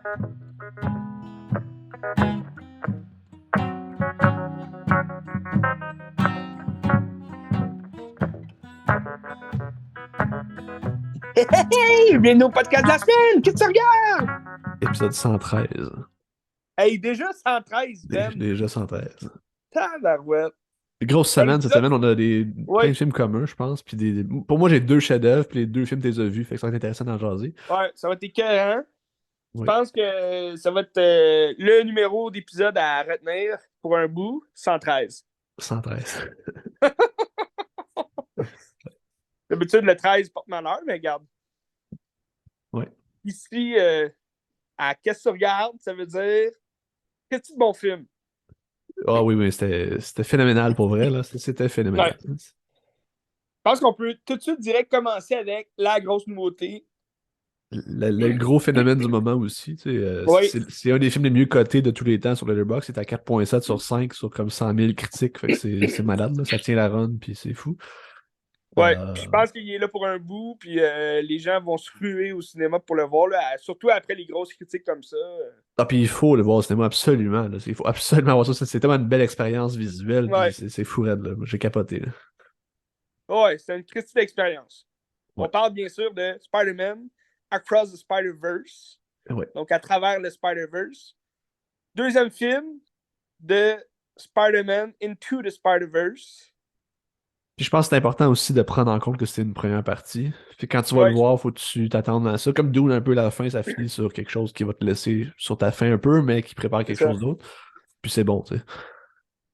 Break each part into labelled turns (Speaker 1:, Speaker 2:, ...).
Speaker 1: Hey, hey, hey! Bienvenue au podcast de la semaine! Qu'est-ce que tu regardes?
Speaker 2: Épisode 113.
Speaker 1: Hey, déjà 113, Ben.
Speaker 2: Déjà 113.
Speaker 1: Tabarouette.
Speaker 2: Grosse
Speaker 1: Hey,
Speaker 2: semaine, cette
Speaker 1: épisode...
Speaker 2: semaine, on a plein de
Speaker 1: Ouais,
Speaker 2: films communs, je pense. Puis pour moi, j'ai deux chefs-d'œuvre, puis les deux films, tu les as vus, fait que ça va être intéressant d'en jaser.
Speaker 1: ouais, ça va être écœurant. Je
Speaker 2: Oui,
Speaker 1: pense que ça va être le numéro d'épisode à retenir pour un bout, 113.
Speaker 2: 113.
Speaker 1: D'habitude, le 13 porte malheur, mais regarde.
Speaker 2: Oui.
Speaker 1: Ici, à Qu'est-ce que tu regardes, ça veut dire qu'est-ce que de bon film?
Speaker 2: Ah oui, mais c'était phénoménal pour vrai, là. C'était
Speaker 1: Ouais.
Speaker 2: phénoménal.
Speaker 1: Je pense qu'on peut tout de suite direct commencer avec la grosse nouveauté.
Speaker 2: Le gros phénomène du moment aussi, tu sais,
Speaker 1: Oui,
Speaker 2: c'est un des films les mieux cotés de tous les temps sur Letterboxd. C'est à 4,7 sur 5 sur comme 100 000 critiques. Fait que c'est malade, là. Ça tient la run, puis c'est fou.
Speaker 1: ouais. Puis
Speaker 2: Euh,
Speaker 1: je pense qu'il est là pour un bout, puis les gens vont se ruer au cinéma pour le voir, là, surtout après les grosses critiques comme ça.
Speaker 2: Ah, puis il faut le voir au cinéma, absolument. Là. Il faut absolument voir ça. C'est tellement une belle expérience visuelle, puis
Speaker 1: Ouais,
Speaker 2: c'est fou raide, là. J'ai capoté, là.
Speaker 1: ouais, c'est une critique d'expérience. On
Speaker 2: Ouais.
Speaker 1: parle bien sûr de Spider-Man Across the Spider-Verse,
Speaker 2: Ouais.
Speaker 1: donc à travers le Spider-Verse. Deuxième film de Spider-Man Into the Spider-Verse.
Speaker 2: Puis je pense que c'est important aussi de prendre en compte que c'était une première partie. Puis quand tu vas le
Speaker 1: Ouais,
Speaker 2: voir, faut que tu t'attendes à ça. Comme Dune, un peu la fin, ça finit sur quelque chose qui va te laisser sur ta fin un peu, mais qui prépare
Speaker 1: c'est
Speaker 2: quelque
Speaker 1: ça.
Speaker 2: chose d'autre. Puis c'est bon, tu sais.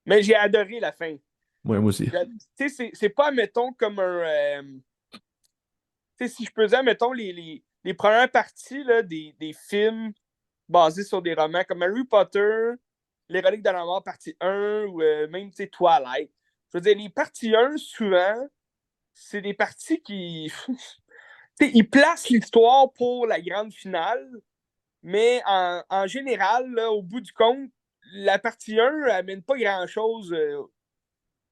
Speaker 1: Mais j'ai adoré la fin.
Speaker 2: Ouais, moi aussi.
Speaker 1: Tu sais, c'est pas, mettons, comme un. Tu sais, si je peux dire, mettons, les premières parties là, des films basés sur des romans comme Harry Potter, Les Reliques de la Mort, partie 1, ou même, tu sais, Twilight. Je veux dire, les parties 1, souvent, c'est des parties qui. Tu sais, ils placent l'histoire pour la grande finale, mais en général, là, au bout du compte, la partie 1 amène pas grand-chose.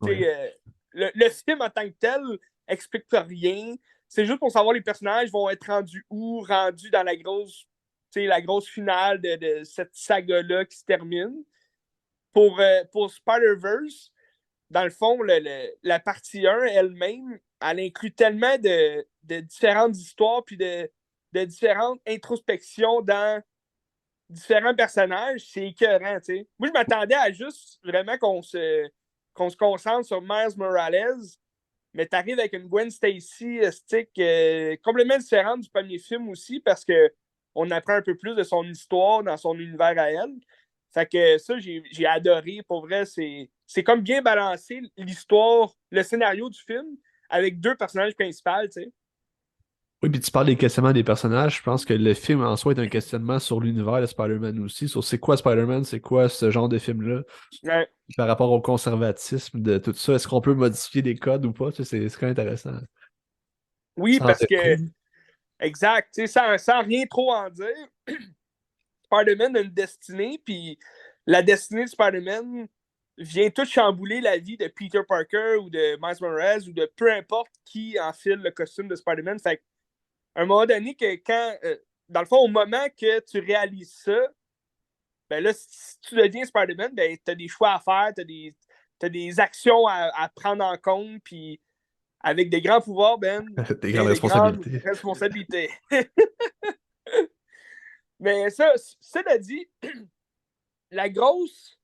Speaker 2: Ouais.
Speaker 1: Le film en tant que tel explique rien. C'est juste pour savoir les personnages vont être rendus où, rendus dans la grosse finale de cette saga-là qui se termine. Pour Spider-Verse, dans le fond, la partie 1 elle-même, elle inclut tellement de différentes histoires puis de différentes introspections dans différents personnages, c'est écœurant, tu sais. Moi, je m'attendais à juste vraiment qu'on se concentre sur Miles Morales, mais t'arrives avec une Gwen Stacy stick complètement différente du premier film aussi, parce que on apprend un peu plus de son histoire dans son univers à elle. Fait que ça, j'ai adoré. Pour vrai, c'est comme bien balancer l'histoire, le scénario du film avec deux personnages principaux, tu sais.
Speaker 2: Oui, puis tu parles des questionnements des personnages. Je pense que le film en soi est un questionnement sur l'univers de Spider-Man aussi, sur c'est quoi Spider-Man, c'est quoi ce genre de film-là,
Speaker 1: Ouais.
Speaker 2: par rapport au conservatisme de tout ça. Est-ce qu'on peut modifier des codes ou pas? Tu sais, c'est quand même intéressant.
Speaker 1: Oui,
Speaker 2: Sans
Speaker 1: parce
Speaker 2: être trop.
Speaker 1: que, exact, tu sais, sans rien trop en dire, Spider-Man a une destinée, puis la destinée de Spider-Man vient tout chambouler la vie de Peter Parker ou de Miles Morales ou de peu importe qui enfile le costume de Spider-Man. Fait à un moment donné, dans le fond, au moment que tu réalises ça, ben là, si tu deviens Spider-Man, ben, tu as des choix à faire, t'as des actions à prendre en compte, puis avec des grands pouvoirs, Ben,
Speaker 2: Des grandes
Speaker 1: vient des grandes
Speaker 2: responsabilités.
Speaker 1: responsabilités. Mais ça, cela dit, la grosse,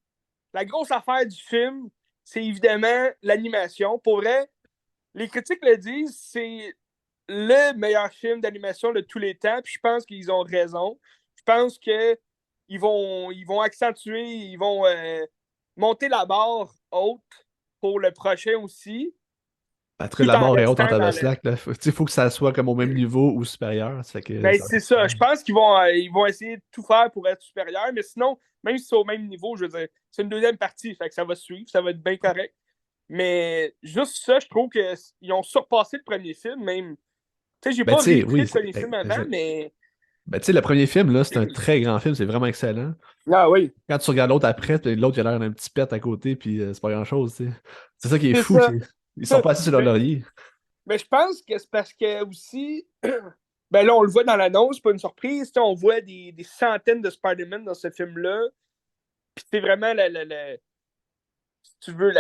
Speaker 1: la grosse affaire du film, c'est évidemment l'animation. Pour vrai, les critiques le disent, c'est le meilleur film d'animation de tous les temps, puis je pense qu'ils ont raison. Je pense que ils vont accentuer, ils vont monter la barre haute pour le prochain aussi,
Speaker 2: En tout cas,
Speaker 1: tout
Speaker 2: la
Speaker 1: en
Speaker 2: barre est haute en
Speaker 1: restant dans le.
Speaker 2: tabaslac, là. Faut que ça soit comme au même niveau ou supérieur. Ça fait que
Speaker 1: Ben,
Speaker 2: ça va
Speaker 1: c'est
Speaker 2: être-
Speaker 1: ça. Je pense ils vont essayer de tout faire pour être supérieurs, mais sinon, même si c'est au même niveau, je veux dire, c'est une deuxième partie, fait que ça va suivre, ça va être bien correct. Mais juste ça, je trouve qu'ils ont surpassé le premier film, même. Tu sais, j'ai
Speaker 2: Ben,
Speaker 1: pas
Speaker 2: tu sais,
Speaker 1: réécouté
Speaker 2: oui,
Speaker 1: le premier film avant, mais.
Speaker 2: ben, tu sais, le premier film, là, c'est un très grand film, c'est vraiment excellent.
Speaker 1: Ah oui.
Speaker 2: Quand tu regardes l'autre après, puis l'autre, il a l'air d'un petit pet à côté, puis c'est pas grand-chose, tu sais. C'est ça qui est
Speaker 1: C'est
Speaker 2: fou,
Speaker 1: ça.
Speaker 2: ils sont pas assis sur leur
Speaker 1: Mais,
Speaker 2: laurier.
Speaker 1: mais je pense que c'est parce que aussi, Ben là, on le voit dans l'annonce, c'est pas une surprise. On voit des centaines de Spider-Man dans ce film-là. Puis c'est vraiment, si tu veux,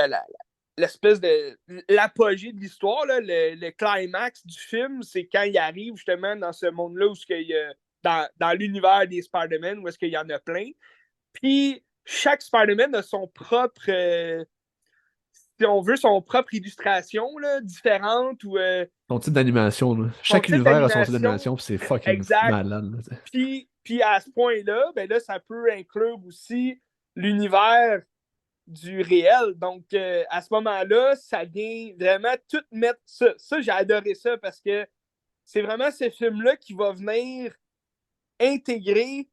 Speaker 1: l'espèce de l'apogée de l'histoire, le climax du film, c'est quand il arrive justement dans ce monde-là où il y a, dans l'univers des Spider-Man, où est-ce qu'il y en a plein. Puis chaque Spider-Man a son propre, si on veut, son propre illustration là, différente ou
Speaker 2: Ton type d'animation, là.
Speaker 1: son
Speaker 2: Chaque
Speaker 1: type
Speaker 2: univers a son type
Speaker 1: d'animation
Speaker 2: d'animation, puis c'est fucking
Speaker 1: exact.
Speaker 2: malade. Là,
Speaker 1: Puis à ce point-là, ben là, ça peut inclure aussi l'univers du réel. Donc, à ce moment-là, ça vient vraiment tout mettre ça. Ça, j'ai adoré ça parce que c'est vraiment ce film-là qui va venir intégrer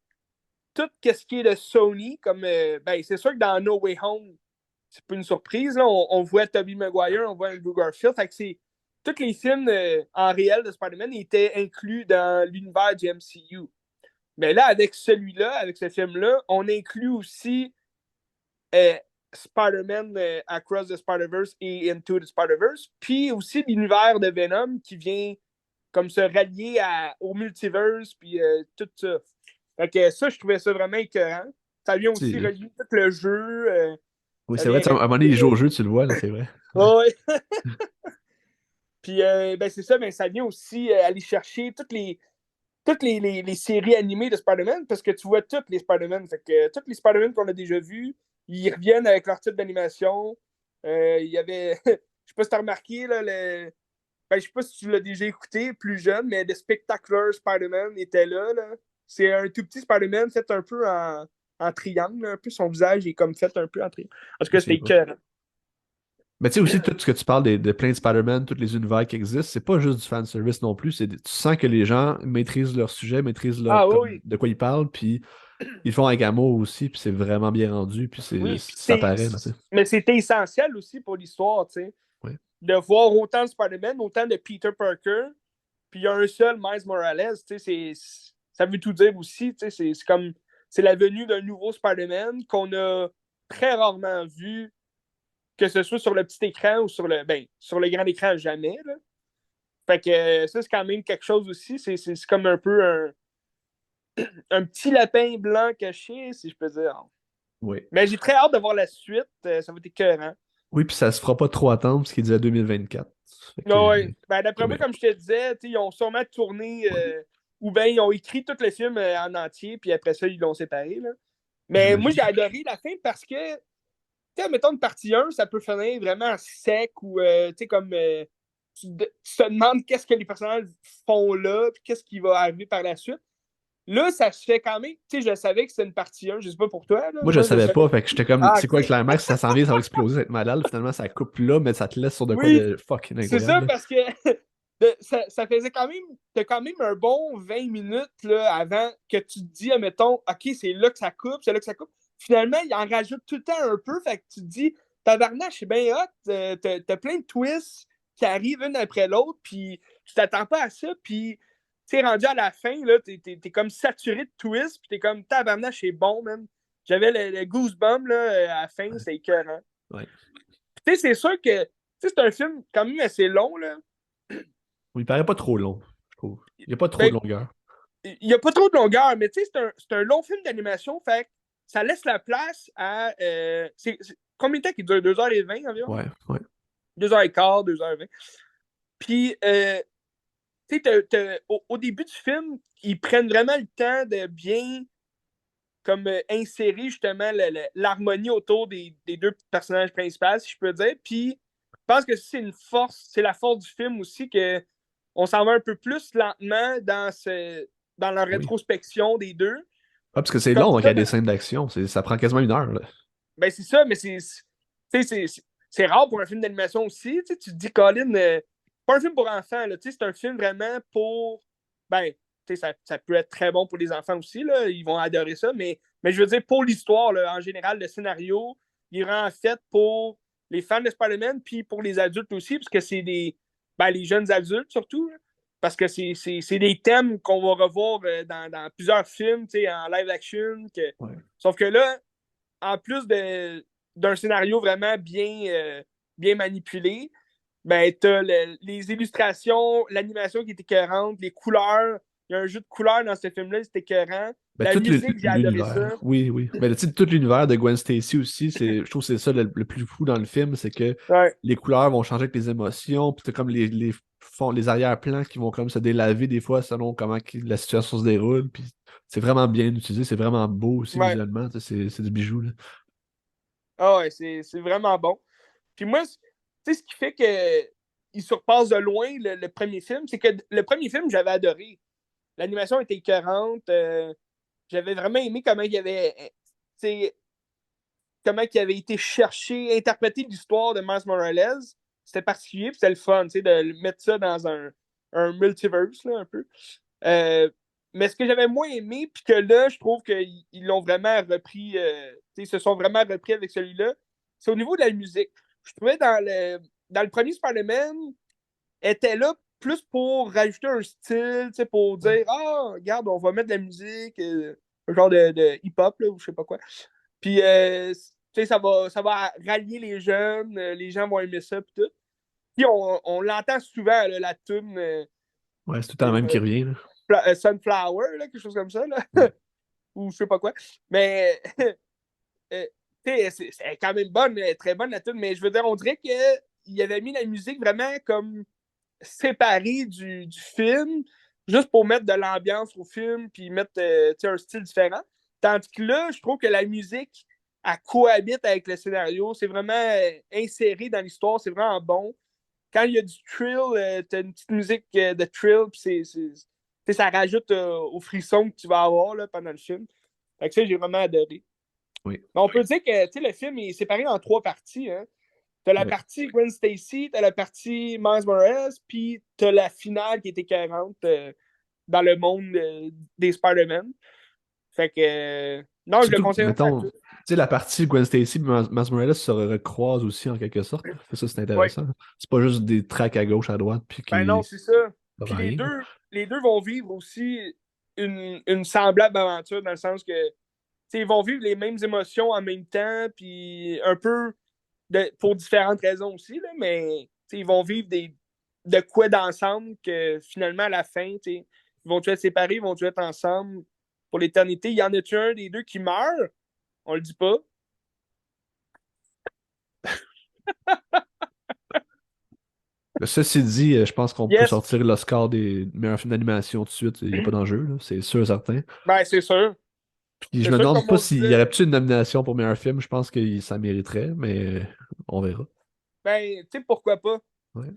Speaker 1: tout ce qui est de Sony. Comme, ben, c'est sûr que dans No Way Home, c'est pas une surprise. Là. On voit Tobey Maguire, on voit Andrew Garfield. Fait que tous les films en réel de Spider-Man étaient inclus dans l'univers du MCU. Mais là, avec celui-là, avec ce film-là, on inclut aussi euh, Spider-Man Across the Spider-Verse et Into the Spider-Verse, puis aussi l'univers de Venom qui vient comme se rallier au multiverse, puis tout ça. Fait que ça, je trouvais ça vraiment écœurant. Ça vient aussi
Speaker 2: c'est-
Speaker 1: relier tout le jeu.
Speaker 2: Oui,
Speaker 1: Ça
Speaker 2: c'est vrai,
Speaker 1: vient
Speaker 2: à un moment donné,
Speaker 1: relier.
Speaker 2: il joue au jeu, tu le vois, là, c'est vrai. Ouais.
Speaker 1: Ouais. Puis ben, c'est ça, ben, ça vient aussi aller chercher toutes les séries animées de Spider-Man, parce que tu vois toutes les Spider-Man. Fait que toutes les Spider-Man qu'on a déjà vus, ils reviennent avec leur type d'animation. Il y avait, je sais pas si tu as remarqué, là, ben, je sais pas si tu l'as déjà écouté plus jeune, mais le Spectacular Spider-Man était là. C'est un tout petit Spider-Man fait un peu en triangle, là, un peu son visage est comme fait un peu en triangle. En tout
Speaker 2: Je
Speaker 1: cas,
Speaker 2: sais
Speaker 1: c'était
Speaker 2: pas.
Speaker 1: écœurant.
Speaker 2: Mais tu sais aussi, tout ce que tu parles de plein de Spider-Man, tous les univers qui existent, c'est pas juste du fanservice non plus. Tu sens que les gens maîtrisent leur sujet, maîtrisent
Speaker 1: Ah
Speaker 2: comme,
Speaker 1: oui,
Speaker 2: de quoi ils parlent, puis ils le font avec amour aussi, puis c'est vraiment bien rendu, puis
Speaker 1: oui. Puis
Speaker 2: ça paraît, là, tu sais.
Speaker 1: mais c'était essentiel aussi pour l'histoire, tu sais.
Speaker 2: Ouais.
Speaker 1: De voir autant de Spider-Man, autant de Peter Parker, puis il y a un seul Miles Morales, tu sais, ça veut tout dire aussi, tu sais, c'est comme, c'est la venue d'un nouveau Spider-Man qu'on a très rarement vu, que ce soit sur le petit écran ou sur le grand écran, jamais, là. Fait que ça, c'est quand même quelque chose aussi, c'est comme un peu un petit lapin blanc caché, si je peux dire.
Speaker 2: Oui.
Speaker 1: Mais j'ai très hâte de voir la suite, ça va être écœurant.
Speaker 2: Oui, puis ça se fera pas trop attendre, parce qu'il disait 2024. Fait que,
Speaker 1: Ah ouais. Ben,
Speaker 2: c'est
Speaker 1: d'après moi,
Speaker 2: bien.
Speaker 1: comme je te disais, ils ont sûrement tourné ou bien ils ont écrit tout le film en entier, puis après ça, ils l'ont séparé. Là. Mais moi,
Speaker 2: J'imagine.
Speaker 1: j'ai adoré la fin parce que, mettons une partie 1, ça peut finir vraiment sec ou, comme tu te demandes qu'est-ce que les personnages font là, puis qu'est-ce qui va arriver par la suite. Là, ça se fait quand même. Tu sais, je savais que c'était une partie 1, je sais pas pour toi, là.
Speaker 2: Moi, je
Speaker 1: Moi, je
Speaker 2: savais
Speaker 1: savais.
Speaker 2: pas, fait que j'étais comme,
Speaker 1: Ah,
Speaker 2: c'est quoi le
Speaker 1: ok.
Speaker 2: climax? Ça s'en vient, ça va exploser, ça va être malade. Finalement, ça coupe là, mais ça te laisse sur de quoi
Speaker 1: Oui,
Speaker 2: de fucking
Speaker 1: c'est ça
Speaker 2: incroyable, là.
Speaker 1: parce que ça faisait quand même, t'as quand même un bon 20 minutes là, avant que tu te dis, admettons, OK, c'est là que ça coupe, c'est là que ça coupe. Finalement, il en rajoute tout le temps un peu, fait que tu te dis, tabarnak, c'est bien hot, t'as plein de twists qui arrivent une après l'autre, puis tu t'attends pas à ça, puis tu sais, rendu à la fin, là, t'es comme saturé de twists, puis t'es comme, tabarnak, c'est bon, man. J'avais le goosebump, là, à la fin,
Speaker 2: Ouais.
Speaker 1: c'était écœurant.
Speaker 2: Ouais.
Speaker 1: Tu sais, c'est sûr que, tu sais, c'est un film quand même assez long, là.
Speaker 2: Il paraît pas trop long, je trouve. Il n'y a pas trop de
Speaker 1: Ben,
Speaker 2: longueur.
Speaker 1: il n'y a pas trop de longueur, mais tu sais, c'est un long film d'animation, fait que ça laisse la place à. Combien de temps qu'il dure 2h20 environ?
Speaker 2: Ouais, ouais.
Speaker 1: 2h15, 2h20. Puis, tu sais, au début du film, ils prennent vraiment le temps de bien comme insérer justement l'harmonie autour des deux personnages principaux, si je peux dire. Puis, je pense que c'est une force, c'est la force du film aussi que on s'en va un peu plus lentement dans la
Speaker 2: Oui.
Speaker 1: rétrospection des deux.
Speaker 2: Ah, parce que
Speaker 1: Puis
Speaker 2: c'est
Speaker 1: comme
Speaker 2: long, hein, qu'il y
Speaker 1: ça,
Speaker 2: a des scènes d'action. Ça prend quasiment 1 heure, là.
Speaker 1: ben c'est ça, mais c'est rare pour un film d'animation aussi. Tu te dis, Colin, pas un film pour enfants, là, c'est un film vraiment pour. Ben, ça peut être très bon pour les enfants aussi, là, ils vont adorer ça, mais je veux dire, pour l'histoire, là, en général, le scénario, il est vraiment fait pour les fans de Spider-Man, puis pour les adultes aussi, parce que c'est les jeunes adultes surtout, là, parce que c'est des thèmes qu'on va revoir dans plusieurs films, en live action.
Speaker 2: Ouais.
Speaker 1: Sauf que là, en plus d'un scénario vraiment bien manipulé, ben, t'as les illustrations, l'animation qui est écœurante, les couleurs. Il y a un jeu de couleurs dans ce film-là, c'était écœurant.
Speaker 2: Ben,
Speaker 1: La
Speaker 2: tout
Speaker 1: musique, j'ai adoré
Speaker 2: l'univers.
Speaker 1: ça.
Speaker 2: Oui, oui. Mais tu sais, tout l'univers de Gwen Stacy aussi, je trouve que c'est ça le plus fou dans le film, c'est que
Speaker 1: Ouais,
Speaker 2: les couleurs vont changer avec les émotions, puis t'as comme les arrière-plans qui vont comme se délaver des fois selon la situation se déroule, puis c'est vraiment bien utilisé, c'est vraiment beau aussi
Speaker 1: ouais.
Speaker 2: visuellement, tu sais, c'est du bijou, là.
Speaker 1: Ah ouais, c'est vraiment bon. Puis moi, tu sais, ce qui fait que il surpasse de loin le premier film, c'est que le premier film, j'avais adoré. L'animation était écœurante. J'avais vraiment aimé comment il y avait, tu sais, comment il avait été cherché, interprété l'histoire de Miles Morales. C'était particulier, puis c'était le fun, tu sais, de mettre ça dans un multiverse, là, un peu. Euh, mais ce que j'avais moins aimé, puis que là, je trouve qu'ils l'ont vraiment repris, ils se sont vraiment repris avec celui-là, c'est au niveau de la musique. Je trouvais dans le premier Spider-Man, était là plus pour rajouter un style, pour dire, ah, regarde, on va mettre de la musique, un genre de hip-hop, là, ou je sais pas quoi. Puis, ça va rallier les jeunes, les gens vont aimer ça, puis tout. Puis, on l'entend souvent, là, la tune
Speaker 2: Ouais, c'est tout le temps le même qui revient, là.
Speaker 1: Sunflower, là, quelque chose comme ça, là.
Speaker 2: Ouais.
Speaker 1: Ou je sais pas quoi. Mais, euh, c'est quand même bonne, très bonne la tune, mais je veux dire, on dirait qu'il avait mis la musique vraiment comme séparée du film, juste pour mettre de l'ambiance au film, puis mettre un style différent. Tandis que là, je trouve que la musique, elle cohabite avec le scénario. C'est vraiment inséré dans l'histoire, c'est vraiment bon. Quand il y a du thrill, t'as une petite musique de thrill, puis ça rajoute au frisson que tu vas avoir là, pendant le film. Fait que ça, j'ai vraiment adoré.
Speaker 2: Oui.
Speaker 1: Mais on peut dire que le film est séparé en trois parties. Hein. T'as la
Speaker 2: Ouais.
Speaker 1: partie Gwen Stacy, t'as la partie Miles Morales, puis t'as la finale qui était 40 dans le monde des Spider-Man. Fait que, non, je le
Speaker 2: Surtout,
Speaker 1: conseille à
Speaker 2: mettons,
Speaker 1: tous.
Speaker 2: tu sais, la partie Gwen Stacy et Miles Morales se recroisent aussi en quelque sorte. Ça, c'est
Speaker 1: Oui,
Speaker 2: intéressant. C'est pas juste des tracks à gauche, à droite, puis
Speaker 1: ben non,
Speaker 2: qui
Speaker 1: c'est ça.
Speaker 2: servent
Speaker 1: Puis
Speaker 2: à rien.
Speaker 1: les deux vont vivre aussi une semblable aventure dans le sens que ils vont vivre les mêmes émotions en même temps, puis un peu pour différentes raisons aussi, là, mais ils vont vivre de quoi d'ensemble que finalement à la fin, ils vont-tu être séparés, ils vont-tu être ensemble pour l'éternité. Il y en a-tu un des deux qui meurt? On le dit pas.
Speaker 2: Ceci dit, je pense qu'on peut
Speaker 1: Yes,
Speaker 2: sortir l'Oscar des meilleurs films d'animation tout de suite. Il n'y a pas d'enjeu, là, c'est sûr et certain.
Speaker 1: ben c'est sûr.
Speaker 2: Puis je
Speaker 1: C'est
Speaker 2: me
Speaker 1: sûr,
Speaker 2: demande
Speaker 1: comme
Speaker 2: pas
Speaker 1: on
Speaker 2: s'il y
Speaker 1: disait.
Speaker 2: aurait peut-être une nomination pour meilleur film. Je pense que ça mériterait, mais on verra.
Speaker 1: Ben, tu sais, pourquoi pas?
Speaker 2: Ouais.
Speaker 1: Tu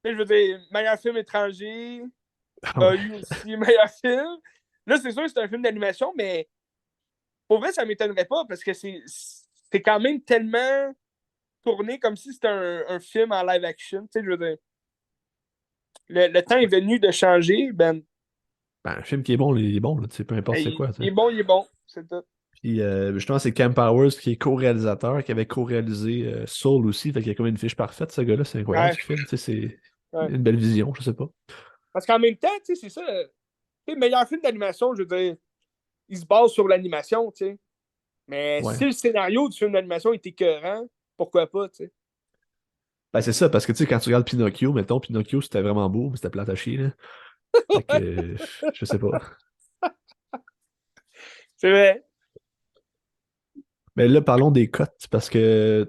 Speaker 1: sais, je veux dire, meilleur film étranger
Speaker 2: Ah
Speaker 1: a
Speaker 2: ouais.
Speaker 1: eu aussi meilleur film. Là, c'est sûr que c'est un film d'animation, mais pour vrai, ça m'étonnerait pas parce que c'est quand même tellement tourné comme si c'était un film en live action. Tu sais, je veux dire, le temps est venu de changer. Ben,
Speaker 2: Ben, un film qui est bon, il est bon, là, tu sais, peu importe c'est quoi. Tu
Speaker 1: il
Speaker 2: sais.
Speaker 1: est bon, il est bon. C'est tout.
Speaker 2: Puis justement, c'est Cam Powers qui est co-réalisateur, qui avait co-réalisé Soul aussi. Fait qu'il y a comme une fiche parfaite, ce gars-là. C'est incroyable
Speaker 1: Ouais,
Speaker 2: ce film. Tu sais, c'est
Speaker 1: ouais.
Speaker 2: une belle vision, je sais pas.
Speaker 1: Parce qu'en même temps, tu sais, c'est ça. Le meilleur film d'animation, je veux dire, il se base sur l'animation, tu sais. Mais
Speaker 2: Ouais.
Speaker 1: si le scénario du film d'animation est écœurant, pourquoi pas, tu sais.
Speaker 2: Ben, c'est ça, parce que tu sais, quand tu regardes Pinocchio, mettons, Pinocchio, c'était vraiment beau, mais c'était plate à chier, là. Fait que, je sais pas.
Speaker 1: C'est vrai.
Speaker 2: Mais là, parlons des cotes, parce que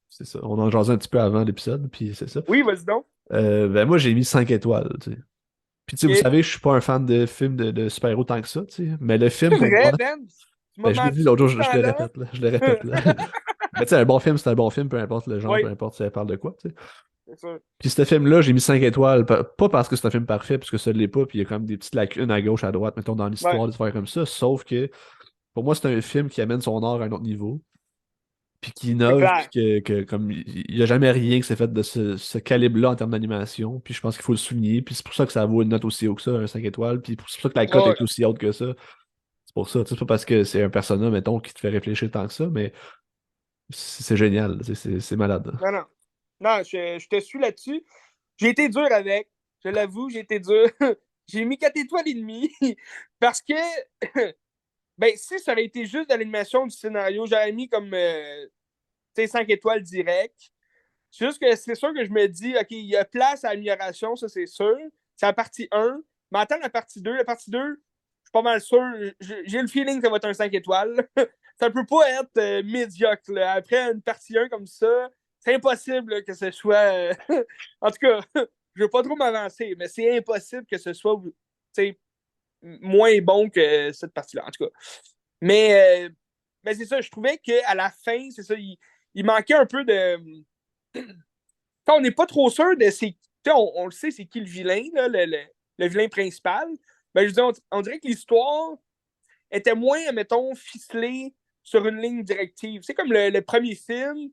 Speaker 2: c'est ça, on en jasait un petit peu avant l'épisode, puis c'est ça.
Speaker 1: Oui, vas-y donc.
Speaker 2: Ben moi, j'ai mis 5 étoiles, tu sais. Puis tu sais, vous
Speaker 1: Ok.
Speaker 2: savez, je suis pas un fan de films de super-héros tant que ça, tu sais. Mais le film,
Speaker 1: C'est
Speaker 2: pour moi,
Speaker 1: vrai, Ben. Tu m'as
Speaker 2: ben, je l'ai dit
Speaker 1: menti
Speaker 2: l'autre
Speaker 1: tout
Speaker 2: jour,
Speaker 1: ce
Speaker 2: je le
Speaker 1: temps-là.
Speaker 2: répète, là. Je le répète, là. Mais tu sais, un bon film, c'est un bon film, peu importe le genre, peu
Speaker 1: Oui,
Speaker 2: importe ça parle de quoi, tu sais.
Speaker 1: c'est sûr.
Speaker 2: Puis ce film-là, j'ai mis 5 étoiles, pas parce que c'est un film parfait, parce que ça ne l'est pas, puis il y a quand même des petites lacunes à gauche, à droite, mettons, dans
Speaker 1: Ouais.
Speaker 2: l'histoire, des affaires comme ça, sauf que pour moi, c'est un film qui amène son art à un autre niveau, puis qui
Speaker 1: C'est
Speaker 2: innove, puis
Speaker 1: clair.
Speaker 2: que comme il n'y a jamais rien qui s'est fait de ce calibre-là en termes d'animation, puis je pense qu'il faut le souligner, puis c'est pour ça que ça vaut une note aussi haut que ça, un 5 étoiles, puis c'est pour ça que la cote
Speaker 1: Ouais.
Speaker 2: est aussi haute que ça. C'est pour ça, tu sais, c'est pas parce que c'est un personnage, mettons, qui te fait réfléchir tant que ça, mais c'est génial, c'est malade.
Speaker 1: Non, non. Non, je te suis là-dessus. J'ai été dur avec. Je l'avoue, j'ai été dur. J'ai mis 4 étoiles et demie. Parce que, ben, si ça aurait été juste de l'animation du scénario, j'aurais mis comme, 5 étoiles direct. C'est juste que c'est sûr que je me dis, OK, il y a place à amélioration, ça c'est sûr. C'est la partie 1. Mais attends la partie 2. La partie 2, je suis pas mal sûr. J'ai le feeling que ça va être un 5 étoiles. Ça peut pas être médiocre. Là. Après une partie 1 comme ça, c'est impossible là, que ce soit. En tout cas, je veux pas trop m'avancer, mais c'est impossible que ce soit moins bon que cette partie-là. En tout cas. Mais c'est ça, je trouvais qu'à la fin, c'est ça, il manquait un peu de. On n'est pas trop sûr de c'est. On le sait, c'est qui le vilain, là, le vilain principal. Ben, je dis, on dirait que l'histoire était moins, mettons, ficelée sur une ligne directive. C'est comme le premier film,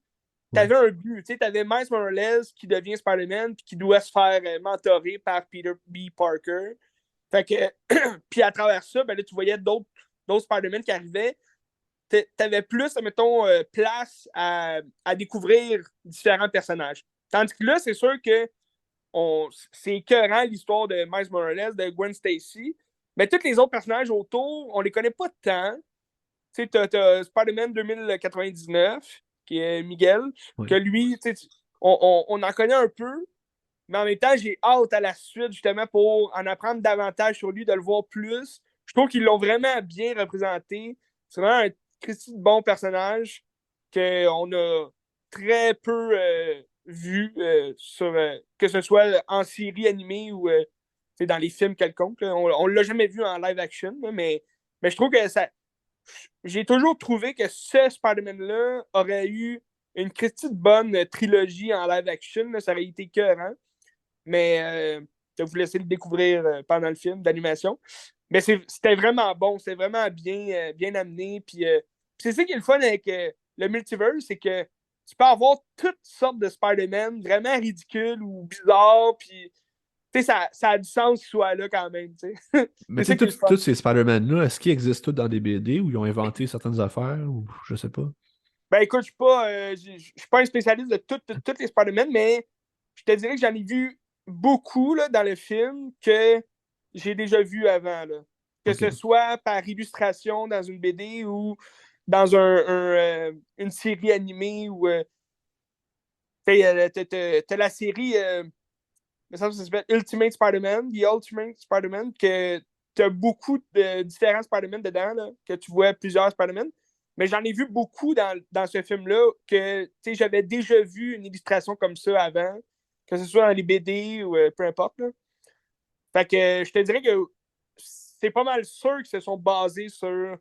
Speaker 2: Ouais.
Speaker 1: t'avais un but. Tu avais Miles Morales qui devient Spider-Man puis qui doit se faire mentorer par Peter B. Parker. Fait que, puis à travers ça, ben là, tu voyais d'autres Spider-Man qui arrivaient. T'avais plus, mettons, place à découvrir différents personnages. Tandis que là, c'est sûr que c'est écœurant l'histoire de Miles Morales, de Gwen Stacy. Mais tous les autres personnages autour, on les connaît pas tant. Tu sais, t'as Spider-Man 2099, qui est Miguel, que
Speaker 2: Ouais.
Speaker 1: lui, on en connaît un peu, mais en même temps, j'ai hâte à la suite, justement, pour en apprendre davantage sur lui, de le voir plus. Je trouve qu'ils l'ont vraiment bien représenté. C'est vraiment un Christy de bon personnage qu'on a très peu vu, que ce soit en série animée ou dans les films quelconques. Là. On l'a jamais vu en live action, là, mais je trouve que ça. J'ai toujours trouvé que ce Spider-Man-là aurait eu une Christy de bonne trilogie en live action. Là, ça aurait été écœurant. Mais je vais vous laisser le découvrir pendant le film d'animation. Mais c'était vraiment bon, c'était vraiment bien amené. Puis c'est ça qui est le fun avec le multiverse, c'est que tu peux avoir toutes sortes de Spider-Man vraiment ridicules ou bizarres. Puis ça a du sens qu'il soit là quand même.
Speaker 2: Mais
Speaker 1: C'est
Speaker 2: tu sais,
Speaker 1: ça qui est le fun.
Speaker 2: tous ces Spider-Man-là, est-ce qu'ils existent tous dans des BD ou ils ont inventé certaines affaires ou je sais pas?
Speaker 1: Ben écoute, je suis pas un spécialiste de toutes les Spider-Man, mais je te dirais que j'en ai vu beaucoup là, dans le film que j'ai déjà vu avant. Là. Que ce
Speaker 2: Ok.
Speaker 1: soit par illustration dans une BD ou dans une série animée ou t'as la série me semble que ça s'appelle Ultimate Spider-Man, The Ultimate Spider-Man, que tu as beaucoup de différents Spider-Man dedans, là, que tu vois plusieurs Spider-Man. Mais j'en ai vu beaucoup dans ce film-là que j'avais déjà vu une illustration comme ça avant, que ce soit dans les BD ou peu importe. Là. Fait que je te dirais que c'est pas mal sûr qu'ils se sont basés sur.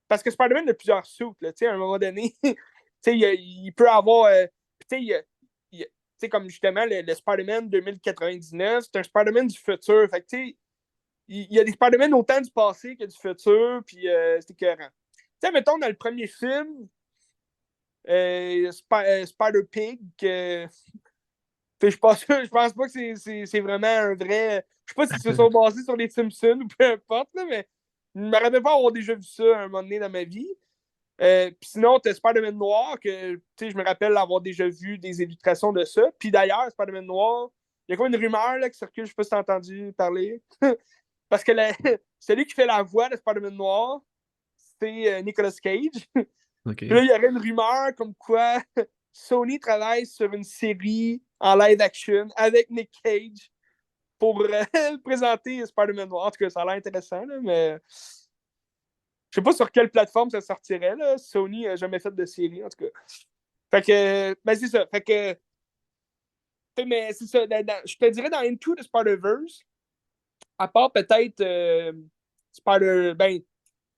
Speaker 1: Parce que Spider-Man a plusieurs suits, là, à un moment donné. Il peut avoir. Comme justement le Spider-Man 2099, c'est un Spider-Man du futur. Fait que, il y a des Spider-Man autant du passé que du futur, puis c'est écœurant. Mettons, dans le premier film, Spider-Pig, je pense pas que c'est vraiment un vrai. Je sais pas s'ils se sont basés sur les Simpsons ou peu importe, là, mais je me rappelle pas avoir déjà vu ça à un moment donné dans ma vie. Puis sinon, t'as Spider-Man Noir, que je me rappelle avoir déjà vu des illustrations de ça. Puis d'ailleurs, Spider-Man Noir, il y a comme une rumeur là, qui circule, je sais pas si t'as entendu parler. Parce que celui qui fait la voix de Spider-Man Noir, c'est Nicolas Cage. Puis là,
Speaker 2: Ok.
Speaker 1: il y aurait une rumeur comme quoi Sony travaille sur une série en live action avec Nick Cage pour présenter Spider-Man Noir. En tout cas, ça a l'air intéressant, là, mais je sais pas sur quelle plateforme ça sortirait. Là. Sony n'a jamais fait de série, en tout cas. Fait que, ben c'est ça. Fait que, mais c'est ça. Je te dirais dans Into the Spider-Verse, à part peut-être Spider. Ben,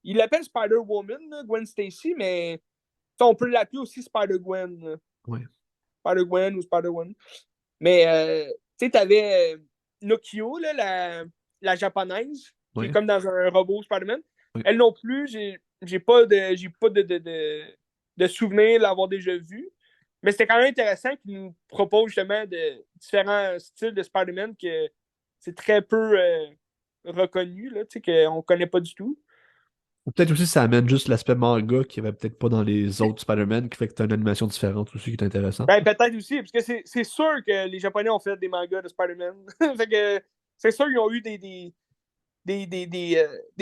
Speaker 1: il l'appelle Spider-Woman, Gwen Stacy, mais on peut l'appeler aussi Spider-Gwen.
Speaker 2: Ouais.
Speaker 1: Spider-Gwen ou Spider-Woman. Mais, tu sais, t'avais Nokio, là, la japonaise, qui est
Speaker 2: Ouais.
Speaker 1: comme dans un robot Spider-Man.
Speaker 2: Ouais.
Speaker 1: Elle non plus, j'ai pas de souvenir de l'avoir déjà vu. Mais c'était quand même intéressant qu'il nous propose justement de différents styles de Spider-Man que c'est très peu reconnu, là, qu'on connaît pas du tout.
Speaker 2: Ou peut-être aussi ça amène juste l'aspect manga qu'il n'y avait peut-être pas dans les autres Spider-Man, qui fait que tu as une animation différente aussi qui est intéressante.
Speaker 1: Ben, peut-être aussi, parce que c'est sûr que les Japonais ont fait des mangas de Spider-Man. Fait que c'est sûr qu'ils ont eu des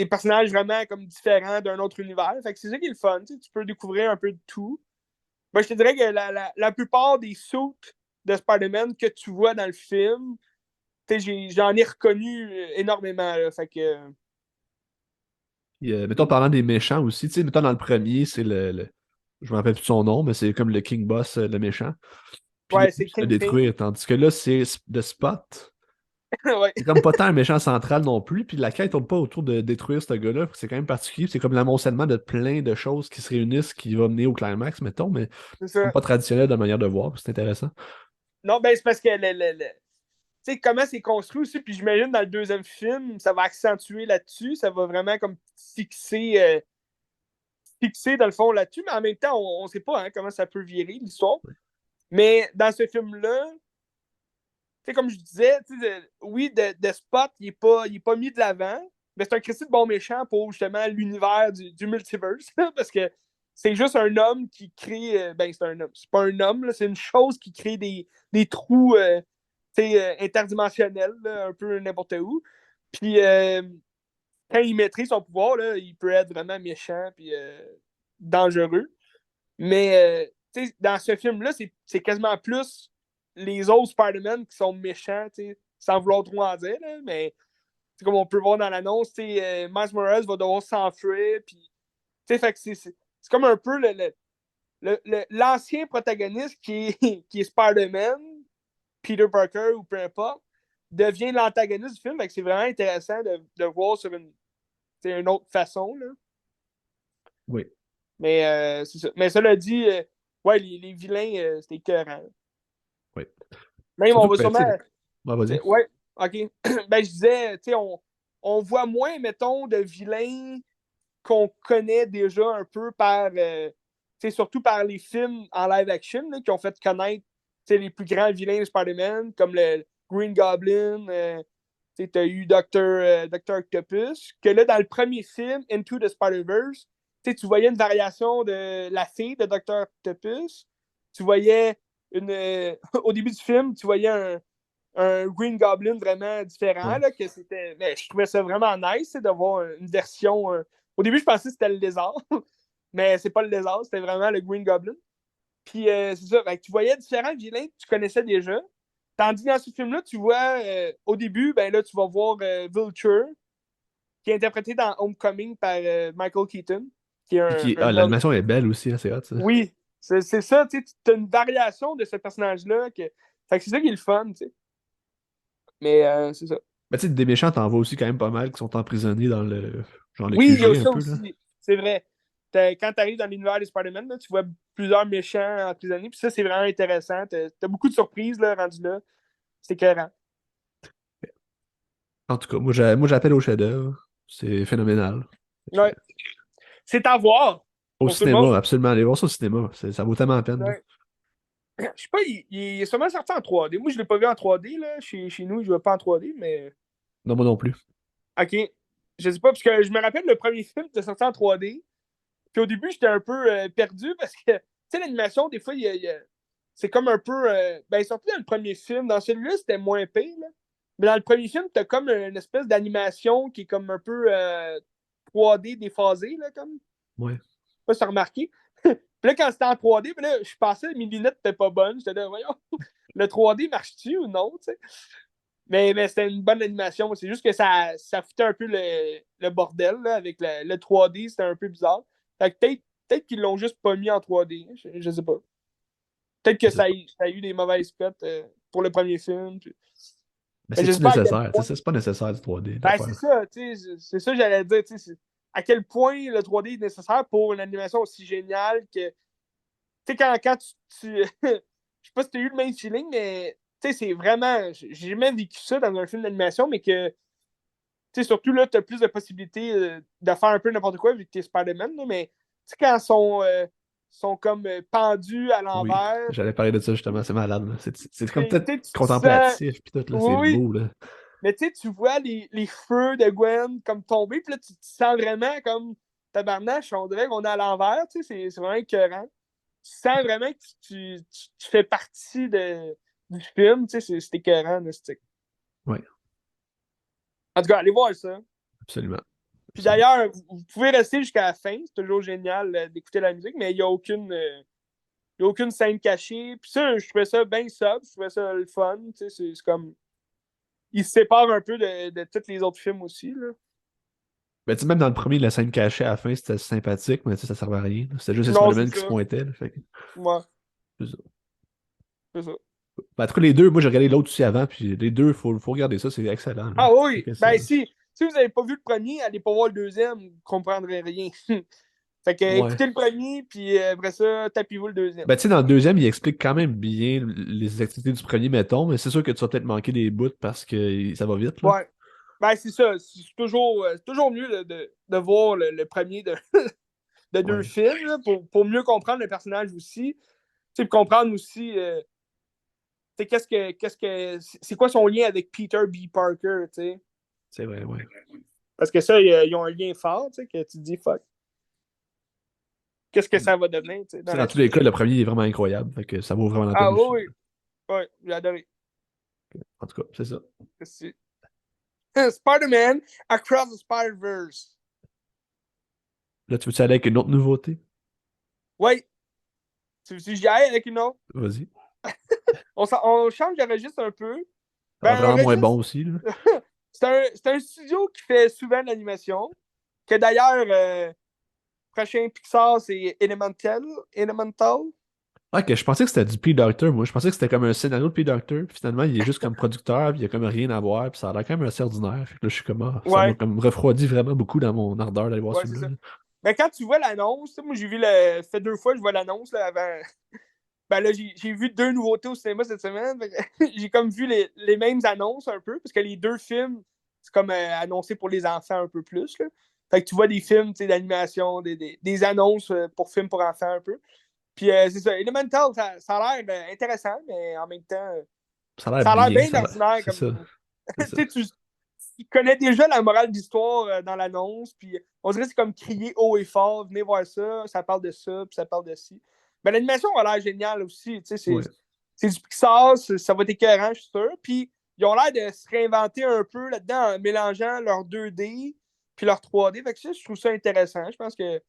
Speaker 1: personnages vraiment comme différents d'un autre univers. Fait que c'est ça qui est le fun. Tu peux découvrir un peu de tout. Moi, je te dirais que la plupart des suits de Spider-Man que tu vois dans le film, j'en ai reconnu énormément. Là, fait que,
Speaker 2: Mettons, parlant des méchants aussi, tu sais, mettons dans le premier, c'est je me rappelle plus de son nom, mais c'est comme le King Boss, le méchant. Puis le
Speaker 1: ouais,
Speaker 2: but,
Speaker 1: c'est
Speaker 2: c'est de le
Speaker 1: Kingpin.
Speaker 2: détruire, tandis que là, c'est The Spot.
Speaker 1: Ouais,
Speaker 2: C'est comme pas tant un méchant central non plus, puis la quête tourne pas autour de détruire ce gars-là, c'est quand même particulier, c'est comme l'amoncellement de plein de choses qui se réunissent qui va mener au climax, mettons, mais
Speaker 1: c'est
Speaker 2: c'est comme
Speaker 1: ça.
Speaker 2: pas traditionnel de manière de voir, c'est intéressant.
Speaker 1: Non, ben, c'est parce que tu sais, comment c'est construit aussi, puis j'imagine dans le deuxième film, ça va accentuer là-dessus, ça va vraiment comme fixer dans le fond là-dessus, mais en même temps, on sait pas hein, comment ça peut virer l'histoire. Mais dans ce film-là, tu sais, comme je disais, oui, de Spot, il est pas mis de l'avant, mais c'est un Christy de bon méchant pour justement l'univers du multiverse, parce que c'est juste un homme qui crée. Ben, c'est un homme. C'est pas un homme, là, c'est une chose qui crée des trous interdimensionnels, là, un peu n'importe où. Puis quand il maîtrise son pouvoir, là, il peut être vraiment méchant puis dangereux. Mais dans ce film-là, c'est quasiment plus les autres Spider-Man qui sont méchants, sans vouloir trop en dire. Là, mais comme on peut voir dans l'annonce, Miles Morales va devoir s'enfuir. Puis, fait que c'est comme un peu l'ancien protagoniste qui est Spider-Man, Peter Parker ou peu importe, devient l'antagoniste du film. Fait que c'est vraiment intéressant de voir sur une autre façon. Là.
Speaker 2: Oui.
Speaker 1: Mais c'est ça. Mais cela dit, ouais, les vilains, c'était écœurant.
Speaker 2: Oui.
Speaker 1: Même, on
Speaker 2: Surtout
Speaker 1: va
Speaker 2: que, ben, tu
Speaker 1: sûrement.
Speaker 2: sais, ouais, vas-y.
Speaker 1: Ouais, ok. Ben, je disais, on voit moins, mettons, de vilains qu'on connaît déjà un peu surtout par les films en live action là, qui ont fait connaître les plus grands vilains de Spider-Man, comme le Green Goblin. Tu as eu Dr. Octopus. Que là, dans le premier film, Into the Spider-Verse, tu voyais une variation de la fille de Dr. Octopus. Tu voyais au début du film, tu voyais un Green Goblin vraiment différent.
Speaker 2: Ouais.
Speaker 1: Là, que mais je trouvais ça vraiment nice de voir une version. Au début, je pensais que c'était le lézard, mais c'est pas le lézard, c'était vraiment le Green Goblin. Puis c'est ça, tu voyais différents vilains que tu connaissais déjà. Tandis que dans ce film-là, tu vois, au début, ben là, tu vas voir Vulture, qui est interprété dans Homecoming par Michael Keaton, qui est un homme.
Speaker 2: L'animation est belle aussi, hein, c'est hot, ça.
Speaker 1: Oui, c'est ça, tu as une variation de ce personnage-là. Fait que c'est ça qui est le fun, tu sais. Mais c'est ça.
Speaker 2: Mais tu sais, des méchants, t'en vois aussi quand même pas mal qui sont emprisonnés dans genre le
Speaker 1: Oui, il y a
Speaker 2: QG un
Speaker 1: ça
Speaker 2: peu, là.
Speaker 1: aussi. C'est vrai. Quand tu arrives dans l'univers des Spider-Man, là, tu vois plusieurs méchants emprisonnés. Puis ça, c'est vraiment intéressant. Tu as beaucoup de surprises là, rendues là. C'est écœurant.
Speaker 2: En tout cas, moi j'appelle au chef-d'œuvre. C'est phénoménal. Fait que,
Speaker 1: Ouais. C'est à voir
Speaker 2: au
Speaker 1: pour tout le monde.
Speaker 2: cinéma, absolument. Allez voir ça au cinéma. Ça vaut tellement la peine, là.
Speaker 1: Ouais. Je sais pas, il est sûrement sorti en 3D. Moi, je l'ai pas vu en 3D. Là. Chez nous, je ne vois pas en 3D, mais.
Speaker 2: Non, moi non plus.
Speaker 1: OK. Je sais pas, parce que je me rappelle le premier film était sorti en 3D. Puis au début, j'étais un peu perdu parce que, tu sais, l'animation, des fois, c'est comme un peu. Ben, surtout dans le premier film. Dans celui-là, c'était moins pire. Là. Mais dans le premier film, t'as comme une espèce d'animation qui est comme un peu 3D déphasée, là, comme.
Speaker 2: Ouais.
Speaker 1: Je sais pas si t'as remarqué. Puis là, quand c'était en 3D, puis là, je pensais que mes lunettes n'étaient pas bonnes. J'étais là, voyons, le 3D marche-tu ou non, tu sais? Mais c'était une bonne animation. C'est juste que ça foutait un peu le bordel là, avec le 3D. C'était un peu bizarre. Fait que peut-être qu'ils l'ont juste pas mis en 3D. Je sais pas. Peut-être que
Speaker 2: Je sais pas.
Speaker 1: ça a eu des mauvaises cotes pour le premier film.
Speaker 2: Mais
Speaker 1: Mais je
Speaker 2: c'est-tu
Speaker 1: sais pas à quel
Speaker 2: nécessaire? Tu
Speaker 1: point.
Speaker 2: sais, c'est pas nécessaire du 3D de
Speaker 1: Ben, c'est
Speaker 2: faire.
Speaker 1: ça, tu sais, c'est ça que j'allais dire. À quel point le 3D est nécessaire pour une animation aussi géniale que. Tu sais, quand je sais pas si tu as eu le même feeling, mais tu sais, c'est vraiment. J'ai jamais vécu ça dans un film d'animation, mais que. Tu sais, surtout là, tu as plus de possibilités de faire un peu n'importe quoi vu que tu es Spider-Man, là, mais tu sais, quand ils sont comme pendus à
Speaker 2: Oui,
Speaker 1: l'envers,
Speaker 2: j'allais parler de ça justement, c'est malade, là. C'est comme
Speaker 1: tu
Speaker 2: peut-être
Speaker 1: sais, tu te sens.
Speaker 2: contemplatif, puis tout, là, c'est
Speaker 1: Oui,
Speaker 2: beau, là.
Speaker 1: mais tu sais, tu vois les feux de Gwen comme tomber, puis là, tu te sens vraiment comme tabarnache, on dirait qu'on est à l'envers, tu sais, c'est vraiment écœurant. Tu sens vraiment que tu fais partie du film, tu sais, c'est écœurant, là,
Speaker 2: Oui,
Speaker 1: En tout cas, allez voir ça.
Speaker 2: absolument.
Speaker 1: Puis
Speaker 2: Absolument.
Speaker 1: d'ailleurs, vous pouvez rester jusqu'à la fin, c'est toujours génial d'écouter la musique, mais il y a aucune scène cachée. Puis ça, je trouvais ça bien sub, je trouvais ça le fun, tu sais, c'est comme. il se sépare un peu de tous les autres films aussi, là.
Speaker 2: Ben, tu sais, même dans le premier, la scène cachée à la fin, c'était sympathique, mais tu sais, ça servait à rien. C'était juste les
Speaker 1: Non, c'est
Speaker 2: Spider-Man qui se
Speaker 1: ça.
Speaker 2: pointaient. Là, fait que,
Speaker 1: Ouais,
Speaker 2: c'est ça.
Speaker 1: c'est ça.
Speaker 2: Ben, en tout cas, les deux, moi j'ai regardé l'autre aussi avant, puis les deux, faut regarder ça, c'est excellent. Là.
Speaker 1: Ah
Speaker 2: C'est
Speaker 1: oui, ben
Speaker 2: excellent.
Speaker 1: si vous n'avez pas vu le premier, allez pas voir le deuxième, vous comprendrez rien. Fait que
Speaker 2: Ouais.
Speaker 1: écoutez le premier, puis après ça, tapez-vous le deuxième.
Speaker 2: Ben, tu sais, dans le deuxième, il explique quand même bien les activités du premier, mettons, mais c'est sûr que tu vas peut-être manquer des bouts parce que ça va vite, là.
Speaker 1: Ouais. Ben c'est ça, c'est toujours mieux de voir le premier de deux
Speaker 2: Ouais.
Speaker 1: films là, pour mieux comprendre le personnage aussi. Tu sais, comprendre aussi c'est quoi son lien avec Peter B. Parker, tu sais.
Speaker 2: C'est vrai, ouais.
Speaker 1: Parce que ça, ils ont un lien fort, tu sais, que tu te dis fuck. Qu'est-ce que ça va devenir, tu sais,
Speaker 2: Tu
Speaker 1: dans
Speaker 2: sais, dans
Speaker 1: la
Speaker 2: tous les
Speaker 1: suite.
Speaker 2: cas, le premier est vraiment incroyable, fait que ça vaut vraiment la peine
Speaker 1: Ah
Speaker 2: aussi.
Speaker 1: oui, oui, ouais, j'ai adoré.
Speaker 2: En tout cas, c'est ça.
Speaker 1: Spider-Man Across the Spider-Verse.
Speaker 2: Là, tu veux-tu aller avec une autre nouveauté?
Speaker 1: Oui, si j'y aille avec une autre,
Speaker 2: Vas-y.
Speaker 1: on change de registre un peu.
Speaker 2: Ça va
Speaker 1: Ben, un
Speaker 2: vraiment moins bon
Speaker 1: registre,
Speaker 2: aussi, là.
Speaker 1: c'est un studio qui fait souvent de l'animation, que d'ailleurs, prochain Pixar, c'est Elemental.
Speaker 2: Ah, ok, je pensais que c'était du P-Doctor, moi. Je pensais que c'était comme un scénario de P-Doctor, puis finalement, il est juste comme producteur, puis il y a comme rien à voir, puis ça a l'air quand même assez ordinaire. Fait que là, je suis comme, ah, ça m'a
Speaker 1: Ouais,
Speaker 2: comme refroidi vraiment beaucoup dans mon ardeur d'aller voir
Speaker 1: ouais, c'est
Speaker 2: celui-là.
Speaker 1: ça.
Speaker 2: Là.
Speaker 1: Ben, quand tu vois l'annonce, moi j'ai vu fait 2 fois que je vois l'annonce là, avant. Ben là, j'ai vu 2 nouveautés au cinéma cette semaine. J'ai comme vu les mêmes annonces un peu, parce que les 2 films, c'est comme annoncé pour les enfants un peu plus. Là. Fait que tu vois des films d'animation, des annonces pour films pour enfants un peu. Puis c'est ça. Elemental, ça a l'air intéressant, mais en même temps,
Speaker 2: Ça a l'air
Speaker 1: ça a l'air
Speaker 2: bien,
Speaker 1: bien ordinaire.
Speaker 2: c'est ça. C'est ça.
Speaker 1: Tu connais déjà la morale d'histoire dans l'annonce, puis on dirait que c'est comme crier haut et fort, venez voir ça parle de ça, puis ça parle de ci. Mais l'animation a l'air géniale aussi,
Speaker 2: Ouais.
Speaker 1: c'est du Pixar, ça va être écœurant, je suis sûr. Puis ils ont l'air de se réinventer un peu là-dedans en mélangeant leur 2D puis leur 3D. Fait que ça, je trouve ça intéressant. Je pense que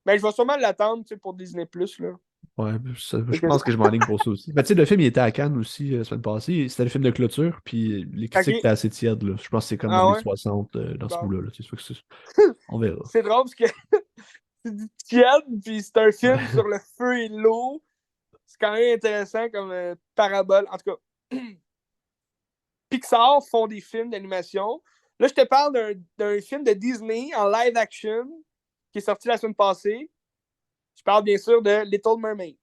Speaker 1: je vais sûrement l'attendre pour Disney+. Là.
Speaker 2: Ouais, je
Speaker 1: Fait que-
Speaker 2: pense que je m'enligne pour ça aussi. Mais tu sais, le film, il était à Cannes aussi la semaine passée. C'était le film de clôture, puis les critiques
Speaker 1: OK.
Speaker 2: étaient assez tièdes, là. Je pense que c'est comme dans
Speaker 1: Ah
Speaker 2: les
Speaker 1: ouais?
Speaker 2: 60 dans ce
Speaker 1: Bon.
Speaker 2: bout-là. Là. On verra.
Speaker 1: C'est drôle parce que c'est du tiède, puis c'est un film
Speaker 2: Ouais.
Speaker 1: sur le feu et l'eau. C'est quand même intéressant comme parabole. En tout cas, Pixar font des films d'animation. Là, je te parle d'un film de Disney en live action qui est sorti la semaine passée. Je parle bien sûr de Little Mermaid.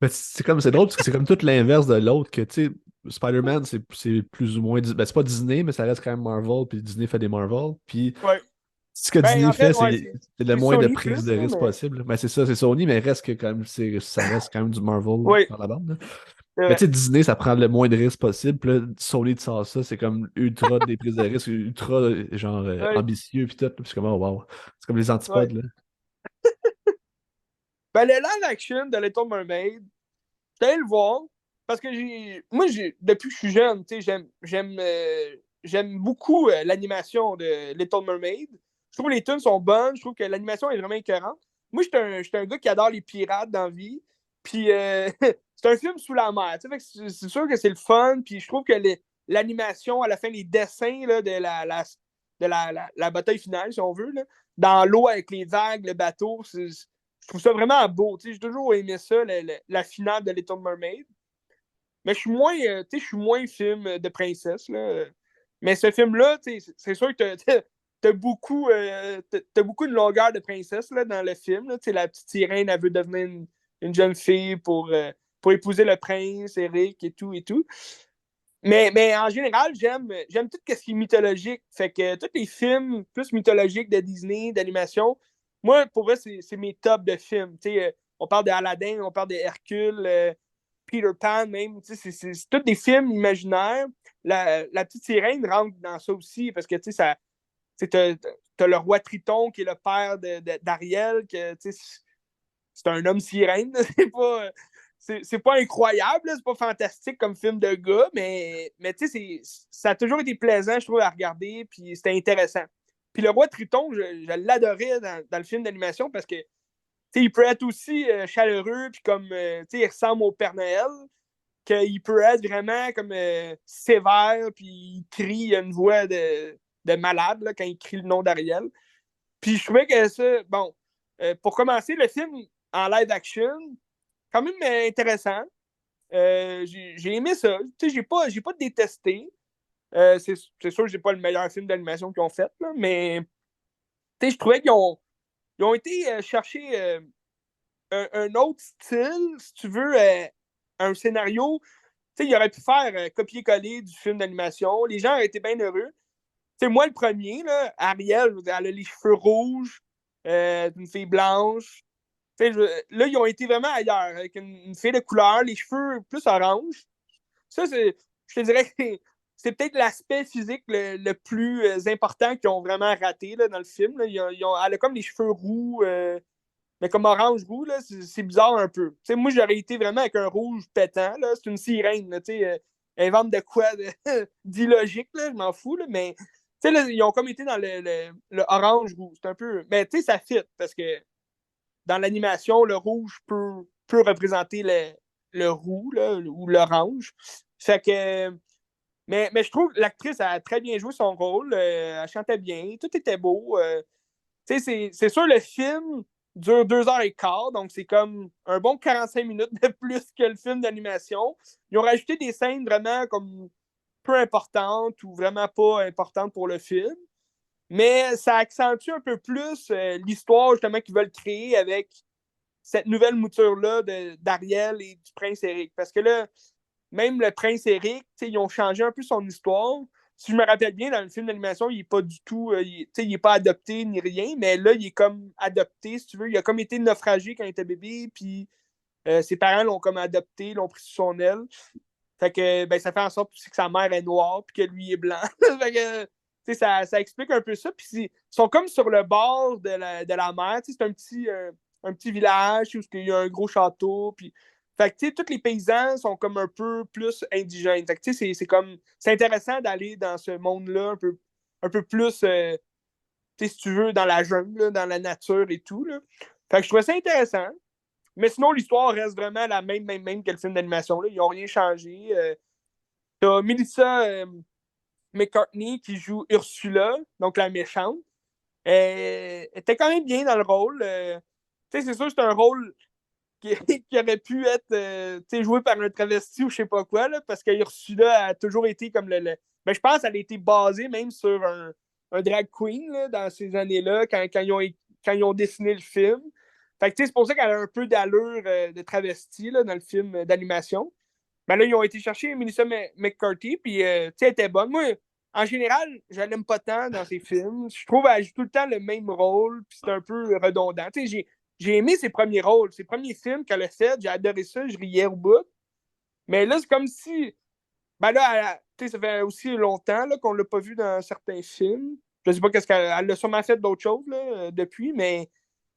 Speaker 2: Mais c'est drôle parce que c'est comme tout l'inverse de l'autre, que tu sais, Spider-Man, c'est plus ou moins. Ben, c'est pas Disney, mais ça reste quand même Marvel, puis Disney fait des Marvel. Puis
Speaker 1: Ouais.
Speaker 2: ce que
Speaker 1: Ben,
Speaker 2: Disney
Speaker 1: en fait,
Speaker 2: fait,
Speaker 1: ouais,
Speaker 2: c'est le
Speaker 1: c'est
Speaker 2: moins de
Speaker 1: Sony
Speaker 2: prise
Speaker 1: plus,
Speaker 2: de
Speaker 1: là,
Speaker 2: risque
Speaker 1: mais.
Speaker 2: possible. Ben, c'est ça, c'est Sony, mais reste que quand même, ça reste quand même du Marvel
Speaker 1: Oui,
Speaker 2: dans la bande. Là.
Speaker 1: c'est
Speaker 2: Mais
Speaker 1: vrai.
Speaker 2: tu sais, Disney, ça prend le moins de risques possible. Puis là, Sony de sort ça, c'est comme ultra des prises de risque, ultra genre
Speaker 1: Ouais,
Speaker 2: ambitieux, puis tout. Puis c'est comme, oh, wow. C'est comme les
Speaker 1: ouais.
Speaker 2: antipodes, là.
Speaker 1: Ben, le live action de Little Mermaid, j'étais allé le voir parce que moi, depuis que je suis jeune, j'aime beaucoup l'animation de Little Mermaid. Je trouve que les tunes sont bonnes, je trouve que l'animation est vraiment écœurante. Moi, j'étais un gars qui adore les pirates dans la vie. Puis c'est un film sous la mer. C'est sûr que c'est le fun. Puis je trouve que l'animation, à la fin, les dessins là, de la bataille finale, si on veut, là, dans l'eau avec les vagues, le bateau, je trouve ça vraiment beau. J'ai toujours aimé ça, la finale de Little Mermaid. Mais je suis moins film de princesse. Là. Mais ce film-là, c'est sûr que t'as beaucoup, t'as beaucoup de longueur de princesse là, dans le film. Là. La petite sirène, elle veut devenir une jeune fille pour épouser le prince, Eric et tout et tout. Mais en général, j'aime tout ce qui est mythologique. Fait que tous les films plus mythologiques de Disney, d'animation, moi, pour vrai, c'est mes tops de films. On parle de Aladdin, on parle de Hercule, Peter Pan même. C'est tous des films imaginaires. La petite sirène rentre dans ça aussi parce que t'as le roi Triton qui est le père d'Ariel, que c'est un homme sirène. C'est pas incroyable, c'est pas fantastique comme film de gars, mais ça a toujours été plaisant, je trouve, à regarder, puis c'était intéressant. Puis le roi Triton, je l'adorais dans le film d'animation parce que il peut être aussi chaleureux, puis comme il ressemble au Père Noël, qu'il peut être vraiment comme sévère, puis il crie, il a une voix de malade là, quand il crie le nom d'Ariel. Puis je trouvais que ça, bon, pour commencer, le film en live action, quand même intéressant. J'ai aimé ça. Tu sais, j'ai pas détesté. C'est sûr que j'ai pas le meilleur film d'animation qu'ils ont fait, là, mais je trouvais ils ont été chercher un autre style, si tu veux, un scénario. Tu sais, il aurait pu faire copier-coller du film d'animation. Les gens auraient été bien heureux. Tu sais, moi, le premier, là, Ariel, elle a les cheveux rouges, une fille blanche. Tu sais, là, ils ont été vraiment ailleurs, avec une fille de couleur, les cheveux plus orange. Ça, je te dirais que c'est peut-être l'aspect physique le plus important qu'ils ont vraiment raté là, dans le film. Là. Elle a comme les cheveux roux, mais comme orange roux, là, c'est bizarre un peu. T'sais, moi, j'aurais été vraiment avec un rouge pétant. Là. C'est une sirène. Là, invente de quoi d'illogique, là, je m'en fous. Là, mais là, ils ont comme été dans le orange roux. C'est un peu. Mais ça fit parce que dans l'animation, le rouge peut représenter le roux là, ou l'orange. Fait que. Mais je trouve que l'actrice a très bien joué son rôle. Elle chantait bien. Tout était beau. C'est sûr, le film dure 2 heures et quart, donc c'est comme un bon 45 minutes de plus que le film d'animation. Ils ont rajouté des scènes vraiment comme peu importantes ou vraiment pas importantes pour le film, mais ça accentue un peu plus l'histoire justement qu'ils veulent créer avec cette nouvelle mouture-là d'Ariel et du prince Eric. Parce que là, même le prince Eric, ils ont changé un peu son histoire. Si je me rappelle bien, dans le film d'animation, il n'est pas du tout. Il est pas adopté ni rien, mais là, il est comme adopté, si tu veux. Il a comme été naufragé quand il était bébé, puis ses parents l'ont comme adopté, l'ont pris sous son aile. Fait que ben, ça fait en sorte aussi que sa mère est noire, puis que lui est blanc. Fait que, ça explique un peu ça. Puis ils sont comme sur le bord de la mer. C'est un petit village où il y a un gros château. Puis fait que, tous les paysans sont comme un peu plus indigènes. Fait que, c'est intéressant d'aller dans ce monde-là un peu plus, si tu veux, dans la jungle, là, dans la nature et tout. Là. Fait que je trouvais ça intéressant. Mais sinon, l'histoire reste vraiment la même que le film d'animation. Là. Ils n'ont rien changé. T'as Melissa McCartney qui joue Ursula, donc la méchante. Elle était quand même bien dans le rôle. C'est sûr que c'est un rôle qui, qui aurait pu être joué par un travesti ou je sais pas quoi, là, parce que Ursula a toujours été comme Mais je pense qu'elle a été basée même sur un drag queen là, dans ces années-là, quand ils ont dessiné le film. Fait que c'est pour ça qu'elle a un peu d'allure de travesti là, dans le film d'animation. Ben là, ils ont été chercher Melissa McCarthy, puis elle était bonne. Moi, en général, je l'aime pas tant dans ses films. Je trouve qu'elle joue tout le temps le même rôle, puis c'est un peu redondant. J'ai aimé ses premiers rôles, ses premiers films qu'elle a fait, j'ai adoré ça, je riais au bout. Mais là, c'est comme si. Ben là, ça fait aussi longtemps là, qu'on l'a pas vu dans certains films. Je sais pas qu'est-ce qu'elle a sûrement fait d'autres choses là, depuis, mais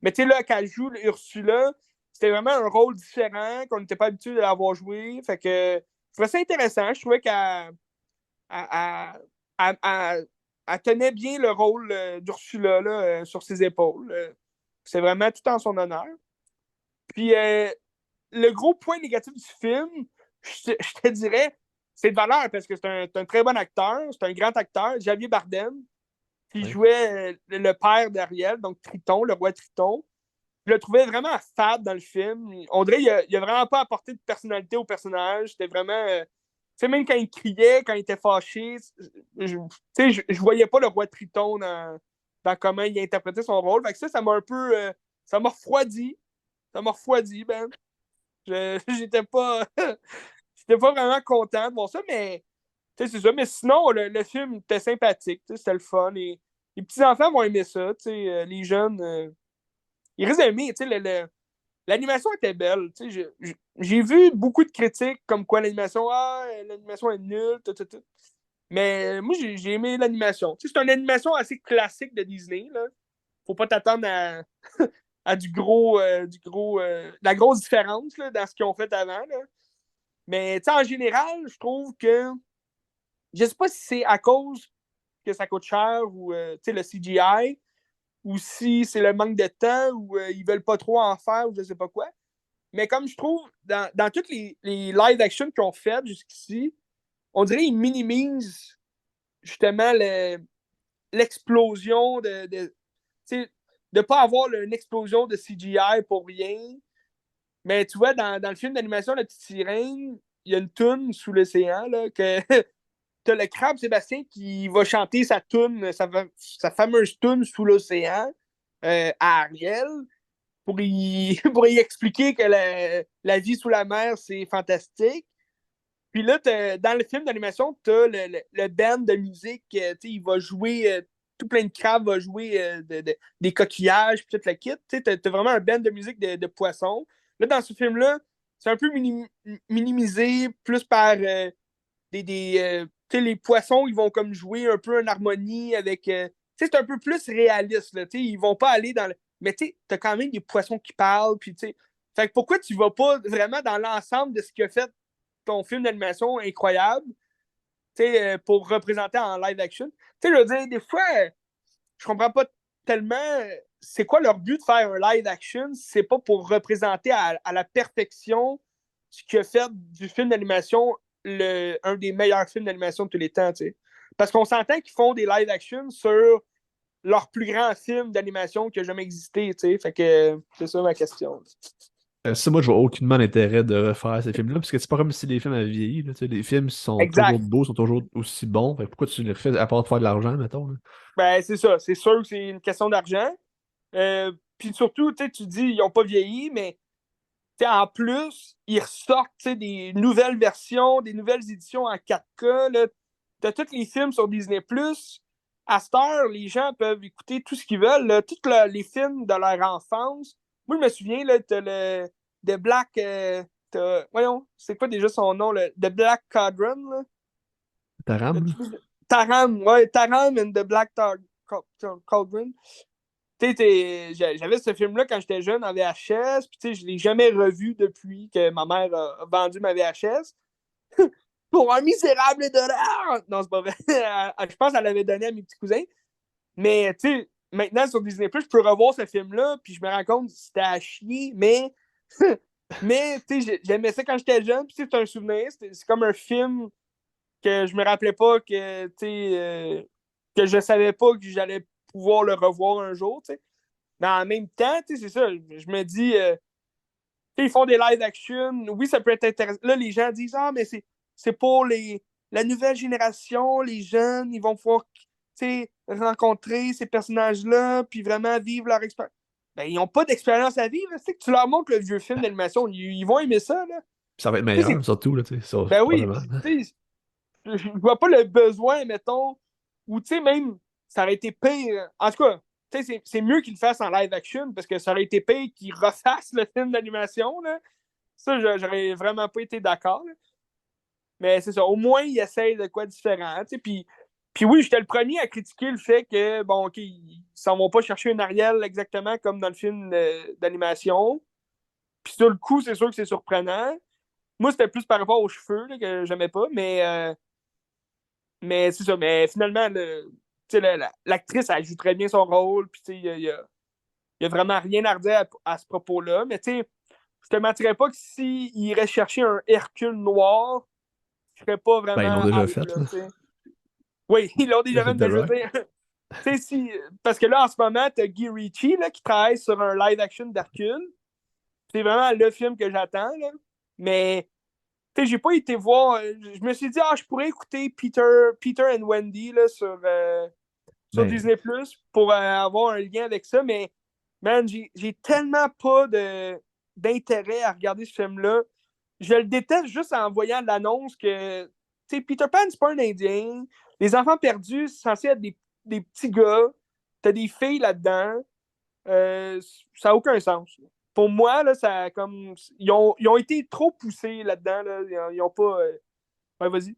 Speaker 1: tu sais, là, quand elle joue Ursula, c'était vraiment un rôle différent qu'on n'était pas habitué de l'avoir joué. Fait que je trouvais ça intéressant. Je trouvais qu'elle elle- elle- elle tenait bien le rôle d'Ursula là, sur ses épaules. C'est vraiment tout en son honneur. Puis le gros point négatif du film, je te dirais, c'est de valeur parce que c'est un très bon acteur, c'est un grand acteur, Javier Bardem, qui
Speaker 2: Ouais.
Speaker 1: jouait le père d'Ariel, donc Triton, le roi Triton. Je le trouvais vraiment fade dans le film. On dirait qu'il a vraiment pas apporté de personnalité au personnage. C'était vraiment. Tu sais, même quand il criait, quand il était fâché, je voyais pas le roi Triton dans comment il interprétait son rôle. Fait que ça m'a un peu. Ça m'a refroidi. Ça m'a refroidi, ben. J'étais pas. J'étais pas vraiment content de voir ça, mais. C'est ça. Mais sinon, le film était sympathique. C'était le fun. Et les petits-enfants vont aimer ça. Les jeunes. Ils risquent d'aimer. L'animation était belle. J'ai vu beaucoup de critiques comme quoi l'animation est nulle, tout, tout, tout. Mais moi, j'ai aimé l'animation. C'est une animation assez classique de Disney. Là. Faut pas t'attendre à de la grosse différence là, dans ce qu'ils ont fait avant. Là. Mais en général, je trouve que je sais pas si c'est à cause que ça coûte cher ou le CGI ou si c'est le manque de temps ou ils veulent pas trop en faire ou je sais pas quoi. Mais comme je trouve, dans toutes les live-action qu'ils ont fait jusqu'ici, on dirait qu'ils minimisent justement l'explosion de ne pas avoir une explosion de CGI pour rien. Mais tu vois, dans le film d'animation La Petite Sirène, il y a une toune sous l'océan là, que t'as le crabe Sébastien qui va chanter sa toune, sa fameuse toune sous l'océan à Ariel pour y expliquer que la vie sous la mer, c'est fantastique. Puis là, dans le film d'animation, tu as le band de musique, il va jouer, tout plein de crabes va jouer des coquillages, puis tout le kit. Tu as vraiment un band de musique de poissons. Là, dans ce film-là, c'est un peu minimisé, plus par les poissons, ils vont comme jouer un peu en harmonie avec. C'est un peu plus réaliste. Là, ils vont pas aller dans le. Mais tu as quand même des poissons qui parlent. Puis, fait que pourquoi tu vas pas vraiment dans l'ensemble de ce qu'a fait ton film d'animation incroyable pour représenter en live action? Je veux dire, des fois, je comprends pas tellement c'est quoi leur but de faire un live action si c'est pas pour représenter à la perfection ce qui a fait du film d'animation un des meilleurs films d'animation de tous les temps. T'sais. Parce qu'on s'entend qu'ils font des live action sur leur plus grand film d'animation qui a jamais existé. T'sais. Fait que c'est ça ma question.
Speaker 2: Ça, moi, je vois aucunement l'intérêt de refaire ces films-là, parce que c'est pas comme si les films avaient vieilli. Là, les films sont toujours
Speaker 1: Exact.
Speaker 2: beaux, sont toujours aussi bons. Fait que pourquoi tu les refais à part de faire de l'argent, mettons? Là?
Speaker 1: Ben, c'est ça. C'est sûr que c'est une question d'argent. Puis surtout, tu dis, ils n'ont pas vieilli, mais en plus, ils ressortent des nouvelles versions, des nouvelles éditions en 4K. Tu as tous les films sur Disney+. À cette heure, les gens peuvent écouter tout ce qu'ils veulent. Tous les films de leur enfance. Moi, je me souviens, tu as le The Black... voyons, c'est quoi déjà son nom? The Black Cauldron. Là.
Speaker 2: Taram, là?
Speaker 1: Taram, ouais, Taram and the Black Cauldron. J'avais ce film-là quand j'étais jeune en VHS, puis je ne l'ai jamais revu depuis que ma mère a vendu ma VHS. Pour un misérable dollar! Non, c'est pas vrai. Je pense qu'elle l'avait donné à mes petits cousins. Mais, maintenant sur Disney+, je peux revoir ce film-là, puis je me rends compte que c'était à chier, mais, j'aimais ça quand j'étais jeune, puis c'est un souvenir. C'est comme un film que je me rappelais pas que je savais pas que j'allais pouvoir le revoir un jour, tu sais. Mais en même temps, c'est ça, je me dis, ils font des live action, oui, ça peut être intéressant. Là, les gens disent, ah, mais c'est pour la nouvelle génération, les jeunes, ils vont pouvoir rencontrer ces personnages-là, puis vraiment vivre leur expérience. Ben, ils n'ont pas d'expérience à vivre. C'est que tu leur montres le vieux film d'animation, ils vont aimer ça. Là.
Speaker 2: Ça va être
Speaker 1: T'sais,
Speaker 2: meilleur, surtout, là,
Speaker 1: ben oui,
Speaker 2: probablement.
Speaker 1: je vois pas le besoin, mettons, ou même, ça aurait été pire. En tout cas, c'est mieux qu'ils le fassent en live action parce que ça aurait été pire qu'ils refassent le film d'animation. Là. Ça, j'aurais vraiment pas été d'accord. Là. Mais c'est ça, au moins, ils essayent de quoi différent. Puis oui, j'étais le premier à critiquer le fait que, bon, OK, ils s'en vont pas chercher une Ariel exactement comme dans le film d'animation. Puis sur le coup, c'est sûr que c'est surprenant. Moi, c'était plus par rapport aux cheveux là, que j'aimais pas, mais c'est ça. Mais finalement, l'actrice, elle joue très bien son rôle. Puis, il y a vraiment rien à redire à ce propos-là. Mais, je te mentirais pas que s'il irait chercher un Hercule noir, je serais pas
Speaker 2: Ben, ils l'ont
Speaker 1: vraiment
Speaker 2: déjà
Speaker 1: out,
Speaker 2: fait,
Speaker 1: là,
Speaker 2: là.
Speaker 1: Oui, ils l'ont déjà
Speaker 2: Avec
Speaker 1: fait,
Speaker 2: The
Speaker 1: mais je veux
Speaker 2: Rock.
Speaker 1: dire. Parce que là, en ce moment, t'as Guy Ritchie là, qui travaille sur un live-action d'Hercule. C'est vraiment le film que j'attends. Là. Mais j'ai pas été voir. Je me suis dit, je pourrais écouter Peter and Wendy là, sur
Speaker 2: Ben,
Speaker 1: Disney Plus pour avoir un lien avec ça, mais man, j'ai tellement pas d'intérêt à regarder ce film-là. Je le déteste juste en voyant l'annonce que Peter Pan, c'est pas un Indien. Les enfants perdus, c'est censé être des petits gars. T'as des filles là-dedans. Ça n'a aucun sens. Pour moi, là, ça comme. Ils ont été trop poussés là-dedans. Là. Ils ont pas. Ouais, vas-y.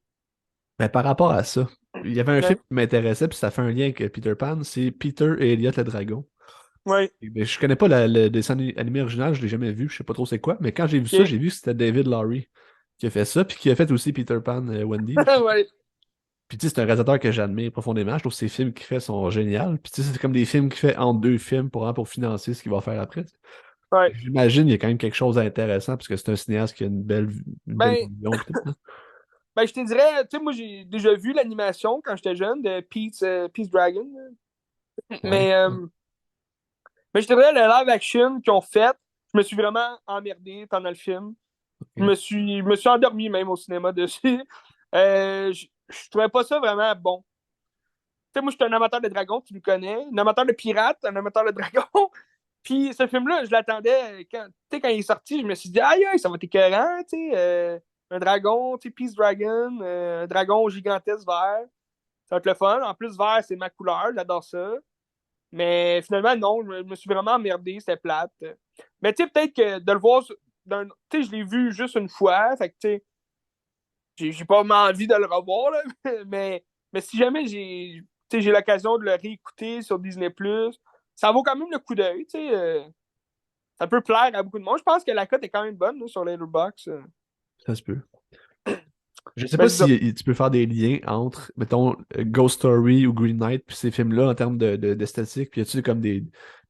Speaker 2: ben, par rapport à ça, il y avait un film
Speaker 1: Ouais.
Speaker 2: qui m'intéressait, puis ça fait un lien avec Peter Pan, c'est Peter et Elliot le dragon.
Speaker 1: Ouais.
Speaker 2: Mais je connais pas le dessin animé original, je l'ai jamais vu, je sais pas trop c'est quoi, mais quand j'ai vu ça,
Speaker 1: OK.
Speaker 2: j'ai vu que c'était David Lowry qui a fait ça, puis qui a fait aussi Peter Pan Wendy.
Speaker 1: Ouais.
Speaker 2: Puis tu sais, c'est un réalisateur que j'admire profondément. Je trouve que ses films qu'il fait sont géniaux. Puis tu sais, c'est comme des films qu'il fait en deux films pour financer ce qu'il va faire après.
Speaker 1: Ouais.
Speaker 2: J'imagine qu'il y a quand même quelque chose d'intéressant parce que c'est un cinéaste qui a une belle
Speaker 1: Ben,
Speaker 2: vision, peut-être, hein.
Speaker 1: ben, je te dirais, tu sais, moi, j'ai déjà vu l'animation quand j'étais jeune de Pete's Dragon.
Speaker 2: Ouais.
Speaker 1: Mais, mais je te dirais, le live action qu'ils ont fait, je me suis vraiment emmerdé pendant le film.
Speaker 2: Ok.
Speaker 1: Je me suis endormi même au cinéma dessus. Je trouvais pas ça vraiment bon. Tu sais, moi, je suis un amateur de dragons, tu le connais. Un amateur de pirates, un amateur de dragons. Puis ce film-là, je l'attendais tu sais, quand il est sorti, je me suis dit, aïe, aïe, ça va être écœurant, tu sais. Un dragon, tu sais, Peace Dragon, un dragon gigantesque vert. Ça va être le fun. En plus, vert, c'est ma couleur, j'adore ça. Mais finalement, non, je me suis vraiment emmerdé, c'était plate. Mais tu sais, peut-être que de le voir, tu sais, je l'ai vu juste une fois, fait que tu sais, j'ai pas vraiment envie de le revoir, là. Mais si jamais tu sais, j'ai l'occasion de le réécouter sur Disney+, ça vaut quand même le coup d'œil, tu sais. Ça peut plaire à beaucoup de monde. Je pense que la cote est quand même bonne là, sur Letterboxd.
Speaker 2: Ça se peut. Je sais
Speaker 1: Ben,
Speaker 2: pas
Speaker 1: c'est ça.
Speaker 2: si tu peux faire des liens entre, mettons, Ghost Story ou Green Knight, puis ces films-là en termes d'esthétique, puis y a-tu comme des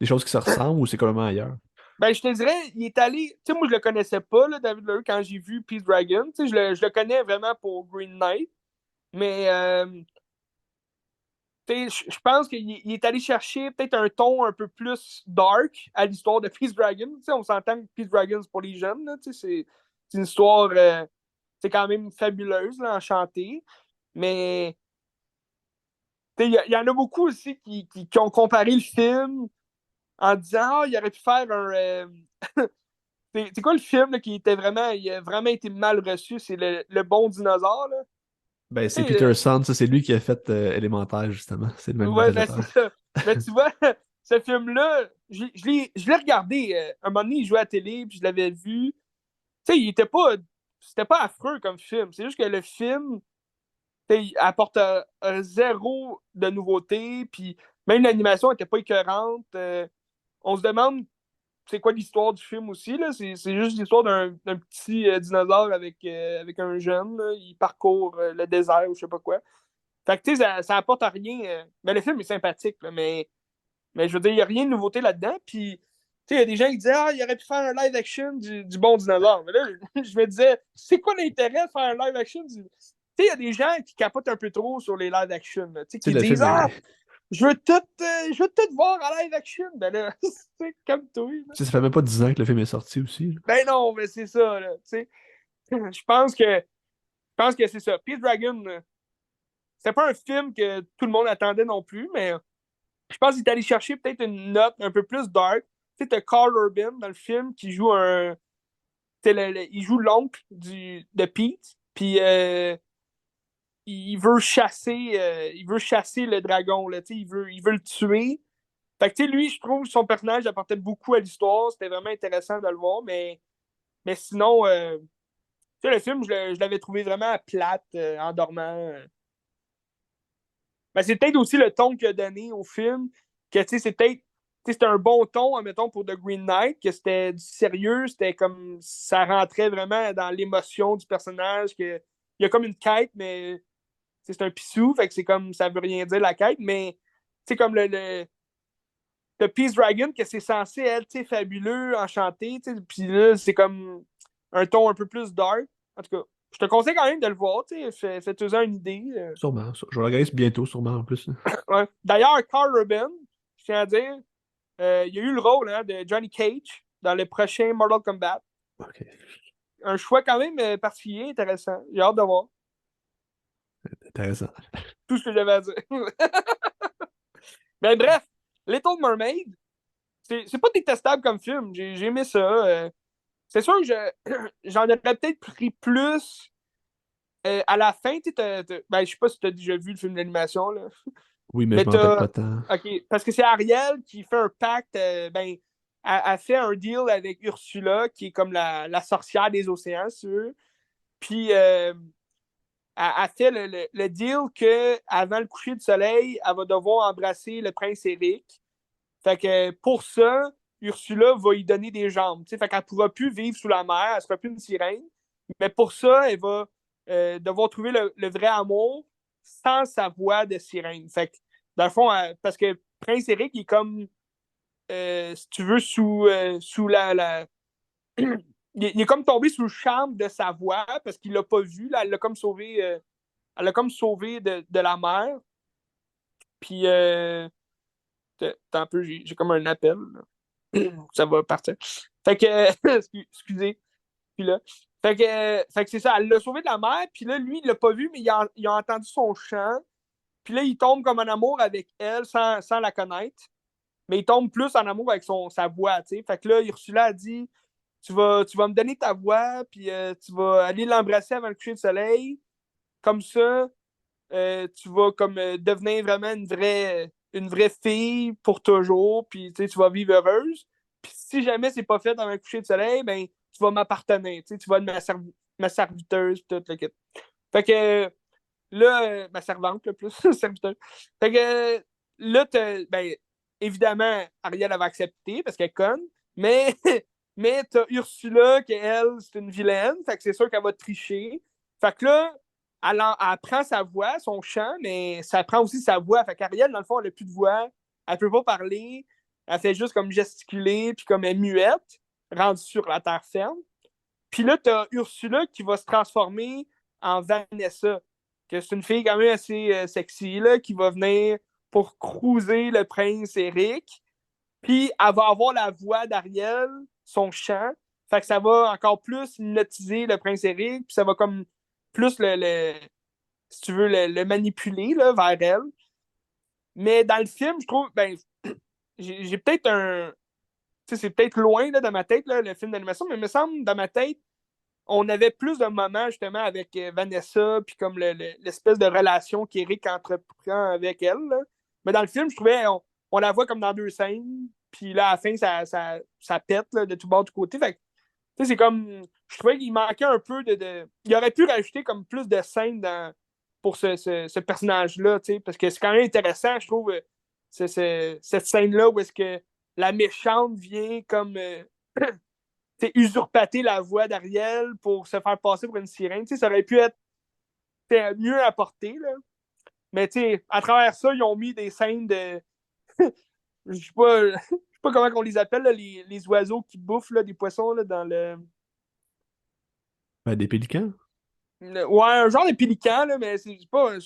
Speaker 2: choses qui se ressemblent ou c'est complètement ailleurs?
Speaker 1: Ben, je te dirais, il est allé. Tu sais, moi, je le connaissais pas, là, David Lowery, quand j'ai vu Peace Dragon. Tu sais, je le connais vraiment pour Green Knight. Mais tu sais, je pense qu'il est allé chercher peut-être un ton un peu plus dark à l'histoire de Peace Dragon. Tu sais, on s'entend que Peace Dragon, c'est pour les jeunes. Là, tu sais, c'est une histoire c'est quand même fabuleuse, là, enchantée. Mais il y en a beaucoup aussi qui ont comparé le film en disant il aurait pu faire un. C'est quoi le film là, qui était vraiment. Il a vraiment été mal reçu? C'est le bon dinosaure, là.
Speaker 2: Ben, c'est
Speaker 1: Tu sais,
Speaker 2: Peter Sand, ça, c'est lui qui a fait Élémentaire, justement. C'est le même
Speaker 1: ouais, ben c'est
Speaker 2: réalisateur.
Speaker 1: ça. Mais tu vois, ce film-là, je l'ai regardé. Un moment donné, il jouait à la télé, puis je l'avais vu. Tu sais, il était pas. C'était pas affreux comme film. C'est juste que le film, tu sais, il apporte zéro de nouveauté, puis même l'animation était pas écœurante. On se demande c'est quoi l'histoire du film aussi, là. C'est juste l'histoire d'un petit dinosaure avec un jeune, là. Il parcourt le désert ou je sais pas quoi. Fait que, tu sais, ça apporte à rien. Mais le film est sympathique, là, mais je veux dire, il n'y a rien de nouveauté là-dedans. Puis, tu sais, il y a des gens qui disaient, il aurait pu faire un live action du bon dinosaure. Mais là, je me disais, c'est quoi l'intérêt de faire un live action du. Tu sais, il y a des gens qui capotent un peu trop sur les live action, là, tu sais,
Speaker 2: Tu sais,
Speaker 1: qui
Speaker 2: le
Speaker 1: disent,
Speaker 2: film est.
Speaker 1: je veux tout voir en live action. Ben là, c'est comme toi, là.
Speaker 2: Tu sais, ça fait même pas 10 ans que le film est sorti aussi, là.
Speaker 1: Ben non, mais c'est ça, là, tu sais. Je pense que c'est ça. Peace Dragon, c'est pas un film que tout le monde attendait non plus, mais je pense qu'il est allé chercher peut-être une note un peu plus dark. Tu sais, t'as Carl Urban dans le film qui joue un. Il joue l'oncle de Pete, puis il veut chasser le dragon, là, tu sais, il veut le tuer. Fait que, tu sais, lui, je trouve son personnage apportait beaucoup à l'histoire. C'était vraiment intéressant de le voir, mais sinon, tu sais, le film, je l'avais trouvé vraiment plate en dormant. Ben, c'est peut-être aussi le ton qu'il a donné au film, que tu sais, c'est peut-être. Tu sais, c'était un bon ton, admettons, pour The Green Knight, que c'était du sérieux, c'était comme. Ça rentrait vraiment dans l'émotion du personnage, que il y a comme une quête, mais c'est un pissou, fait que c'est comme. Ça veut rien dire la quête, mais c'est comme le Peace Dragon, que c'est censé être, tu sais, fabuleux, enchanté, tu sais, puis là, c'est comme un ton un peu plus dark. En tout cas, je te conseille quand même de le voir, tu sais, fais-toi une idée.
Speaker 2: Sûrement. Je vais le regarder bientôt, sûrement, en plus, là.
Speaker 1: Ouais. D'ailleurs, Carl Urban, je tiens à dire, il a eu le rôle hein, de Johnny Cage dans le prochain Mortal Kombat.
Speaker 2: Ok.
Speaker 1: Un choix quand même particulier, intéressant. J'ai hâte de voir
Speaker 2: Intéressant.
Speaker 1: tout ce que j'avais à dire. Mais bref, Little Mermaid, c'est pas détestable comme film. J'ai aimé ça. C'est sûr que j'en aurais peut-être pris plus à la fin. Ben, je sais pas si tu as déjà vu le film d'animation, là.
Speaker 2: Oui, mais je
Speaker 1: Mais
Speaker 2: m'en rappelle
Speaker 1: t'as.
Speaker 2: pas tant.
Speaker 1: OK. Parce que c'est Ariel qui fait un pacte. Ben, elle fait un deal avec Ursula, qui est comme la sorcière des océans, si tu veux. Puis, elle fait le deal qu'avant le coucher du soleil, elle va devoir embrasser le prince Eric. Fait que pour ça, Ursula va lui donner des jambes. T'sais. Fait qu'elle ne pourra plus vivre sous la mer, elle ne sera plus une sirène. Mais pour ça, elle va devoir trouver le vrai amour sans sa voix de sirène. Fait que, dans le fond, parce que Prince Eric, il est comme si tu veux, sous la... il est comme tombé sous le charme de sa voix parce qu'il l'a pas vu. Là, elle l'a comme sauvé de la mer. Puis, attends un peu, j'ai comme un appel. Là. Ça va partir. Fait que, excusez. Puis là, fait que c'est ça, elle l'a sauvé de la mer. Puis là, lui, il l'a pas vu, mais il a entendu son chant. Puis là, il tombe comme en amour avec elle sans la connaître. Mais il tombe plus en amour avec sa voix, tu sais. Fait que là, Ursula a dit tu vas me donner ta voix, puis tu vas aller l'embrasser avant le coucher de soleil. Comme ça, tu vas comme devenir vraiment une vraie fille pour toujours, puis tu vas vivre heureuse. Puis si jamais c'est pas fait avant le coucher de soleil, ben tu vas m'appartenir, tu vas être ma serviteuse, puis tout le kit. Fait que là, ma servante, le plus, serviteuse. Fait que là, ben, évidemment, Ariel avait accepté parce qu'elle est conne, mais, mais t'as Ursula, qui elle, c'est une vilaine, fait que c'est sûr qu'elle va tricher. Fait que là, elle prend sa voix, son chant, mais ça prend aussi sa voix. Fait qu'Ariel, dans le fond, elle n'a plus de voix, elle peut pas parler, elle fait juste comme gesticuler, puis comme elle est muette, rendue sur la terre ferme. Puis là, t'as Ursula qui va se transformer en Vanessa, que c'est une fille quand même assez sexy, là, qui va venir pour cruiser le prince Eric. Puis elle va avoir la voix d'Ariel, son chant. Fait que ça va encore plus hypnotiser le prince Eric, puis ça va comme plus si tu veux, le manipuler là, vers elle. Mais dans le film, je trouve, ben, j'ai peut-être un. Tu sais, c'est peut-être loin là, dans ma tête, là, le film d'animation, mais il me semble, dans ma tête, on avait plus de moments justement avec Vanessa, puis comme l'espèce de relation qu'Eric entreprend avec elle. Là. Mais dans le film, je trouvais, on la voit comme dans deux scènes, puis là, à la fin, ça pète là, de tout bord, de tout côté. Fait que, c'est comme. Je trouvais qu'il manquait un peu de. Il aurait pu rajouter comme plus de scènes pour ce personnage-là, parce que c'est quand même intéressant, je trouve, cette scène-là où est-ce que la méchante vient comme. Usurpater la voix d'Ariel pour se faire passer pour une sirène. Ça aurait pu être mieux apporté. Là. Mais à travers ça, ils ont mis des scènes de. Je sais pas, je sais pas comment on les appelle, là, les oiseaux qui bouffent là, des poissons là, dans le.
Speaker 2: Ben, des pélicans.
Speaker 1: Ouais, un genre de pélican, là, mais c'est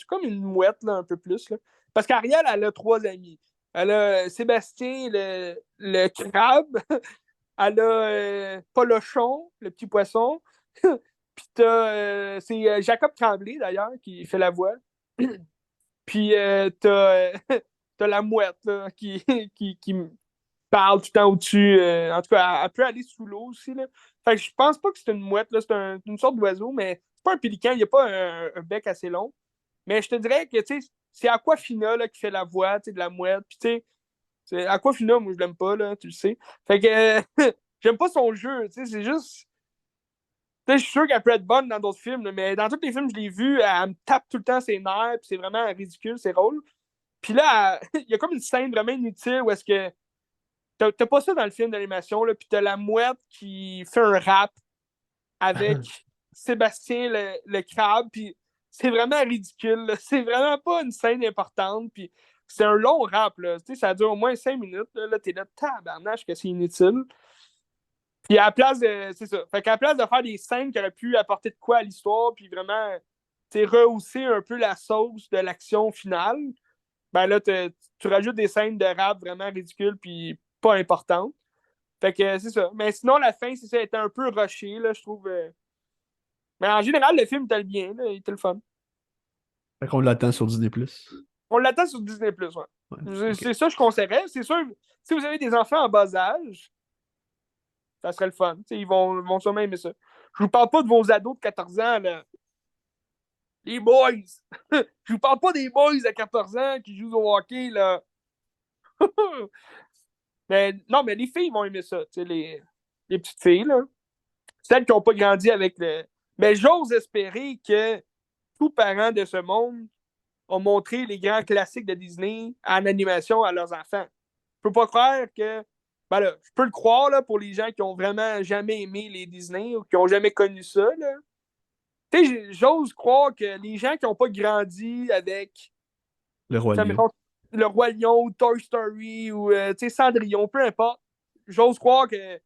Speaker 1: comme une mouette là, un peu plus. Là. Parce qu'Ariel, elle a trois amis. Elle a Sébastien, le crabe. Elle a Polochon, le petit poisson. Puis c'est Jacob Tremblay, d'ailleurs, qui fait la voix. Puis t'as la mouette, là, qui parle tout le temps au-dessus. En tout cas, elle peut aller sous l'eau aussi, là. Fait que je pense pas que c'est une mouette, là. C'est une sorte d'oiseau, mais c'est pas un pélican. Il n'y a pas un bec assez long. Mais je te dirais que, c'est Aquafina, là, qui fait la voix, de la mouette. Puis, Aquafina, moi, je l'aime pas, là, tu le sais. Fait que j'aime pas son jeu, c'est juste. Je suis sûr qu'elle peut être bonne dans d'autres films, là, mais dans tous les films que je l'ai vu, elle me tape tout le temps ses nerfs, puis c'est vraiment ridicule, ses rôles. Puis là, il y a comme une scène vraiment inutile où est-ce que. T'as pas ça dans le film d'animation, là, puis t'as la mouette qui fait un rap avec Sébastien le crabe, puis c'est vraiment ridicule, là. C'est vraiment pas une scène importante, puis c'est un long rap, là. Ça dure au moins 5 minutes, là t'es là, tabarnache que c'est inutile. Puis à la place de. C'est ça. Fait qu'à la place de faire des scènes qui auraient pu apporter de quoi à l'histoire, puis vraiment rehausser un peu la sauce de l'action finale, ben là, tu rajoutes des scènes de rap vraiment ridicules puis pas importantes. Fait que c'est ça. Mais sinon, la fin, c'est ça, était un peu rushée, là, je trouve. Mais en général, le film était bien, là, il était le fun.
Speaker 2: Fait qu'on l'attend sur Disney+.
Speaker 1: On l'attend sur Disney+, ouais.
Speaker 2: Ouais,
Speaker 1: C'est
Speaker 2: ok.
Speaker 1: ça, je conseillerais. C'est sûr, si vous avez des enfants en bas âge, ça serait le fun. Ils vont sûrement aimer ça. Je vous parle pas de vos ados de 14 ans, là. Les boys! Je vous parle pas des boys à 14 ans qui jouent au hockey, là. Mais non, mais les filles vont aimer ça, les petites filles, là. Celles qui n'ont pas grandi avec le. Mais j'ose espérer que tous parents de ce monde ont montré les grands classiques de Disney en animation à leurs enfants. Je peux pas croire que. Ben là, je peux le croire là, pour les gens qui ont vraiment jamais aimé les Disney ou qui ont jamais connu ça. Là. Tu sais, j'ose croire que les gens qui n'ont pas grandi avec.
Speaker 2: Le Roi
Speaker 1: Ça,
Speaker 2: Lion.
Speaker 1: mettons, Le Roi Lion ou Toy Story ou Cendrillon, peu importe. J'ose croire que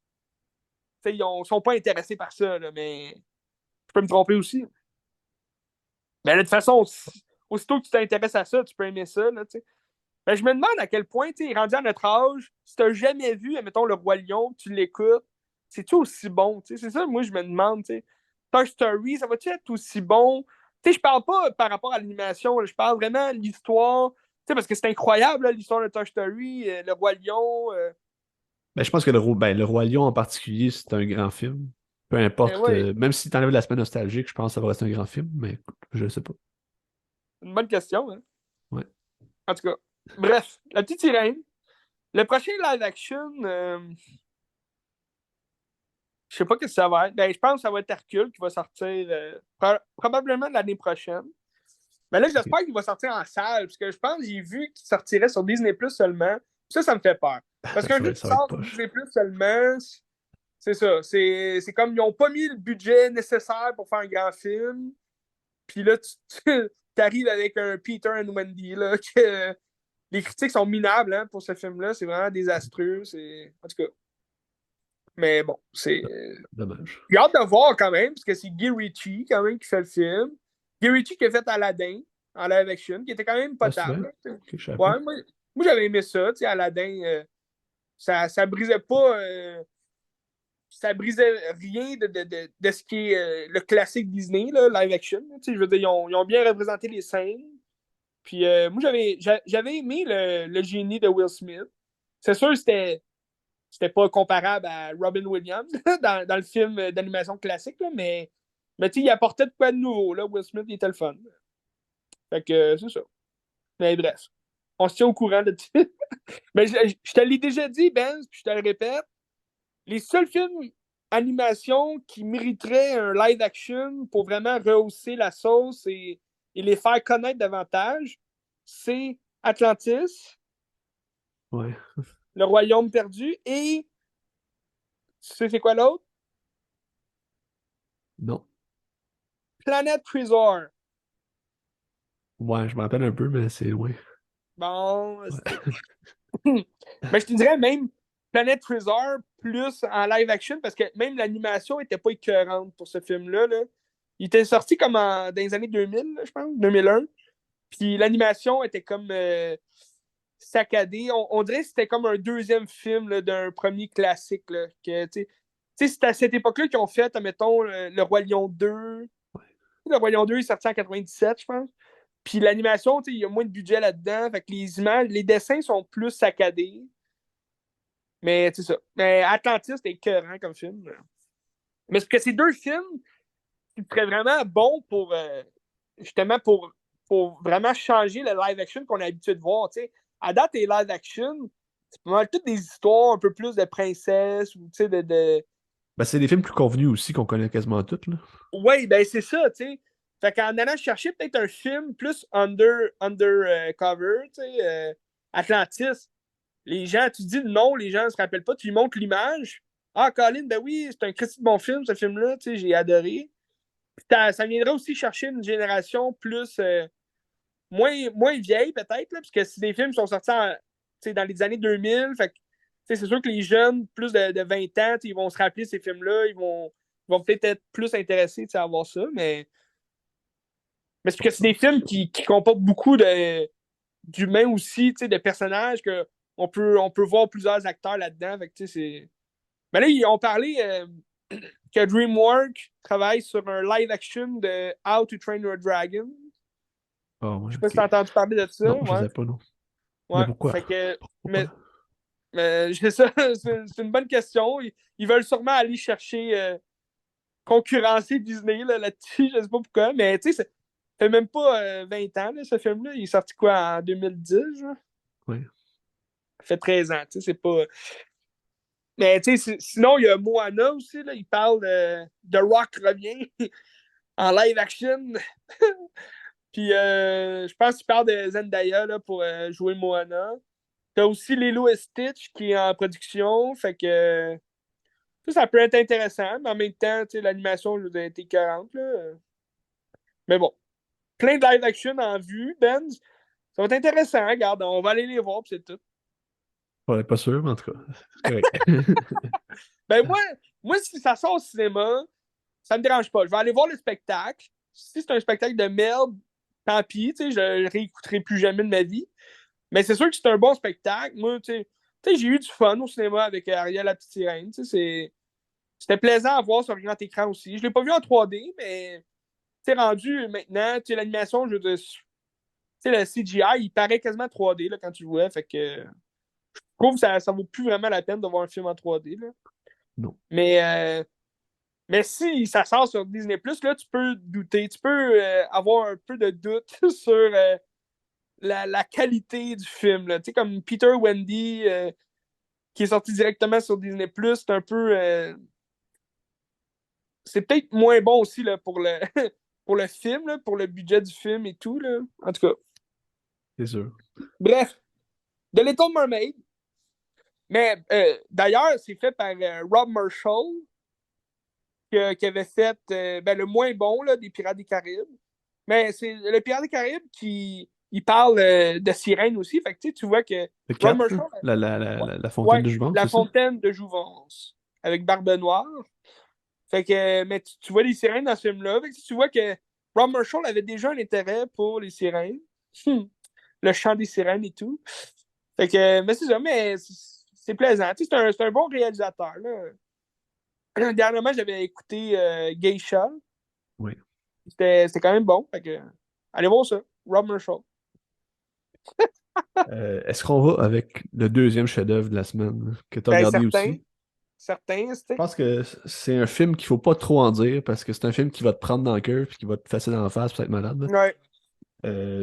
Speaker 1: ils ne sont pas intéressés par ça, là, mais je peux me tromper aussi. Mais de toute façon, aussitôt que tu t'intéresses à ça, tu peux aimer ça. Là, mais je me demande à quel point, rendu à notre âge, si tu n'as jamais vu, mettons, Le Roi Lion, tu l'écoutes, c'est-tu aussi bon? C'est ça, moi, je me demande. Toy Story, ça va-tu être aussi bon? Je parle pas par rapport à l'animation, je parle vraiment de l'histoire. Parce que c'est incroyable, l'histoire de Toy Story, Le Roi Lion.
Speaker 2: Ben, je pense que le Roi Lion en particulier, c'est un grand film. Peu importe,
Speaker 1: Ouais,
Speaker 2: même si t'enlèves l'aspect nostalgique, je pense que ça va rester un grand film, mais écoute, je sais pas.
Speaker 1: une bonne question. Hein?
Speaker 2: Ouais.
Speaker 1: En tout cas, bref, La Petite Sirène. Le prochain live action, je sais pas ce que ça va être. Ben, je pense que ça va être Hercule qui va sortir probablement l'année prochaine. Mais là,
Speaker 2: Ok.
Speaker 1: j'espère qu'il va sortir en salle, parce que je pense que j'ai vu qu'il sortirait sur Disney Plus seulement. Ça me fait peur. Parce qu'un jeu qui
Speaker 2: Ça va être
Speaker 1: sort sur
Speaker 2: poche.
Speaker 1: Disney Plus seulement, c'est ça. C'est comme ils n'ont pas mis le budget nécessaire pour faire un grand film. Puis là, tu arrives avec un Peter and Wendy, là, que les critiques sont minables hein, pour ce film-là. C'est vraiment désastreux. En tout cas. Mais bon, c'est.
Speaker 2: Dommage.
Speaker 1: J'ai hâte de voir quand même, parce que c'est Guy Ritchie quand même qui fait le film. Guy Ritchie qui a fait Aladdin en live action, qui était quand même
Speaker 2: Ah, c'est vrai?
Speaker 1: potable.
Speaker 2: Ok, je savais pas.
Speaker 1: Ouais, moi j'avais aimé ça, tu sais, Aladdin. Ça brisait pas. Ça brisait rien de ce qui est le classique Disney, là, live action. Tu sais, je veux dire, ils ont bien représenté les scènes. Puis moi j'avais aimé le génie de Will Smith. C'est sûr, c'était pas comparable à Robin Williams dans le film d'animation classique, là, mais il apportait de quoi de nouveau. Là. Will Smith, il était le fun. Fait que c'est ça. Mais bref, on se tient au courant de tout. Mais je te l'ai déjà dit, Ben, puis je te le répète, les seuls films animation qui mériteraient un live action pour vraiment rehausser la sauce et les faire connaître davantage, c'est Atlantis,
Speaker 2: Ouais.
Speaker 1: Le Royaume perdu et tu sais c'est quoi l'autre?
Speaker 2: Non.
Speaker 1: Planet Trésor.
Speaker 2: Ouais, je me rappelle un peu, mais c'est loin.
Speaker 1: Bon,
Speaker 2: Ouais.
Speaker 1: mais je te dirais même Planet Trésor plus en live action parce que même l'animation était pas écœurante pour ce film-là. Là. Il était sorti comme dans les années 2000, là, je pense, 2001. Puis l'animation était comme saccadée. On dirait que c'était comme un deuxième film là, d'un premier classique. Là, que, c'est à cette époque-là qu'ils ont fait, admettons, le Roi Lion 2. Le Roi Lion 2 est sorti en 97, je pense. Puis l'animation, il y a moins de budget là-dedans. Fait que les images, les dessins sont plus saccadés. Mais c'est ça. Mais Atlantis, c'était écœurant comme film. Mais c'est que c'est deux films qui seraient vraiment bons pour justement pour vraiment changer le live action qu'on a l'habitude de voir. T'sais. À date, les live action, c'est pas mal toutes des histoires un peu plus de princesses ou de.
Speaker 2: Ben, c'est des films plus convenus aussi qu'on connaît quasiment tous, là.
Speaker 1: Oui, ben c'est ça, tu sais. Fait qu'en allant chercher peut-être un film plus undercover, tu sais, Atlantis, les gens, tu dis le nom, les gens ne se rappellent pas, tu lui montres l'image. Ah, Colin, ben oui, c'est un Christy de bon film, ce film-là, tu sais, j'ai adoré. Puis ça viendrait aussi chercher une génération plus, moins vieille, peut-être, là, parce que si des films sont sortis dans les années 2000, fait que, c'est sûr que les jeunes, plus de 20 ans, ils vont se rappeler ces films-là, ils vont peut-être être plus intéressés à voir ça, mais c'est que c'est des films qui comportent beaucoup d'humains aussi, de personnages que on peut voir plusieurs acteurs là-dedans. Fait que, mais là, ils ont parlé que DreamWorks travaille sur un live action de How to Train Your Dragon.
Speaker 2: Ah, ouais,
Speaker 1: Je sais pas si
Speaker 2: ok.
Speaker 1: t'as entendu parler de ça.
Speaker 2: Non, je
Speaker 1: Ouais.
Speaker 2: sais pas, non. Mais
Speaker 1: Ouais.
Speaker 2: pourquoi?
Speaker 1: Fait que,
Speaker 2: Pourquoi
Speaker 1: mais,
Speaker 2: pas?
Speaker 1: mais ça, c'est une bonne question. Ils veulent sûrement aller chercher concurrencer Disney là-dessus, je sais pas pourquoi, mais tu sais, ça fait même pas 20 ans, là, ce film-là. Il est sorti quoi en 2010, genre?
Speaker 2: Ouais.
Speaker 1: Ça fait 13 ans, tu sais, c'est pas. Mais tu sais, sinon, il y a Moana aussi, là, il parle de Rock revient en live action. Puis je pense qu'il parle de Zendaya là, pour jouer Moana. T'as aussi Lilo et Stitch qui est en production, fait que ça peut être intéressant, mais en même temps, tu sais, l'animation a été 40, là. Mais bon, plein de live action en vue, Ben. Ça va être intéressant, regarde, on va aller les voir, puis c'est tout.
Speaker 2: Ouais, pas sûr, mais en tout cas, c'est correct.
Speaker 1: Ben moi, si ça sort au cinéma, ça me dérange pas. Je vais aller voir le spectacle. Si c'est un spectacle de merde, tant pis, tu sais, je le réécouterai plus jamais de ma vie. Mais c'est sûr que c'est un bon spectacle. Moi, tu sais, j'ai eu du fun au cinéma avec Ariel la petite sirène. Tu sais, c'était plaisant à voir sur grand écran aussi. Je l'ai pas vu en 3D, mais tu sais, rendu maintenant, tu sais, l'animation, je veux dire, tu sais, le CGI, il paraît quasiment 3D là, quand tu le vois. Fait que je trouve que ça vaut plus vraiment la peine de voir un film en 3D. Là.
Speaker 2: Non,
Speaker 1: Mais, euh, mais si ça sort sur Disney+, là, tu peux douter. Tu peux avoir un peu de doute sur la qualité du film. Là. Tu sais, comme Peter Wendy, qui est sorti directement sur Disney+, c'est un peu... c'est peut-être moins bon aussi là, pour le, pour le film, là, pour le budget du film et tout. Là. En tout cas,
Speaker 2: c'est sûr.
Speaker 1: bref, The Little Mermaid. Mais d'ailleurs, c'est fait par Rob Marshall, qui avait fait ben, le moins bon là, des Pirates des Caraïbes. Mais c'est le Pirate des Caraïbes qui il parle de sirène aussi. Fait que tu vois que
Speaker 2: Le
Speaker 1: Rob
Speaker 2: 4,
Speaker 1: Marshall, ouais,
Speaker 2: la fontaine
Speaker 1: ouais,
Speaker 2: de Jouvence,
Speaker 1: La
Speaker 2: c'est ça?
Speaker 1: Fontaine de Jouvence avec Barbe Noire. Fait que, mais tu vois les sirènes dans ce film-là. Fait que tu vois que Rob Marshall avait déjà un intérêt pour les sirènes. Le chant des sirènes et tout. Fait que, mais c'est ça, mais c'est plaisant. C'est un bon réalisateur. Là. Dernièrement, j'avais écouté Geisha.
Speaker 2: Oui.
Speaker 1: C'était quand même bon. Fait que, allez voir ça. Rob Marshall.
Speaker 2: Est-ce qu'on va avec le deuxième chef-d'œuvre de la semaine que tu as
Speaker 1: Ben,
Speaker 2: regardé
Speaker 1: certain.
Speaker 2: aussi?
Speaker 1: Certain,
Speaker 2: Je
Speaker 1: c'était.
Speaker 2: pense que c'est un film qu'il faut pas trop en dire parce que c'est un film qui va te prendre dans le cœur et qui va te fesser dans la face pour être malade. Là.
Speaker 1: Ouais.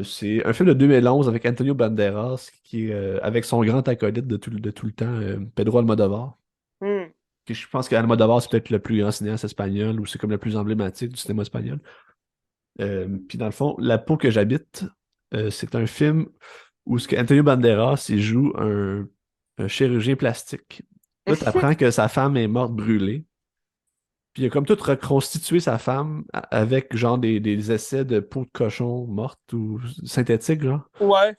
Speaker 2: C'est un film de 2011 avec Antonio Banderas qui est avec son grand acolyte de tout le temps, Pedro Almodovar.
Speaker 1: Hmm.
Speaker 2: Je pense qu'Almodovar, c'est peut-être le plus grand cinéaste espagnol ou c'est comme le plus emblématique du cinéma espagnol. Puis dans le fond, La peau que j'habite, c'est un film où ce que Antonio Banderas, il joue un chirurgien plastique. Là, tu apprends que sa femme est morte brûlée. Puis il a comme tout reconstitué sa femme avec genre des essais de peau de cochon morte ou synthétique, genre.
Speaker 1: Ouais.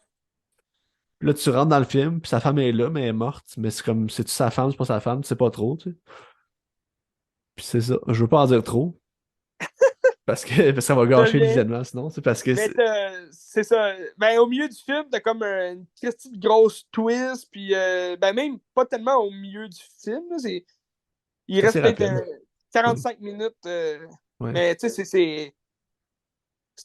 Speaker 2: Puis là, tu rentres dans le film, puis sa femme est là, mais elle est morte. Mais c'est comme, c'est-tu sa femme, c'est pas sa femme, tu sais pas trop, tu sais. Puis c'est ça. Je veux pas en dire trop, parce que ça va
Speaker 1: Je
Speaker 2: gâcher le
Speaker 1: viens.
Speaker 2: visionnement, sinon. C'est parce que
Speaker 1: Mais c'est ça. Ben, au milieu du film, t'as comme une petite grosse twist, puis ben même pas tellement au milieu du film. Là, il
Speaker 2: c'est assez
Speaker 1: reste peut-être
Speaker 2: rapide. Ouais,
Speaker 1: 45 minutes.
Speaker 2: ouais.
Speaker 1: Mais tu sais, c'est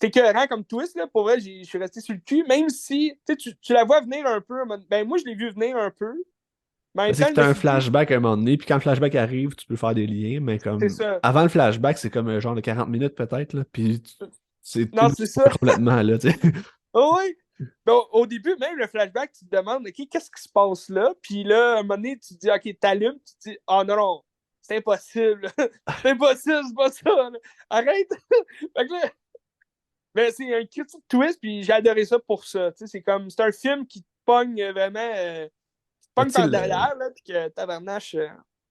Speaker 1: écœurant comme twist. Là. Pour vrai, je suis resté sur le cul. Même si tu la vois venir un peu. Ben moi, je l'ai vu venir un peu. Mais en
Speaker 2: Ben,
Speaker 1: même
Speaker 2: c'est
Speaker 1: temps,
Speaker 2: que
Speaker 1: je
Speaker 2: tu
Speaker 1: me
Speaker 2: as un
Speaker 1: suis dit,
Speaker 2: flashback à un moment donné, puis quand le flashback arrive, tu peux faire des liens, mais
Speaker 1: c'est
Speaker 2: comme
Speaker 1: ça.
Speaker 2: avant le flashback, c'est comme un genre de 40 minutes peut-être, là, puis tu
Speaker 1: Non,
Speaker 2: le
Speaker 1: c'est
Speaker 2: vois
Speaker 1: ça.
Speaker 2: complètement, là, tu sais.
Speaker 1: Oh oui! Ben, au début, même le flashback, tu te demandes, OK, qu'est-ce qui se passe là? Puis là, à un moment donné, tu te dis, OK, t'allumes, tu te dis, oh non, non, c'est impossible. C'est impossible, c'est pas ça. Là. Arrête! Fait que là, ben, c'est un critique twist, puis j'ai adoré ça pour ça. Tu sais, c'est un film qui te pogne vraiment, qui te
Speaker 2: Mais
Speaker 1: pogne
Speaker 2: tu sais,
Speaker 1: par derrière, là, puis que tabarnache.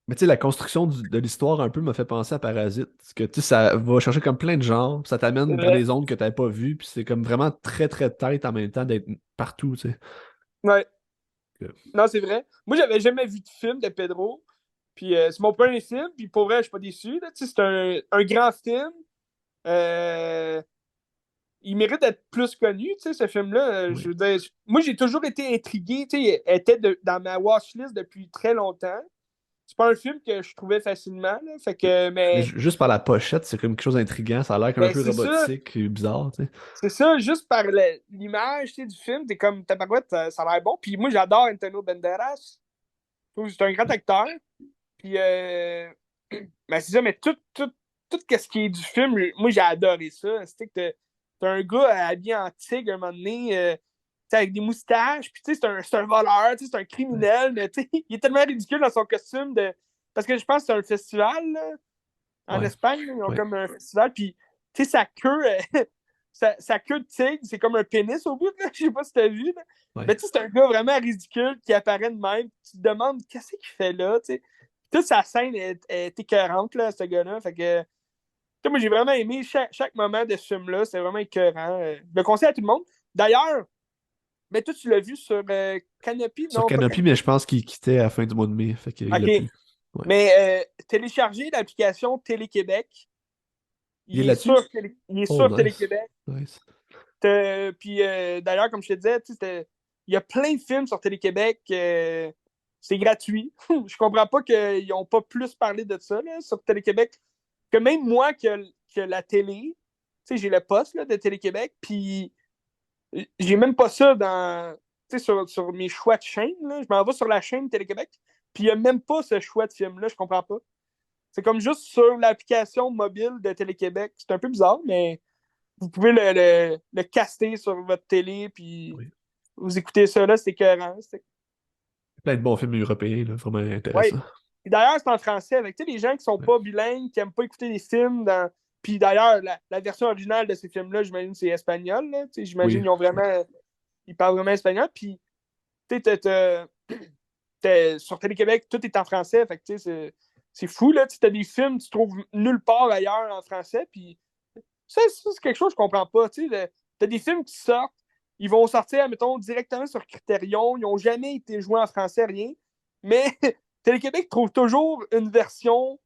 Speaker 2: mais tu sais, la construction de l'histoire un peu m'a fait penser à Parasite. Parce que tu sais, ça va chercher comme plein de genres, puis ça
Speaker 1: C'est
Speaker 2: t'amène dans des
Speaker 1: vrai.
Speaker 2: zones que t'avais pas vues, puis c'est comme vraiment très très tête en même temps d'être partout, tu sais.
Speaker 1: Ouais.
Speaker 2: Que-
Speaker 1: Non, c'est vrai. Moi, j'avais jamais vu de film de Pedro. Puis c'est mon premier film, puis pour vrai, je suis pas déçu. Là. Tu sais, c'est un grand film. Euh, il mérite d'être plus connu, tu sais, ce film-là.
Speaker 2: Oui.
Speaker 1: Je veux dire, moi, j'ai toujours été intrigué. Tu sais, elle était dans ma watchlist depuis très longtemps. C'est pas un film que je trouvais facilement, là. Fait que,
Speaker 2: Mais
Speaker 1: mais,
Speaker 2: juste par la pochette, c'est comme quelque chose d'intriguant, ça a l'air comme un
Speaker 1: ben,
Speaker 2: peu
Speaker 1: c'est ça.
Speaker 2: robotique et bizarre, tu sais.
Speaker 1: C'est ça, juste par l'image, tu sais, du film, t'es comme, tabarouette, ça a l'air bon. Puis moi, j'adore Antonio Banderas. Je trouve que c'est un grand acteur. Puis, ben, c'est ça, mais tout ce qui est du film, moi, j'ai adoré ça. C'était que t'as un gars habillé en tigre un moment donné, avec des moustaches, puis tu sais, c'est un voleur, tu sais, c'est un criminel, mais tu sais, il est tellement ridicule dans son costume de. Parce que je pense que c'est un festival, là, en
Speaker 2: Ouais,
Speaker 1: Espagne, là, ils ont
Speaker 2: ouais,
Speaker 1: comme un festival, puis tu sais, sa queue, sa queue de tigre, c'est comme un pénis au bout, là. Je sais pas si t'as vu, là.
Speaker 2: ouais.
Speaker 1: Mais tu sais, c'est un gars vraiment ridicule qui apparaît de même. Tu te demandes qu'est-ce qu'il fait là, tu sais. Toute sa scène est écœurante, là, ce gars-là. Fait que, tu sais, moi, j'ai vraiment aimé chaque moment de ce film-là. C'est vraiment écœurant. Je le conseille à tout le monde. D'ailleurs, Ben, toi, tu l'as vu sur Canopy?
Speaker 2: Sur
Speaker 1: Non, pas
Speaker 2: Canopy,
Speaker 1: Canopy.
Speaker 2: mais je pense qu'il quittait à la fin du mois de mai. Fait qu'il
Speaker 1: OK.
Speaker 2: l'a plus. Ouais.
Speaker 1: Mais téléchargez l'application Télé-Québec.
Speaker 2: Il est là-dessus?
Speaker 1: Il est
Speaker 2: Oh,
Speaker 1: sur
Speaker 2: nice.
Speaker 1: Télé-Québec.
Speaker 2: Nice.
Speaker 1: Puis d'ailleurs, comme je te disais, il y a plein de films sur Télé-Québec. C'est gratuit. Je comprends pas qu'ils n'ont pas plus parlé de ça là, sur Télé-Québec. Que même moi, que la télé, j'ai le poste là, de Télé-Québec, puis j'ai même pas ça sur mes choix de chaîne. Là. Je m'en vais sur la chaîne Télé-Québec, puis il n'y a même pas ce choix de film-là, je comprends pas. C'est comme juste sur l'application mobile de Télé-Québec. C'est un peu bizarre, mais vous pouvez le caster sur votre télé, puis
Speaker 2: Oui.
Speaker 1: vous écoutez ça là, c'est écœurant.
Speaker 2: Plein de bons films européens, là, vraiment
Speaker 1: Ouais.
Speaker 2: intéressants.
Speaker 1: Et d'ailleurs, c'est en français, avec les gens qui sont
Speaker 2: Ouais.
Speaker 1: pas bilingues, qui n'aiment pas écouter des films dans. Puis d'ailleurs, la version originale de ces films-là, j'imagine, c'est espagnol. Là. J'imagine
Speaker 2: Oui.
Speaker 1: qu'ils ont vraiment. Ils parlent vraiment espagnol. Puis, tu sais, sur Télé-Québec, tout est en français. Fait que, c'est fou, là. Tu as des films que tu trouves nulle part ailleurs en français. Puis, ça c'est quelque chose que je comprends pas. Tu as des films qui sortent, ils vont sortir, mettons, directement sur Criterion. Ils n'ont jamais été joués en français, rien. Mais Télé-Québec trouve toujours une version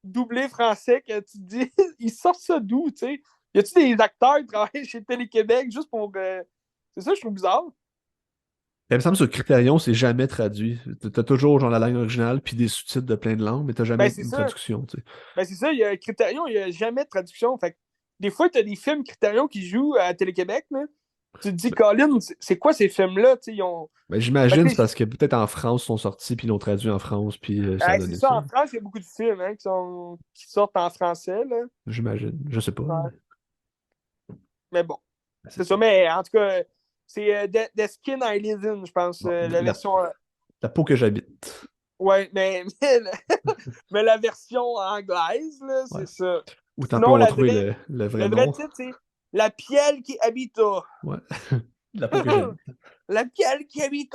Speaker 1: doublée français que tu te dis, ils sortent ça d'où, tu sais? Y a-tu des acteurs qui travaillent chez Télé-Québec juste pour. C'est ça, je trouve bizarre.
Speaker 2: Il me semble que sur Criterion, c'est jamais traduit. T'as toujours genre la langue originale puis des sous-titres de plein de langues, mais t'as jamais
Speaker 1: Ben, c'est
Speaker 2: une
Speaker 1: ça.
Speaker 2: traduction, tu sais.
Speaker 1: Ben, c'est ça, il y a Criterion, il n'y a jamais de traduction. Fait que, des fois, tu as des films Criterion qui jouent à Télé-Québec, là. Tu te dis,
Speaker 2: Ben,
Speaker 1: Colin, c'est quoi ces films-là? Ils ont.
Speaker 2: ben,
Speaker 1: Ben,
Speaker 2: j'imagine c'est parce que peut-être en France ils sont sortis puis ils l'ont traduit en France puis ça a
Speaker 1: c'est
Speaker 2: donné
Speaker 1: ça,
Speaker 2: ça.
Speaker 1: en France, il y a beaucoup de films hein, qui sortent en français, là.
Speaker 2: J'imagine. Je sais pas.
Speaker 1: Ouais. Mais bon,
Speaker 2: Ben, c'est
Speaker 1: c'est
Speaker 2: ça.
Speaker 1: ça. Mais en tout cas, c'est The Skin I Live In, je pense,
Speaker 2: Bon,
Speaker 1: la version.
Speaker 2: la peau que j'habite.
Speaker 1: Ouais, mais la version anglaise, là,
Speaker 2: Ouais.
Speaker 1: c'est ça.
Speaker 2: Ou tantôt
Speaker 1: Sinon,
Speaker 2: on va trouver le vrai
Speaker 1: le vrai
Speaker 2: nom.
Speaker 1: titre, c'est La pielle qui habite.
Speaker 2: Ouais. La peau que j'habite.
Speaker 1: La pielle qui habite.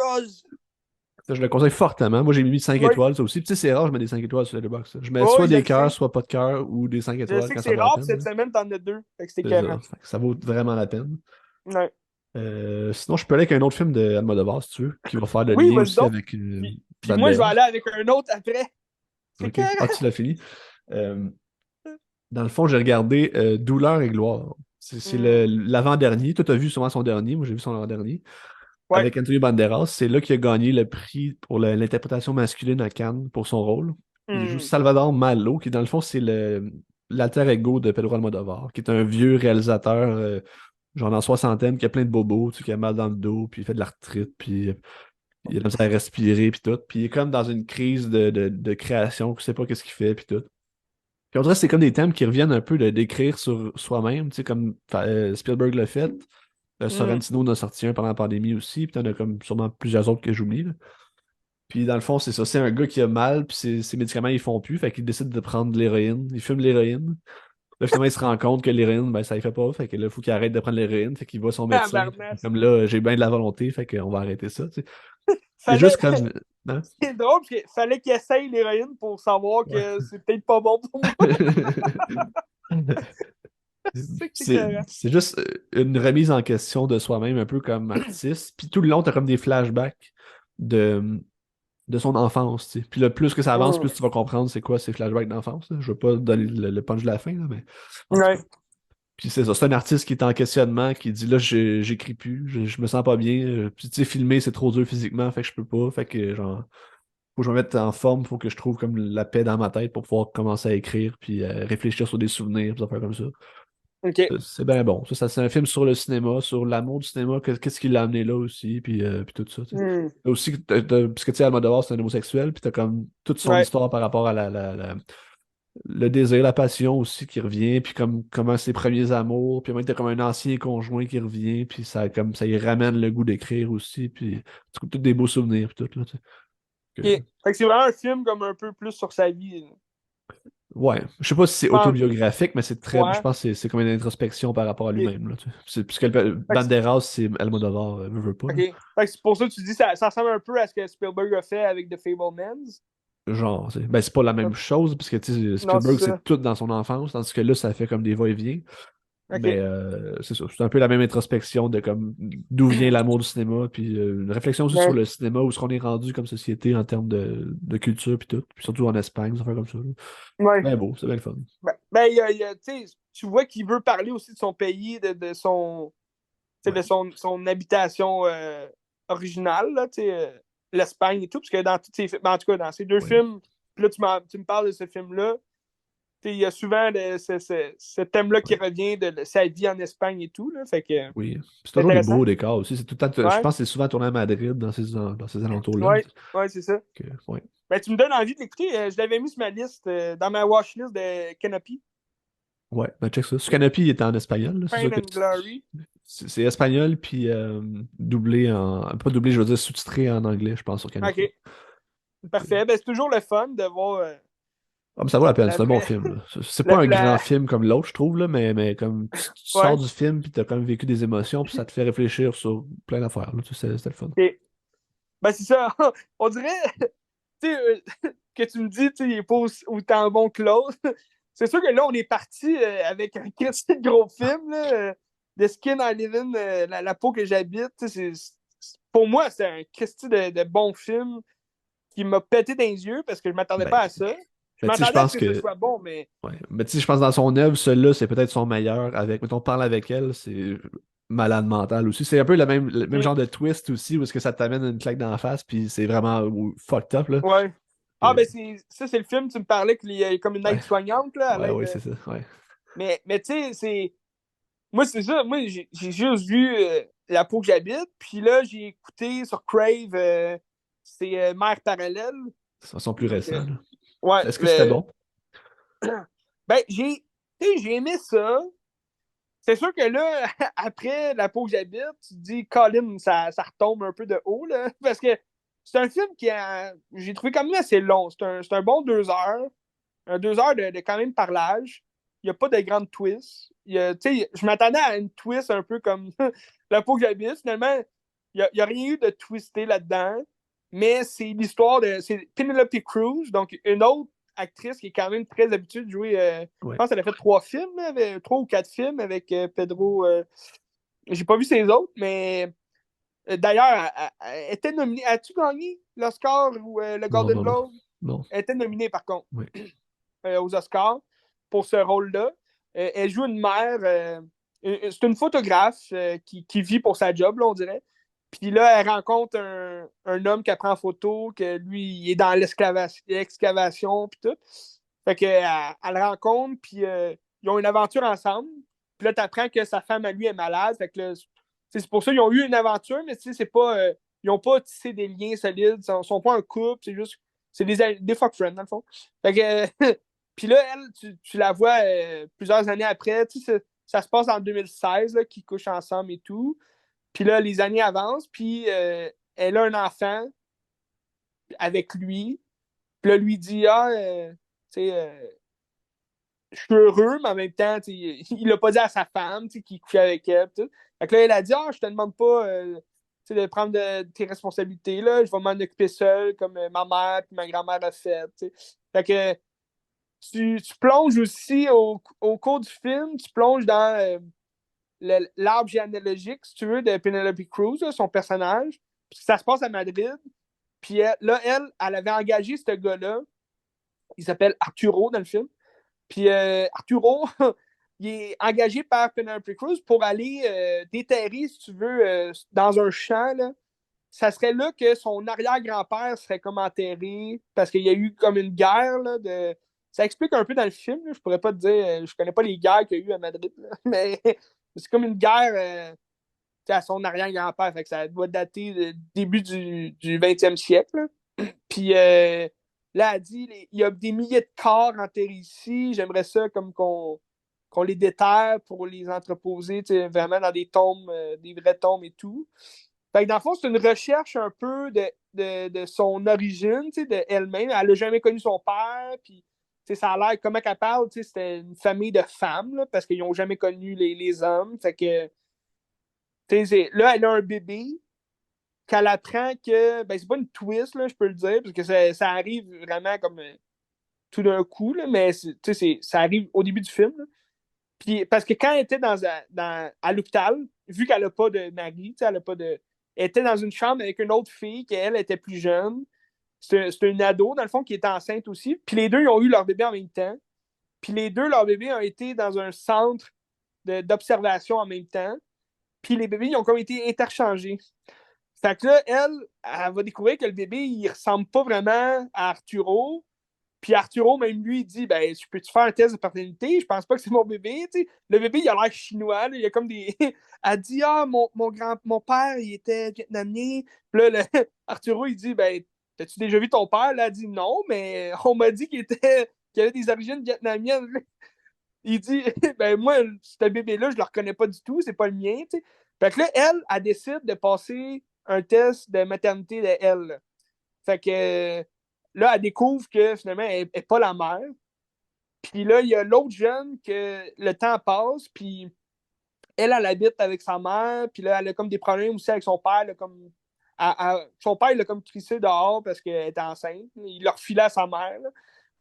Speaker 2: Ça, je le conseille fortement. Moi, j'ai mis 5
Speaker 1: Oui,
Speaker 2: étoiles, ça aussi. Puis, tu sais, c'est rare, je mets des 5 étoiles sur Letterboxd. Je mets
Speaker 1: oh,
Speaker 2: soit
Speaker 1: je
Speaker 2: des
Speaker 1: le
Speaker 2: cœurs,
Speaker 1: sais.
Speaker 2: soit pas de cœur, ou des 5
Speaker 1: Je
Speaker 2: étoiles
Speaker 1: sais que
Speaker 2: quand ça
Speaker 1: c'est
Speaker 2: vaut la
Speaker 1: rare, puis
Speaker 2: peine,
Speaker 1: cette
Speaker 2: là.
Speaker 1: semaine, t'en as deux. Fait que c'était
Speaker 2: C'est ça.
Speaker 1: écœurant.
Speaker 2: Fait que ça vaut vraiment la peine.
Speaker 1: Ouais.
Speaker 2: Sinon, je peux aller avec un autre film de Almodovar, si tu veux, qui va faire le
Speaker 1: Oui,
Speaker 2: lien
Speaker 1: vas-y
Speaker 2: aussi
Speaker 1: donc.
Speaker 2: avec
Speaker 1: Puis moi, je vais aller
Speaker 2: Banderas.
Speaker 1: avec un autre après. C'est
Speaker 2: OK.
Speaker 1: écœurant.
Speaker 2: Ah, tu l'as fini. Euh, Dans le fond, j'ai regardé Douleur et gloire. C'est
Speaker 1: Hmm.
Speaker 2: l'avant-dernier. Toi, tu as vu souvent son dernier. Moi, j'ai vu son avant-dernier.
Speaker 1: Ouais.
Speaker 2: Avec Antonio Banderas. C'est là qu'il a gagné le prix pour l'interprétation masculine à Cannes pour son rôle. Il joue
Speaker 1: Hmm.
Speaker 2: Salvador Malo, qui dans le fond, c'est l'alter ego de Pedro Almodovar, qui est un vieux réalisateur, genre dans la soixantaine, qui a plein de bobos, tu sais, qui a mal dans le dos, puis il fait de l'arthrite, puis il a comme ça à respirer, puis tout. Puis il est comme dans une crise de création, tu sais pas qu'est-ce qu'il fait, puis tout. Puis on dirait que c'est comme des thèmes qui reviennent un peu d'écrire sur soi-même, tu sais, comme Spielberg l'a fait.
Speaker 1: Hmm.
Speaker 2: Sorrentino en a sorti un pendant la pandémie aussi, puis t'en as comme sûrement plusieurs autres que j'oublie, là. Puis dans le fond, c'est ça. C'est un gars qui a mal, puis ses médicaments, ils font plus. Fait qu'il décide de prendre de l'héroïne. Il fume de l'héroïne. Là, finalement, il se rend compte que l'héroïne, ben, ça ne fait pas. Fait que là, il faut qu'il arrête de prendre l'héroïne. Fait qu'il voit son
Speaker 1: Ah,
Speaker 2: médecin.
Speaker 1: Barnas.
Speaker 2: Comme là, j'ai bien de la volonté. Fait qu'on va arrêter ça. Tu sais. C'est
Speaker 1: Fallait.
Speaker 2: juste comme. Hein?
Speaker 1: C'est drôle, parce qu'il fallait qu'il essaye l'héroïne pour savoir
Speaker 2: Ouais.
Speaker 1: que c'est peut-être pas bon pour moi. C'est que c'est
Speaker 2: C'est
Speaker 1: écœurant.
Speaker 2: c'est juste une remise en question de soi-même, un peu comme artiste. Puis tout le long, tu as comme des flashbacks de, de son enfance. Tu sais. Puis le plus que ça avance,
Speaker 1: Hmm.
Speaker 2: plus tu vas comprendre c'est quoi ces flashbacks d'enfance, là. Je veux pas donner le punch de la fin, là, mais en tout
Speaker 1: Ouais.
Speaker 2: cas. Puis c'est ça, c'est un artiste qui est en questionnement, qui dit là, j'écris plus, je me sens pas bien. Puis tu sais, filmer, c'est trop dur physiquement, fait que je peux pas. Fait que genre, faut que je me mette en forme, faut que je trouve comme la paix dans ma tête pour pouvoir commencer à écrire, puis réfléchir sur des souvenirs, puis des affaires comme ça.
Speaker 1: OK.
Speaker 2: C'est bien bon. Ça c'est un film sur le cinéma, sur l'amour du cinéma, qu'est-ce qui l'a amené là aussi, puis tout ça. Tu sais.
Speaker 1: Hmm.
Speaker 2: Aussi, parce que tu sais, Almodovar, c'est un homosexuel, puis t'as comme toute son
Speaker 1: Ouais.
Speaker 2: histoire par rapport à le désir, la passion aussi qui revient, puis comme comment ses premiers amours, puis même t'as comme un ancien conjoint qui revient, puis ça comme ça y ramène le goût d'écrire aussi, puis tu trouves tous des beaux souvenirs, puis tout là. Tu sais.
Speaker 1: OK. Fait que c'est vraiment un film comme un peu plus sur sa vie. Là.
Speaker 2: Ouais, je sais pas si c'est
Speaker 1: Je pense.
Speaker 2: autobiographique, mais c'est très, je
Speaker 1: Ouais.
Speaker 2: pense que c'est comme une introspection par rapport à
Speaker 1: OK.
Speaker 2: lui-même là. Tu sais. Puisque
Speaker 1: Fait que c'est
Speaker 2: Banderas, c'est Almodovar, veut pas
Speaker 1: OK.
Speaker 2: là.
Speaker 1: Fait que c'est pour ça que tu dis ça ressemble un peu à ce que Spielberg a fait avec The Fablemans.
Speaker 2: Genre, ben c'est pas la même chose, parce que tu sais,
Speaker 1: Non,
Speaker 2: Spielberg,
Speaker 1: c'est
Speaker 2: c'est
Speaker 1: ça.
Speaker 2: tout dans son enfance, tandis que là, ça fait comme des va-et-vient.
Speaker 1: OK.
Speaker 2: C'est ça. C'est un peu la même introspection de comme d'où vient l'amour du cinéma, puis une réflexion aussi sur
Speaker 1: Ouais.
Speaker 2: le cinéma, où est-ce qu'on est rendu comme société en termes de culture, puis tout. Puis surtout en Espagne, ça fait comme ça. Là.
Speaker 1: Ouais.
Speaker 2: Ben beau, c'est bien le fun.
Speaker 1: Tu vois qu'il veut parler aussi de son pays, de
Speaker 2: Ouais,
Speaker 1: son habitation originale, là, l'Espagne et tout, parce que dans tous ces films, en tout cas, dans ces deux
Speaker 2: ouais,
Speaker 1: films, puis là, tu me parles de ce film-là, il y a souvent ce thème-là qui
Speaker 2: ouais.
Speaker 1: revient de sa vie en Espagne et tout, là, fait que
Speaker 2: Oui. C'est
Speaker 1: c'est
Speaker 2: toujours des
Speaker 1: intéressant.
Speaker 2: beaux décors aussi. C'est tout le temps, je
Speaker 1: Ouais,
Speaker 2: pense que c'est souvent tourné à Madrid, dans ces alentours-là.
Speaker 1: ouais, ouais, c'est ça.
Speaker 2: Ouais.
Speaker 1: Ben, tu me donnes envie de l'écouter. Je l'avais mis sur ma liste, dans ma watchlist de Canopy.
Speaker 2: Ouais, ben check ça. Ce Canopy il est en espagnol, là. C'est sûr
Speaker 1: Pain
Speaker 2: que
Speaker 1: and Glory.
Speaker 2: c'est espagnol, puis doublé en. Pas doublé, je veux dire sous-titré en anglais, je pense, sur Canopy.
Speaker 1: OK, parfait. Ben, c'est toujours le fun de voir
Speaker 2: Ah, mais ça vaut la peine,
Speaker 1: la
Speaker 2: c'est un bon
Speaker 1: vraie.
Speaker 2: film. Là. C'est pas un grand
Speaker 1: La...
Speaker 2: film comme l'autre, je trouve, là, mais comme tu sors
Speaker 1: Ouais.
Speaker 2: du film, puis t'as quand même vécu des émotions, puis ça te fait réfléchir sur plein d'affaires. Là. Tu sais, c'était le fun.
Speaker 1: OK. Ben, c'est ça. On dirait, tu sais, que tu me dis, tu sais, il est pas autant bon que l'autre. C'est sûr que là, on est parti avec un Christy de gros film, là, The Skin I Live In, la peau que j'habite. Pour moi, c'est un Christy de bon film qui m'a pété dans les yeux parce que je m'attendais
Speaker 2: Ben,
Speaker 1: pas à ça. Je
Speaker 2: ben tu sais, je
Speaker 1: m'attendais à ce
Speaker 2: pense
Speaker 1: que ce
Speaker 2: que.
Speaker 1: soit bon, mais
Speaker 2: Ouais. Mais tu sais, je pense que dans son œuvre, celui-là, c'est peut-être son meilleur. Avec, mettons, Parle avec elle, c'est malade mental aussi. C'est un peu le même
Speaker 1: mm,
Speaker 2: genre de twist aussi, où est-ce que ça t'amène une claque dans la face, puis c'est vraiment fucked up, là.
Speaker 1: ouais. Ah,
Speaker 2: Que-
Speaker 1: ben, c'est le film, tu me parlais qu'il y a comme une
Speaker 2: Ouais,
Speaker 1: aide-soignante, là, à
Speaker 2: ouais,
Speaker 1: l'aide.
Speaker 2: ouais, c'est ça. Ouais.
Speaker 1: Mais tu sais, moi, c'est ça. Moi, j'ai juste vu la peau que j'habite. Puis là, j'ai écouté sur Crave, c'est Mère parallèle.
Speaker 2: Ça sont plus
Speaker 1: Fait que,
Speaker 2: récents, là.
Speaker 1: ouais,
Speaker 2: Est-ce que c'était bon?
Speaker 1: ben, tu sais, j'ai aimé ça. C'est sûr que là, après la peau que j'habite, tu te dis, Colin, ça retombe un peu de haut, là. Parce que c'est un film j'ai trouvé quand même assez long. C'est un bon 2 heures. Un 2 heures de quand même parlage. Il n'y a pas de grande twist. Je m'attendais à une twist un peu comme la peau que j'habite. Finalement, il n'y a rien eu de twisté là-dedans. Mais c'est l'histoire de. C'est Penelope Cruz, donc une autre actrice qui est quand même très habituée de jouer. Je
Speaker 2: Ouais.
Speaker 1: pense qu'elle a fait 3 films, avec, 3 ou 4 films avec Pedro. J'ai pas vu ses autres, mais d'ailleurs, elle était nominée. As-tu gagné l'Oscar ou le
Speaker 2: Non,
Speaker 1: Golden
Speaker 2: non, non.
Speaker 1: Globe?
Speaker 2: Non.
Speaker 1: Elle était nominée par contre
Speaker 2: Ouais.
Speaker 1: aux Oscars pour ce rôle-là. Elle joue une mère. C'est une photographe qui vit pour sa job, là, on dirait. Puis là, elle rencontre un homme qu'elle prend en photo, que lui, il est dans l'excavation, puis tout. Fait qu'elle le rencontre, puis ils ont une aventure ensemble. Puis là, tu apprends que sa femme, à lui, est malade. Fait que là, c'est pour ça qu'ils ont eu une aventure, mais c'est pas. Ils n'ont pas tissé des liens solides. Ils sont pas un couple, c'est juste. C'est des fuck friends, dans le fond. Fait que. Puis là, elle, tu la vois plusieurs années après. Ça se passe en 2016, là, qu'ils couchent ensemble et tout. Puis là, les années avancent, puis elle a un enfant avec lui. Puis là, lui dit, ah, tu sais, je suis heureux, mais en même temps, il l'a pas dit à sa femme qu'il couchait avec elle. Tout. Fait que là, elle a dit, ah, je te demande pas de prendre tes responsabilités, là. Je vais m'en occuper seul, comme ma mère et ma grand-mère a fait. T'sais. Fait que tu plonges aussi au cours du film, tu plonges dans l'arbre généalogique, si tu veux, de Penelope Cruz, là, son personnage. Puis ça se passe à Madrid. Puis là, elle avait engagé ce gars-là. Il s'appelle Arturo dans le film. Puis Arturo, il est engagé par Penelope Cruz pour aller déterrer, si tu veux, dans un champ. Là. Ça serait là que son arrière-grand-père serait comme enterré parce qu'il y a eu comme une guerre. Là, Ça explique un peu dans le film. Là. Je pourrais pas te dire, je connais pas les guerres qu'il y a eu à Madrid, là. Mais c'est comme une guerre à son arrière-grand-père. Fait que ça doit dater du début du 20e siècle. Là. Puis là, elle dit, il y a des milliers de corps enterrés ici. J'aimerais ça comme qu'on les déterre pour les entreposer vraiment dans des tombes, des vraies tombes et tout. Fait que dans le fond, c'est une recherche un peu de son origine, de elle-même. Elle n'a jamais connu son père, puis ça a l'air, comment qu'elle parle, c'était une famille de femmes, là, parce qu'ils n'ont jamais connu les hommes. Fait que, là, elle a un bébé, qu'elle apprend que, ben, c'est pas une twist, là, je peux le dire, parce que ça arrive vraiment comme tout d'un coup, là, mais ça arrive au début du film. Là. Puis, parce que quand elle était à l'hôpital, vu qu'elle n'a pas de mari, elle a pas de. Elle était dans une chambre avec une autre fille qui, elle, était plus jeune. C'était une ado, dans le fond, qui était enceinte aussi. Puis les deux, ils ont eu leur bébé en même temps. Puis les deux, leurs bébés ont été dans un centre d'observation en même temps. Puis les bébés, ils ont comme été interchangés. Fait que là, elle va découvrir que le bébé, il ressemble pas vraiment à Arturo. Puis Arturo, même lui, il dit ben, tu peux-tu faire un test de paternité? Je pense pas que c'est mon bébé. T'sais. Le bébé, il a l'air chinois. Là. Il y a comme des. Elle dit ah, mon père, il était vietnamien. Puis là, Arturo, il dit ben, t'as-tu déjà vu ton père? Là, elle dit non, mais on m'a dit qu'il avait des origines vietnamiennes. Il dit ben, moi, ce bébé-là, je le reconnais pas du tout, c'est pas le mien. T'sais. Fait que là, elle décide de passer un test de maternité de elle. Là. Fait que là, elle découvre que finalement, elle n'est pas la mère. Puis là, il y a l'autre jeune que le temps passe, puis elle habite avec sa mère, puis là, elle a comme des problèmes aussi avec son père. Là, comme, son père, il l'a comme crissé dehors parce qu'elle était enceinte. Il l'a refilé à sa mère. Là.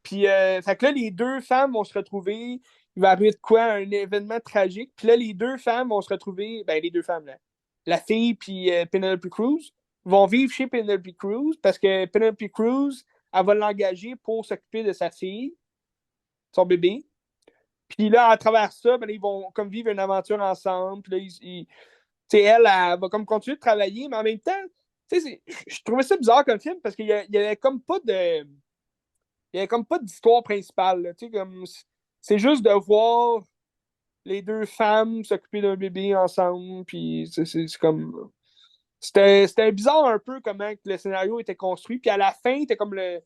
Speaker 1: Puis, fait que là, les deux femmes vont se retrouver. Il va arriver de quoi? Un événement tragique. Puis là, les deux femmes vont se retrouver. Ben, les deux femmes, là. La fille puis Penelope Cruz vont vivre chez Penelope Cruz parce que Penelope Cruz, elle va l'engager pour s'occuper de sa fille, son bébé. Puis là, à travers ça, ben, ils vont comme vivre une aventure ensemble. Puis là, elle va comme continuer de travailler, mais en même temps, je trouvais ça bizarre comme film parce qu'il y avait comme pas de. Il y avait comme pas d'histoire principale. Là, comme, c'est juste de voir les deux femmes s'occuper d'un bébé ensemble. Puis c'est comme. C'était bizarre un peu comment le scénario était construit. Puis à la fin, c'était comme le.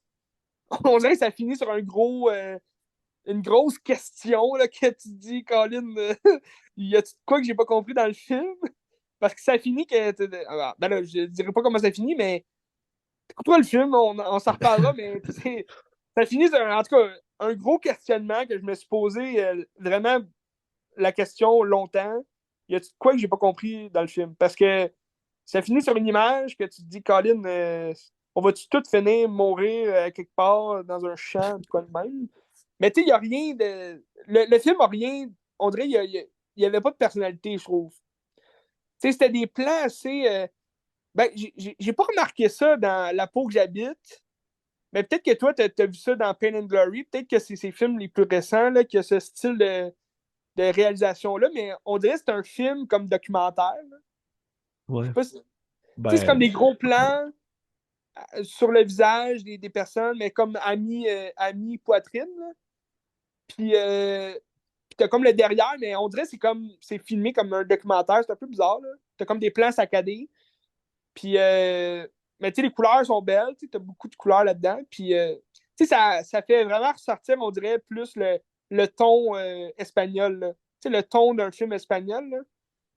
Speaker 1: On dirait que ça finit sur une grosse question là, que tu te dis, Colin, y a-tu quoi que j'ai pas compris dans le film? Parce que ça finit que. Ben là, je dirais pas comment ça finit, mais écoute-toi le film, on s'en reparlera, mais ça finit sur, en tout cas, un gros questionnement que je me suis posé vraiment la question longtemps. Y a-tu quoi que j'ai pas compris dans le film? Parce que ça finit sur une image que tu te dis, Colin, on va-tu tout finir mourir quelque part dans un champ, de quoi de même? Mais tu sais, il n'y a rien de. Le film a rien. On dirait qu'il n'y avait pas de personnalité, je trouve. Tu sais, c'était des plans assez. Ben, j'ai pas remarqué ça dans La peau que j'habite. Mais peut-être que toi, t'as vu ça dans Pain and Glory. Peut-être que c'est ces films les plus récents là, qui a ce style de réalisation-là. Mais on dirait que c'est un film comme documentaire. Là. Je
Speaker 2: Ouais.
Speaker 1: sais pas si. Tu sais, c'est comme
Speaker 2: Ben,
Speaker 1: des gros plans sur le visage des personnes, mais comme à poitrine. Là. Puis, t'as comme le derrière, mais on dirait que c'est filmé comme un documentaire. C'est un peu bizarre. Là. T'as comme des plans saccadés. Puis, mais tu sais, les couleurs sont belles. Tu as beaucoup de couleurs là-dedans. Puis, tu sais, ça fait vraiment ressortir, on dirait, plus le ton espagnol. Tu sais, le ton d'un film espagnol. Là.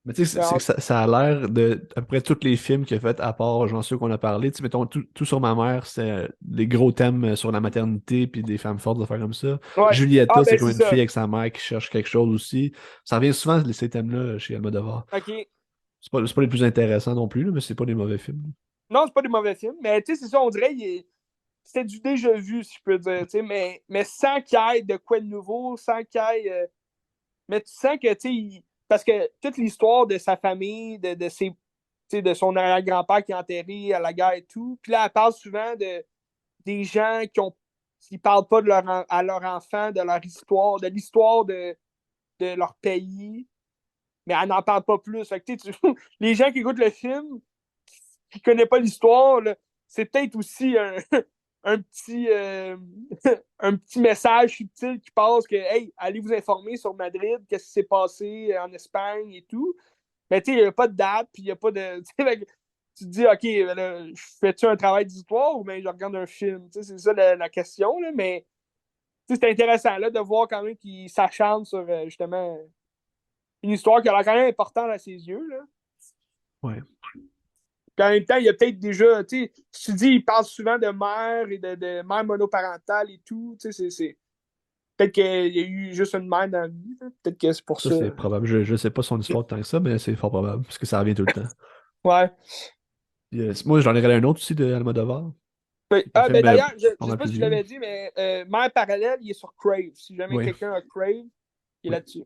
Speaker 2: mais tu sais, c'est
Speaker 1: Genre,
Speaker 2: que ça a l'air de, à peu près tous les films qu'il a fait, à part, genre, ceux qu'on a parlé. Tu sais, mettons, tout sur ma mère, c'est des gros thèmes sur la maternité, puis des femmes fortes, des affaires comme ça.
Speaker 1: ouais. Ah,
Speaker 2: Julieta, c'est
Speaker 1: ben,
Speaker 2: comme
Speaker 1: c'est
Speaker 2: une
Speaker 1: ça.
Speaker 2: fille avec sa mère qui cherche quelque chose aussi. Ça revient souvent, ces thèmes-là, chez Almodovar.
Speaker 1: OK.
Speaker 2: C'est pas les plus intéressants non plus, là, mais c'est pas des mauvais films.
Speaker 1: Non, c'est pas des mauvais films. Mais, tu sais, c'est ça, on dirait, c'était du déjà vu, si je peux dire. Tu sais, mais sans qu'il y ait de quoi de nouveau, sans qu'il y ait. Mais tu sens que, tu sais, parce que toute l'histoire de sa famille, de son arrière-grand-père qui est enterré à la guerre et tout, puis là, elle parle souvent des gens qui parlent pas à leur enfant, de leur histoire, de l'histoire de leur pays, mais elle n'en parle pas plus. Fait que, les gens qui écoutent le film, qui ne connaissent pas l'histoire, là, c'est peut-être aussi un petit, un petit message subtil qui passe que, hey, allez vous informer sur Madrid, qu'est-ce qui s'est passé en Espagne et tout. Mais tu sais, il n'y a pas de date, puis il n'y a pas de. Tu te dis, OK, là, fais-tu un travail d'histoire ou bien je regarde un film? C'est ça la question, là, mais c'est intéressant là, de voir quand même qu'il s'acharne sur justement une histoire qui a l'air quand même importante à ses yeux. Là.
Speaker 2: Ouais.
Speaker 1: Puis en même temps, il y a peut-être déjà, tu sais, tu dis, il parle souvent de mère et de mère monoparentale et tout, tu sais, peut-être qu'il y a eu juste une mère dans la vie, là. Peut-être que c'est pour
Speaker 2: Ça,
Speaker 1: ça.
Speaker 2: c'est probable. Je sais pas son histoire tant que ça, mais c'est fort probable, parce que ça revient tout le temps.
Speaker 1: Ouais.
Speaker 2: Moi, j'en ai regardé un autre aussi de Almodovar,
Speaker 1: Ben,
Speaker 2: qui est un
Speaker 1: ben
Speaker 2: film
Speaker 1: d'ailleurs, je
Speaker 2: pas
Speaker 1: ne sais
Speaker 2: mal
Speaker 1: pas
Speaker 2: plus
Speaker 1: si je
Speaker 2: vieux.
Speaker 1: l'avais dit, mais Mère parallèle, il est sur Crave. Si jamais
Speaker 2: Oui,
Speaker 1: quelqu'un a Crave, il est
Speaker 2: oui.
Speaker 1: là-dessus.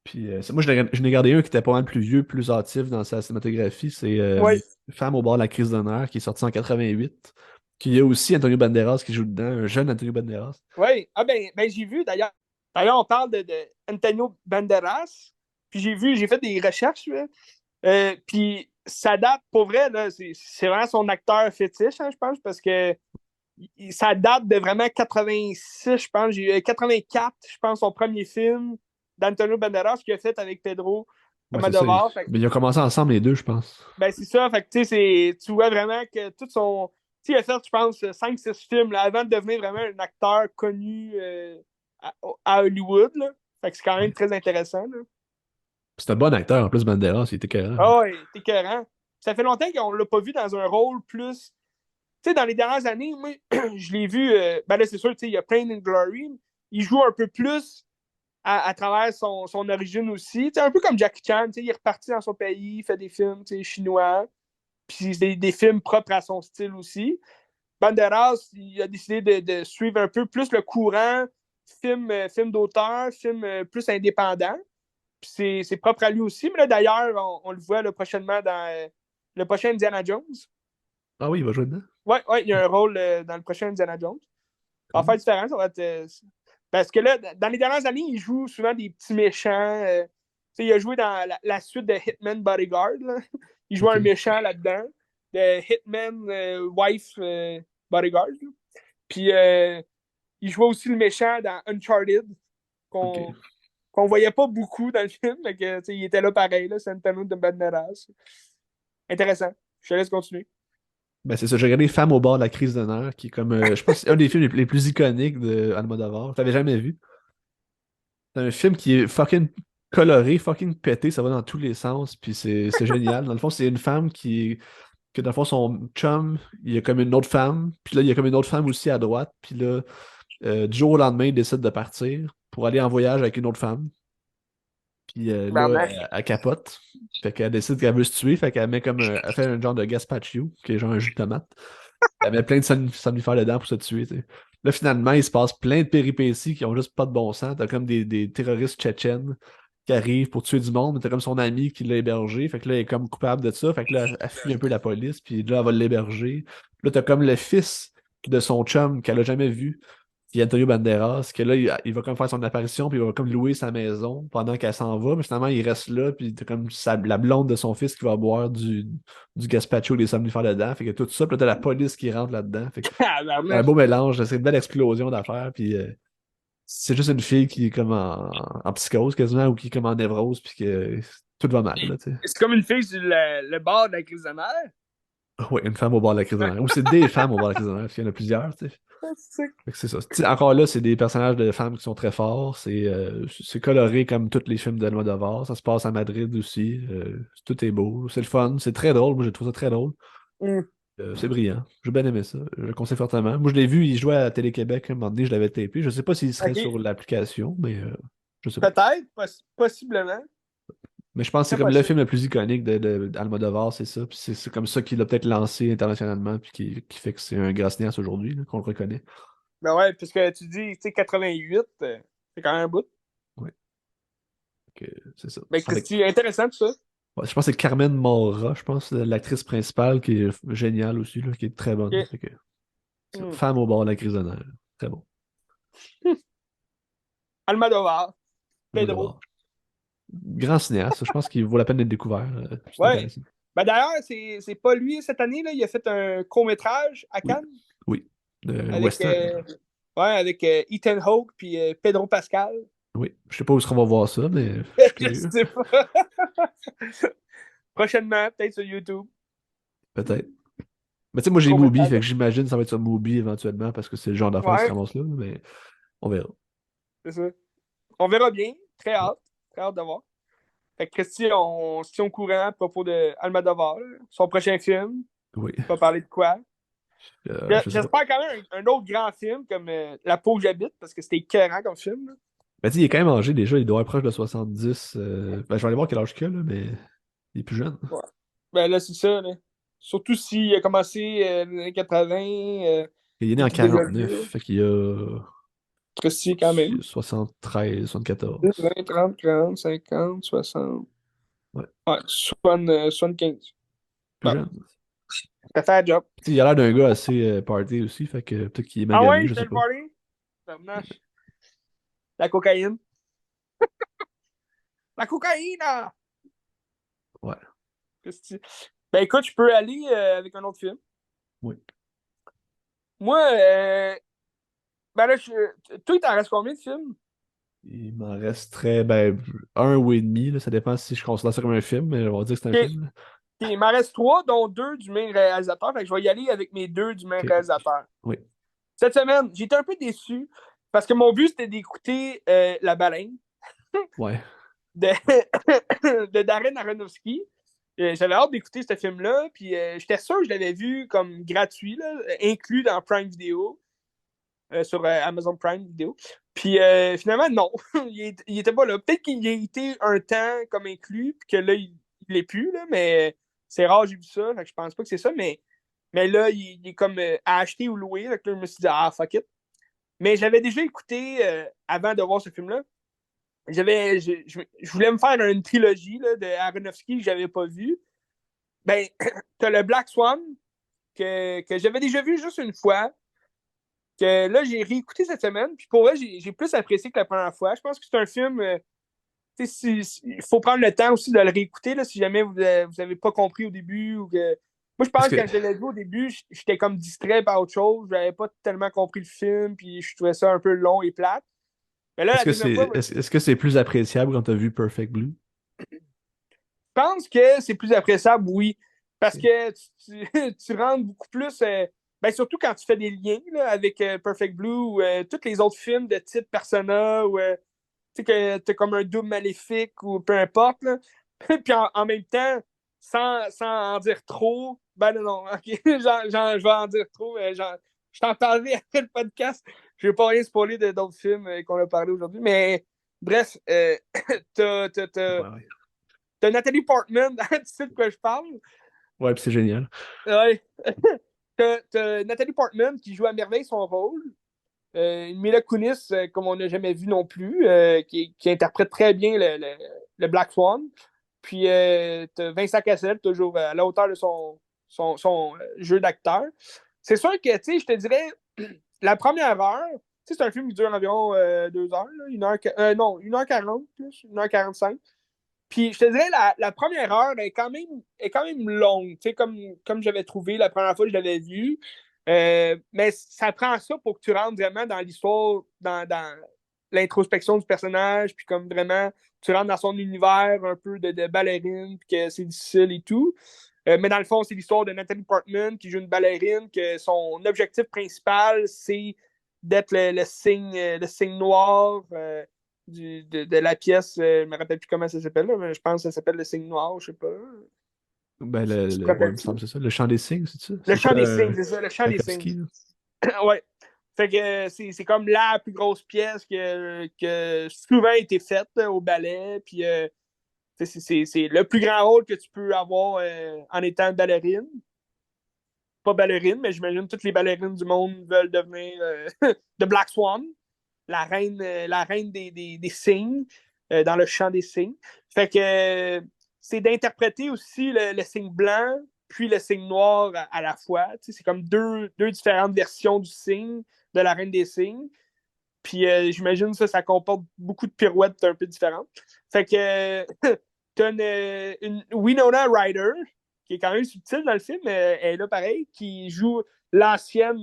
Speaker 2: Puis moi, je n'ai gardé un qui était pas mal plus vieux, plus hâtif dans sa cinématographie. C'est
Speaker 1: Oui,
Speaker 2: Femme au bord de la crise d'honneur, qui est sorti en 88. Qui y a aussi Antonio Banderas qui joue dedans, un jeune Antonio Banderas.
Speaker 1: oui. Ah ben j'ai vu d'ailleurs. D'ailleurs, on parle de Antonio Banderas. Puis j'ai fait des recherches, là. Puis ça date, pour vrai, là, c'est vraiment son acteur fétiche, hein, je pense, parce que ça date de vraiment 86, je pense. J'ai eu 84, je pense, son premier film d'Antonio Banderas qu'il a fait avec Pedro
Speaker 2: Ouais, c'est ça.
Speaker 1: Almodovar.
Speaker 2: Mais ils ont commencé ensemble les deux, je pense.
Speaker 1: Ben, c'est ça. Fait que, tu vois vraiment que tout son. Tu sais, il a fait, je pense, 5-6 films là, avant de devenir vraiment un acteur connu à Hollywood. Là. Fait que c'est quand même
Speaker 2: Ouais.
Speaker 1: très intéressant. Là.
Speaker 2: C'est un bon acteur, en plus, Banderas, il était écœurant.
Speaker 1: Ah ouais, t'es écœurant. Ça fait longtemps qu'on l'a pas vu dans un rôle plus. Tu sais, dans les dernières années, moi, je l'ai vu. Ben là, c'est sûr, tu sais, il y a Pain and Glory. Il joue un peu plus à travers son origine aussi. Tu sais, un peu comme Jackie Chan. Tu sais, il est reparti dans son pays, il fait des films tu sais, chinois. Puis c'est des films propres à son style aussi. Banderas, il a décidé de suivre un peu plus le courant film d'auteur, film plus indépendant. Puis c'est propre à lui aussi. Mais là, d'ailleurs, on le voit là, prochainement dans le prochain Indiana Jones.
Speaker 2: Ah oui, il va jouer dedans.
Speaker 1: Ouais, ouais, il y a un rôle dans le prochain Indiana Jones. En
Speaker 2: Cool.
Speaker 1: fait, différent, ça va être. Parce que là, dans les dernières années, il joue souvent des petits méchants. Il a joué dans la suite de Hitman Bodyguard. Là. Il joue un
Speaker 2: OK.
Speaker 1: méchant là-dedans. De Hitman Wife Bodyguard. Là. Puis il jouait aussi le méchant dans Uncharted,
Speaker 2: OK.
Speaker 1: qu'on voyait pas beaucoup dans le film, mais que, il était là pareil, là, Santano de Banderas. Intéressant. Je te laisse continuer.
Speaker 2: Ben, c'est ça, j'ai regardé Femme au bord de la crise d'honneur, qui est comme, je pense, c'est un des films les plus iconiques de Almodovar. Je l'avais jamais vu. C'est un film qui est fucking coloré, fucking pété, ça va dans tous les sens, puis c'est génial. Dans le fond, c'est une femme que dans le fond, son chum, il y a comme une autre femme, puis là, il y a comme une autre femme aussi à droite, puis là, du jour au lendemain, il décide de partir pour aller en voyage avec une autre femme. Puis là,
Speaker 1: Barnac.
Speaker 2: elle capote. Fait qu'elle décide qu'elle veut se tuer. Fait qu'elle met comme elle fait un genre de gazpacho, qui est genre un jus de tomate. Elle met plein de somnifères dedans pour se tuer, tu sais. Là, finalement, il se passe plein de péripéties qui ont juste pas de bon sens. T'as comme des terroristes tchétchènes qui arrivent pour tuer du monde, mais t'as comme son ami qui l'a hébergé. Fait que là, elle est comme coupable de ça. Fait que là, elle fuit un peu la police, puis là, elle va l'héberger. Là, t'as comme le fils de son chum qu'elle a jamais vu, puis Antonio Banderas, que là, il va comme faire son apparition, puis il va comme louer sa maison pendant qu'elle s'en va, mais finalement, il reste là, puis t'as comme la blonde de son fils qui va boire du gazpacho et des somnifères dedans, fait que tout ça, puis là, t'as la police qui rentre là-dedans, fait que
Speaker 1: Ah,
Speaker 2: c'est un
Speaker 1: Barnac.
Speaker 2: beau mélange, c'est une belle explosion d'affaires, puis c'est juste une fille qui est comme en psychose quasiment, ou qui est comme en névrose, puis que tout va mal, là, tu sais.
Speaker 1: C'est comme une fille sur le bord de la crise de mer.
Speaker 2: Ouais, une femme au bord de la crise de nerfs. Ou c'est des femmes au bord de la crise de nerfs, parce qu'il y en a plusieurs, tu sais.
Speaker 1: C'est
Speaker 2: Fait que c'est ça. T'sais, encore là, c'est des personnages de femmes qui sont très forts. C'est coloré comme tous les films d'Almodovar. Ça se passe à Madrid aussi. Tout est beau. C'est le fun. C'est très drôle. Moi, j'ai trouvé ça très drôle.
Speaker 1: Mm.
Speaker 2: C'est brillant. J'ai bien aimé ça. Je le conseille fortement. Moi, je l'ai vu, il jouait à Télé-Québec. À un moment donné, je l'avais tapé. Je sais pas s'il serait
Speaker 1: OK.
Speaker 2: sur l'application, mais je sais pas.
Speaker 1: Peut-être, possiblement.
Speaker 2: Mais je pense que c'est
Speaker 1: Très
Speaker 2: comme le
Speaker 1: possible.
Speaker 2: film le plus iconique d'Almodovar, c'est ça. Puis c'est comme ça qu'il l'a peut-être lancé internationalement, puis qui fait que c'est un grand cinéaste aujourd'hui, là, qu'on le reconnaît.
Speaker 1: Ben ouais, puisque tu dis, tu sais, 88, c'est quand même un bout.
Speaker 2: Ouais. C'est ça.
Speaker 1: Ben,
Speaker 2: Avec
Speaker 1: Christy, intéressant tout ça.
Speaker 2: Ouais, je pense que c'est Carmen Maura, je pense, l'actrice principale, qui est géniale aussi, là, qui est très bonne.
Speaker 1: OK.
Speaker 2: Fait que, c'est ça.
Speaker 1: Mm.
Speaker 2: Femme au bord de la crise d'honneur. Très bon.
Speaker 1: Almodovar,
Speaker 2: On va
Speaker 1: Pedro.
Speaker 2: devoir. Grand cinéaste, je pense qu'il vaut la peine d'être découvert. C'est
Speaker 1: Ouais.
Speaker 2: intéressant.
Speaker 1: Ben d'ailleurs, c'est pas lui cette année, là. Il a fait un court-métrage à
Speaker 2: Oui,
Speaker 1: Cannes
Speaker 2: oui.
Speaker 1: avec,
Speaker 2: Western.
Speaker 1: ouais, avec Ethan Hawke puis Pedro Pascal.
Speaker 2: Oui. Je sais pas où est-ce qu'on va voir ça, mais je suis
Speaker 1: Je
Speaker 2: curieux.
Speaker 1: sais pas. Prochainement, peut-être sur YouTube.
Speaker 2: Peut-être. Mais tu sais, moi j'ai Mubi,
Speaker 1: Court-métrage.
Speaker 2: fait que j'imagine que ça va être sur Mubi éventuellement, parce que c'est le genre d'affaires qui se
Speaker 1: Ouais,
Speaker 2: ramasse là, mais on verra.
Speaker 1: c'est ça. On verra bien. Très
Speaker 2: Ouais.
Speaker 1: hâte. Très hâte de voir. Fait que Christy, on se tient au courant à propos de Almodovar, là. Son prochain film.
Speaker 2: Oui.
Speaker 1: On va parler de quoi?
Speaker 2: Je sais pas.
Speaker 1: J'espère quand même un autre grand film comme La peau que j'habite, parce que c'était écœurant comme film. Là.
Speaker 2: Mais tu sais, il est quand même âgé déjà, il doit être proche de 70. Ben, je vais aller voir quel âge qu'il a, là, mais il est plus jeune.
Speaker 1: Ouais. Ben là, c'est ça. Là. Surtout s'il a commencé dans les années 80,
Speaker 2: Il est né
Speaker 1: il
Speaker 2: en
Speaker 1: était déjà
Speaker 2: 49,
Speaker 1: vieux.
Speaker 2: fait qu'il a
Speaker 1: Précis quand même.
Speaker 2: 73,
Speaker 1: 10,
Speaker 2: 74.
Speaker 1: 20, 30, 40, 50, 60.
Speaker 2: Ouais,
Speaker 1: Ouais, 75.
Speaker 2: plus
Speaker 1: Bon,
Speaker 2: jeune.
Speaker 1: ça fait la job.
Speaker 2: Tu sais, il a l'air d'un gars assez party aussi, fait que peut-être qu'il est
Speaker 1: Ah
Speaker 2: magané,
Speaker 1: ouais,
Speaker 2: je
Speaker 1: c'était
Speaker 2: sais
Speaker 1: le
Speaker 2: pas.
Speaker 1: party? Tabarnak. La cocaïne. La cocaïne! Ah!
Speaker 2: Ouais,
Speaker 1: Christy. Ben écoute, je peux aller avec un autre film.
Speaker 2: oui.
Speaker 1: Moi, ben là, toi, il t'en reste combien de films?
Speaker 2: Il m'en resterait, ben, un ou et demi, là, ça dépend si je considère ça comme un film, mais on va dire que c'est un
Speaker 1: Ok,
Speaker 2: film, là.
Speaker 1: ok, il m'en reste trois, dont deux du même réalisateur. Fait que je vais y aller avec mes deux du même
Speaker 2: Ok,
Speaker 1: réalisateur.
Speaker 2: oui,
Speaker 1: Cette semaine, j'étais un peu déçu parce que mon but, c'était d'écouter La Baleine
Speaker 2: ouais.
Speaker 1: de, de Darren Aronofsky. J'avais hâte d'écouter ce film-là, puis j'étais sûr que je l'avais vu comme gratuit, là, inclus dans Prime Video, sur Amazon Prime Video. Puis finalement, non, il était pas là. Peut-être qu'il y a été un temps comme inclus, puis que là, il l'est plus, là, mais c'est rare, j'ai vu ça, fait que je pense pas que c'est ça, mais là, il est comme à acheter ou louer, donc là, je me suis dit, ah, fuck it. Mais j'avais déjà écouté, avant de voir ce film-là, je voulais me faire une trilogie là, de Aronofsky que j'avais pas vu. Ben, t'as le Black Swan, que j'avais déjà vu juste une fois, que là, j'ai réécouté cette semaine, puis pour vrai, j'ai plus apprécié que la première fois. Je pense que c'est un film, il faut prendre le temps aussi de le réécouter, là, si jamais vous avez pas compris au début, ou que... Moi, je
Speaker 2: Est-ce
Speaker 1: pense que
Speaker 2: que,
Speaker 1: quand je l'ai vu au début, j'étais comme distrait par autre chose, j'avais pas tellement compris le film, puis je trouvais ça un peu long et plate. Mais là,
Speaker 2: est-ce
Speaker 1: la
Speaker 2: que
Speaker 1: deuxième fois,
Speaker 2: c'est,
Speaker 1: moi,
Speaker 2: est-ce que c'est plus appréciable quand t'as vu Perfect Blue?
Speaker 1: je pense que c'est plus appréciable, oui. Parce
Speaker 2: Ok.
Speaker 1: que tu rentres beaucoup plus. Ben surtout quand tu fais des liens là, avec Perfect Blue ou tous les autres films de type Persona ou tu sais que t'as comme un double maléfique ou peu importe. Là. Puis en même temps, sans en dire trop, ben non, non, ok, je vais en dire trop, mais je t'en parlerai après le podcast. Je vais pas rien spoiler d'autres films qu'on a parlé aujourd'hui. Mais bref, t'as, t'as, t'as,
Speaker 2: Ouais, ouais.
Speaker 1: T'as Nathalie Portman, tu sais de quoi je parle?
Speaker 2: Ouais, puis c'est génial.
Speaker 1: Ouais. T'as Nathalie Portman qui joue à merveille son rôle. Une Mila Kunis, comme on n'a jamais vu non plus, qui interprète très bien le Black Swan. Puis t'as Vincent Cassel, toujours à la hauteur de son jeu d'acteur. C'est sûr que, tu sais, je te dirais, la première heure, tu sais, c'est un film qui dure environ 2 heures, là, non, 1h40, plus, 1h45. Puis je te dirais, la première heure est quand même longue, tu sais, comme j'avais trouvé la première fois que je l'avais vu. Mais ça prend ça pour que tu rentres vraiment dans l'histoire, dans l'introspection du personnage, puis comme vraiment, tu rentres dans son univers un peu de ballerine, puis que c'est difficile et tout. Mais dans le fond, c'est l'histoire de Nathalie Portman qui joue une ballerine, que son objectif principal, c'est d'être le signe noir. De la pièce, je me rappelle plus comment ça s'appelle, là, mais je pense que ça s'appelle Le Signe Noir, je sais pas.
Speaker 2: Ben,
Speaker 1: Tu te
Speaker 2: ouais, il me
Speaker 1: rappelles-tu?
Speaker 2: semble que c'est ça. Le chant des signes, c'est ça?
Speaker 1: Le
Speaker 2: C'est
Speaker 1: chant des
Speaker 2: ça,
Speaker 1: signes, c'est ça, le chant des signes.
Speaker 2: Tchaïkovski, là.
Speaker 1: Ouais. Fait que c'est comme la plus grosse pièce que souvent a été faite là, au ballet. Puis c'est le plus grand rôle que tu peux avoir en étant ballerine. Pas ballerine, mais j'imagine que toutes les ballerines du monde veulent devenir de Black Swan, la reine des signes, dans le chant des signes. Fait que c'est d'interpréter aussi le signe blanc puis le signe noir à la fois. Tu sais, c'est comme deux différentes versions du signe de la reine des signes. Puis j'imagine ça comporte beaucoup de pirouettes un peu différentes. Fait que t'as une Winona Ryder, qui est quand même subtile dans le film, mais elle est là pareil, qui joue l'ancienne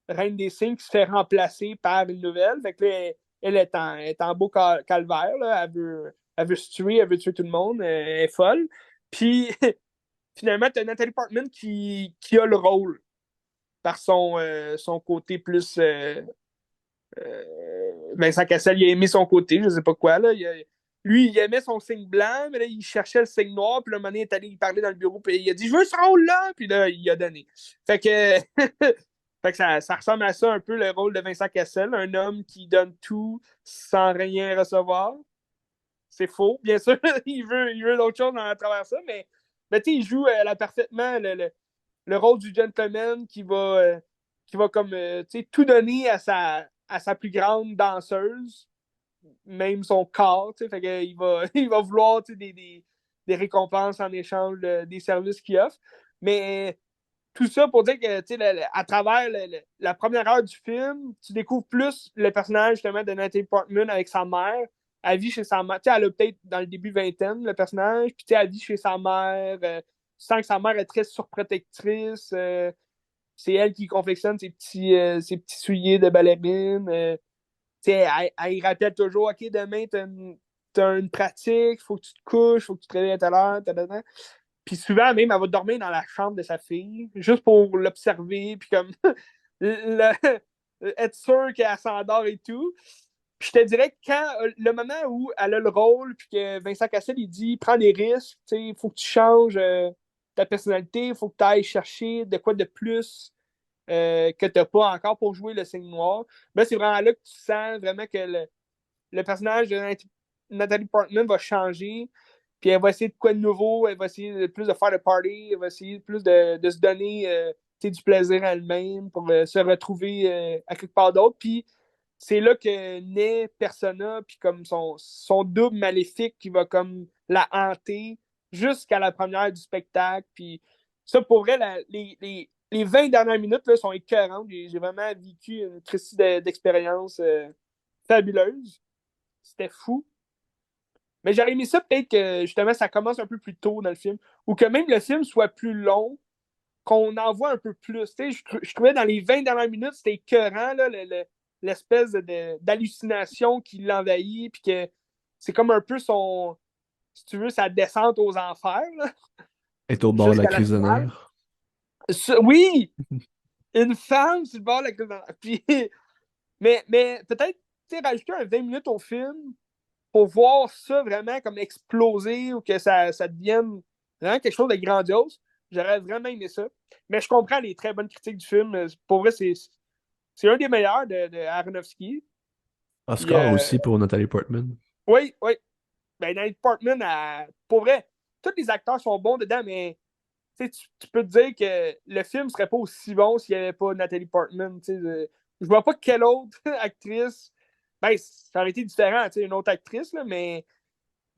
Speaker 1: Reine des Signes qui se fait remplacer par une nouvelle. Fait que là, elle est en beau calvaire. Là. Elle veut se tuer, elle veut tuer tout le monde. Elle est folle. Puis finalement, tu as Nathalie Portman qui a le rôle par son côté plus. Vincent Cassel, il a aimé son côté, je sais pas quoi. Là. Lui, il aimait son signe blanc, mais là, il cherchait le signe noir, puis le moment il est allé y parler dans le bureau, puis il a dit « Je veux ce rôle-là! » Puis là, il a donné. Fait que, fait que ça ressemble à ça un peu le rôle de Vincent Cassel, un homme qui donne tout sans rien recevoir. C'est faux, bien sûr, il veut d'autres choses à travers ça, mais tu sais, il joue parfaitement le rôle du gentleman qui va comme tout donner à sa plus grande danseuse, même son corps, tu sais, fait que il va vouloir des récompenses en échange des services qu'il offre. Mais tout ça pour dire que, tu sais, à travers la première heure du film, tu découvres plus le personnage, justement, de Natalie Portman avec sa mère. Elle vit chez sa mère. Tu sais, elle a peut-être dans le début vingtaine, le personnage, puis tu sais, elle vit chez sa mère. Tu sens que sa mère est très surprotectrice. C'est elle qui confectionne ses petits souliers de ballerine. Tu sais, elle y rappelle toujours, OK, demain, t'as une pratique, faut que tu te couches, faut que tu te réveilles à telle heure, puis souvent, même, elle va dormir dans la chambre de sa fille, juste pour l'observer, puis comme être sûr qu'elle s'endort et tout. Puis je te dirais que quand le moment où elle a le rôle, puis que Vincent Cassel, il dit prends des risques, il faut que tu changes ta personnalité, il faut que tu ailles chercher de quoi de plus que tu n'as pas encore pour jouer le signe noir. Ben, c'est vraiment là que tu sens vraiment que le personnage de Nathalie Portman va changer. Puis elle va essayer de quoi de nouveau, elle va essayer plus de faire le party, elle va essayer plus de se donner du plaisir à elle-même pour se retrouver à quelque part d'autre. Puis c'est là que naît Persona, puis comme son double maléfique qui va comme la hanter jusqu'à la première du spectacle. Puis ça, pour vrai, les 20 dernières minutes là, sont écœurantes. J'ai vraiment vécu une triste d'expérience fabuleuse. C'était fou. Mais j'aurais aimé ça peut-être que justement ça commence un peu plus tôt dans le film. Ou que même le film soit plus long, qu'on en voit un peu plus. Je trouvais dans les 20 dernières minutes, c'était écœurant, là, l'espèce d'hallucination qui l'envahit, puis que c'est comme un peu si tu veux, sa descente aux enfers, là,
Speaker 2: Est au bord de la
Speaker 1: jusqu'à la
Speaker 2: crise de
Speaker 1: finale.
Speaker 2: nerfs.
Speaker 1: Oui! Une femme sur le bord de la crise de nerfs. Puis, mais peut-être rajouter un 20 minutes au film pour voir ça vraiment comme exploser ou que ça devienne vraiment quelque chose de grandiose. J'aurais vraiment aimé ça. Mais je comprends les très bonnes critiques du film. Pour vrai, c'est un des meilleurs de Aronofsky. Puis,
Speaker 2: Oscar aussi pour Nathalie Portman.
Speaker 1: oui, oui. Ben, Natalie Portman, pour vrai, tous les acteurs sont bons dedans, mais tu peux te dire que le film serait pas aussi bon s'il n'y avait pas Natalie Portman. Je vois pas quelle autre actrice. Ben, ça aurait été différent, une autre actrice, là, mais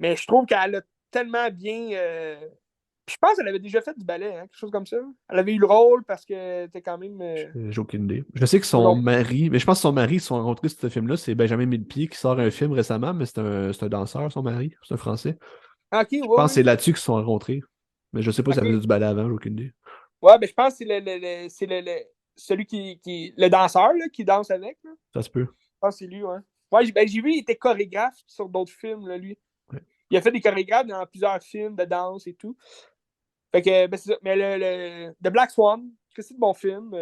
Speaker 1: je trouve qu'elle a tellement bien. Puis je pense qu'elle avait déjà fait du ballet, hein, quelque chose comme ça. Elle avait eu le rôle parce que t'es quand même.
Speaker 2: J'ai aucune idée. Je sais que son
Speaker 1: Non.
Speaker 2: mari, mais je pense que son mari, ils se sont rencontrés sur ce film-là, c'est Benjamin Millepied qui sort un film récemment, mais c'est un danseur, son mari, c'est un Français.
Speaker 1: Ah, ok,
Speaker 2: Je
Speaker 1: ouais,
Speaker 2: pense que
Speaker 1: ouais.
Speaker 2: c'est là-dessus qu'ils se sont rencontrés. Mais je sais pas si ça faisait
Speaker 1: Ok.
Speaker 2: du ballet avant, j'ai aucune idée.
Speaker 1: Ouais, ben je pense que c'est celui le danseur là, qui danse avec. Là.
Speaker 2: Ça se peut.
Speaker 1: Je pense que c'est lui, ouais. Ouais, j'ai vu, il était chorégraphe sur d'autres films, là, lui.
Speaker 2: Ouais.
Speaker 1: Il a fait des chorégraphes dans plusieurs films de danse et tout. Fait que, ben, c'est ça. Mais The Black Swan, c'est de bon film.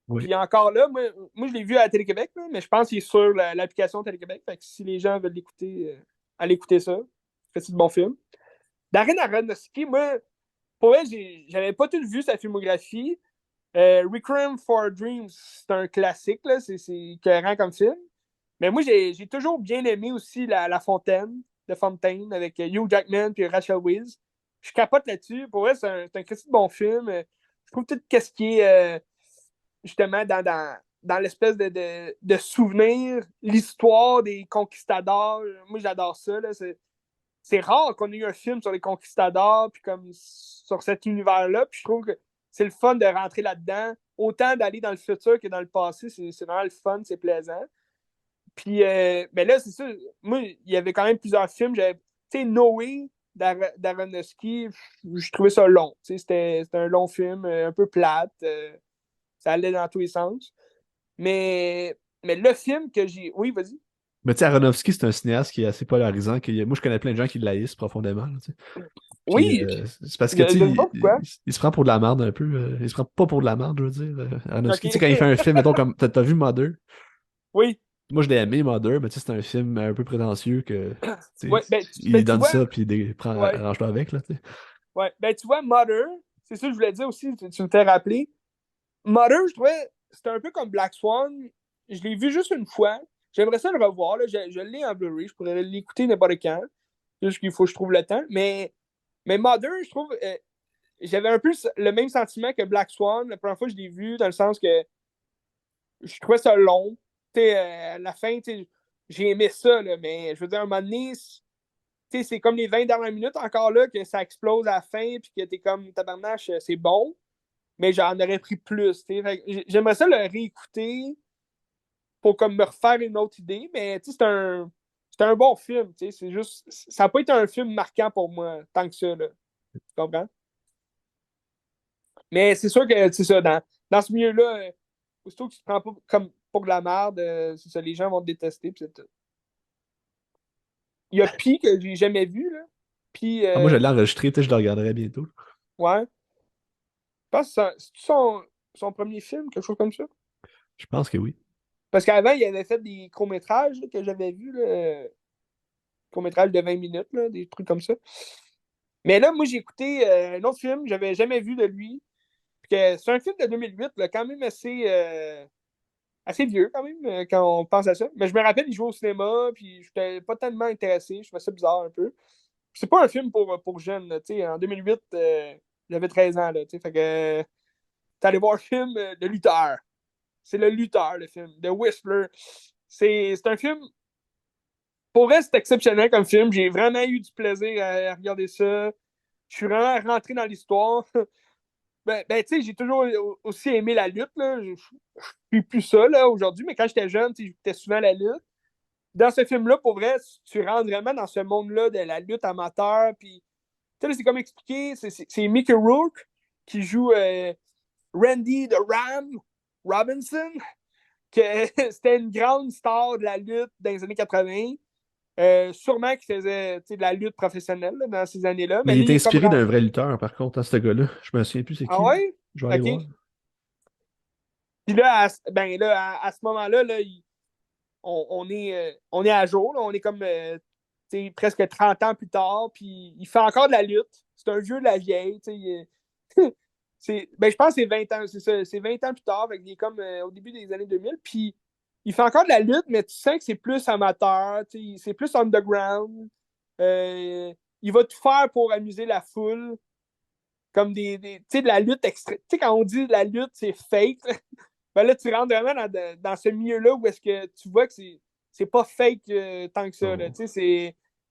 Speaker 2: Oui.
Speaker 1: Puis encore là, moi je l'ai vu à Télé-Québec, là, mais je pense qu'il est sur l'application Télé-Québec. Fait que si les gens veulent l'écouter, allez écouter ça. C'est de bon film. Darren Aronofsky, moi, pour vrai, j'avais pas tout vu sa filmographie. Requiem for a Dream, c'est un classique, là, c'est cohérent comme film. Mais moi, j'ai toujours bien aimé aussi La Fontaine, de Fontaine, avec Hugh Jackman et Rachel Weisz. Je capote là-dessus. Pour vrai, c'est un Christy de bon film. Je trouve tout ce qui est justement dans l'espèce de souvenir, l'histoire des conquistadors. Moi, j'adore ça. Là. C'est rare qu'on ait eu un film sur les conquistadors, puis comme sur cet univers-là. Puis je trouve que c'est le fun de rentrer là-dedans. Autant d'aller dans le futur que dans le passé, c'est vraiment le fun, c'est plaisant. Puis, mais là, c'est ça. Moi, il y avait quand même plusieurs films. Tu sais, Noé d'Aronofsky, je trouvais ça long. C'était un long film, un peu plate. Ça allait dans tous les sens. Mais le film que j'ai. Oui, vas-y.
Speaker 2: Mais tu sais, Aronofsky, c'est un cinéaste qui est assez polarisant. Moi, je connais plein de gens qui l'haïssent profondément. Là, tu sais. Puis
Speaker 1: Oui,
Speaker 2: c'est parce que
Speaker 1: je
Speaker 2: tu sais,
Speaker 1: ne sais pas pourquoi.
Speaker 2: il se prend pour de la merde un peu. Il se prend pas pour de la merde, je veux dire.
Speaker 1: OK.
Speaker 2: Aronofsky, tu sais, quand il fait un film, mettons, comme t'as vu Mother?
Speaker 1: Oui.
Speaker 2: Moi, je l'ai aimé, Mother, mais tu sais, c'est un film un peu prétentieux que tu
Speaker 1: Ouais,
Speaker 2: sais, il
Speaker 1: tu
Speaker 2: donne
Speaker 1: vois.
Speaker 2: ça, puis
Speaker 1: Ouais.
Speaker 2: arrange-toi avec, là, tu sais.
Speaker 1: Ouais. Ben, tu vois, Mother, c'est ça que je voulais dire aussi, tu me t'es rappelé. Mother, je trouvais, c'était un peu comme Black Swan. Je l'ai vu juste une fois. J'aimerais ça le revoir. Là. Je l'ai en Blu-ray. Je pourrais l'écouter n'importe quand. Juste qu'il faut que je trouve le temps. Mais Mother, je trouve, j'avais un peu le même sentiment que Black Swan la première fois que je l'ai vu, dans le sens que je trouvais ça long. à la fin, j'ai aimé ça, là, mais je veux dire, à un moment donné, c'est comme les 20 dernières minutes encore là que ça explose à la fin, puis que t'es comme tabarnache, c'est bon, mais j'en aurais pris plus. J'aimerais ça le réécouter pour comme me refaire une autre idée, mais c'est un bon film. C'est juste, ça n'a pas été un film marquant pour moi, tant que ça. Là. Tu comprends? Mais c'est sûr que c'est ça, dans ce milieu-là, aussitôt que tu te prends pas comme pour de la merde, c'est ça, les gens vont te détester. Puis c'est tout. Il y a Pi que j'ai jamais vu, là. Puis,
Speaker 2: Ah, moi, je l'ai enregistré, peut-être que je le regarderai bientôt.
Speaker 1: ouais. Je pense que c'est son premier film, quelque chose comme ça.
Speaker 2: Je pense que oui.
Speaker 1: Parce qu'avant, il avait fait des courts-métrages là, que j'avais vus, courts-métrages de 20 minutes, là, des trucs comme ça. Mais là, moi, j'ai écouté un autre film que j'avais jamais vu de lui. C'est un film de 2008, là, quand même assez vieux, quand même, quand on pense à ça. Mais je me rappelle, il jouait au cinéma, puis je n'étais pas tellement intéressé. Je trouvais ça bizarre un peu. C'est pas un film pour jeunes. Là, en 2008, j'avais 13 ans. Là, fait que t'es allé voir le film de Luther. C'est le Luther, le film, de Whistler. C'est un film. Pour vrai, c'est exceptionnel comme film. J'ai vraiment eu du plaisir à regarder ça. Je suis vraiment rentré dans l'histoire. Tu sais, j'ai toujours aussi aimé la lutte. Là. Je suis plus ça là, aujourd'hui, mais quand j'étais jeune, j'écoutais souvent la lutte. Dans ce film-là, pour vrai, tu rentres vraiment dans ce monde-là de la lutte amateur. Puis, tu sais, c'est comme expliqué, c'est Mickey Rourke qui joue Randy the Ram Robinson, que c'était une grande star de la lutte dans les années 80. Sûrement qu'il faisait de la lutte professionnelle là, dans ces années-là.
Speaker 2: Mais
Speaker 1: Mais
Speaker 2: il
Speaker 1: là,
Speaker 2: est
Speaker 1: il est comme
Speaker 2: inspiré d'un
Speaker 1: rendu.
Speaker 2: vrai lutteur, par contre, à ce gars-là. Je me souviens plus c'est
Speaker 1: Ah
Speaker 2: qui.
Speaker 1: ouais?
Speaker 2: Je vais aller voir.
Speaker 1: OK. Puis là, à ce moment-là, là, on est à jour. Là. On est comme presque 30 ans plus tard. Puis il fait encore de la lutte. C'est un vieux de la vieille. Je pense que c'est 20 ans. C'est ça. C'est 20 ans plus tard. Fait il est comme au début des années 2000. Puis il fait encore de la lutte, mais tu sens que c'est plus amateur. C'est plus underground. Il va tout faire pour amuser la foule. Comme de la lutte extrême. Tu sais, quand on dit de la lutte, c'est fake. Ben là, tu rentres vraiment dans ce milieu-là où est-ce que tu vois que c'est pas fake tant que ça. Là,
Speaker 2: Non.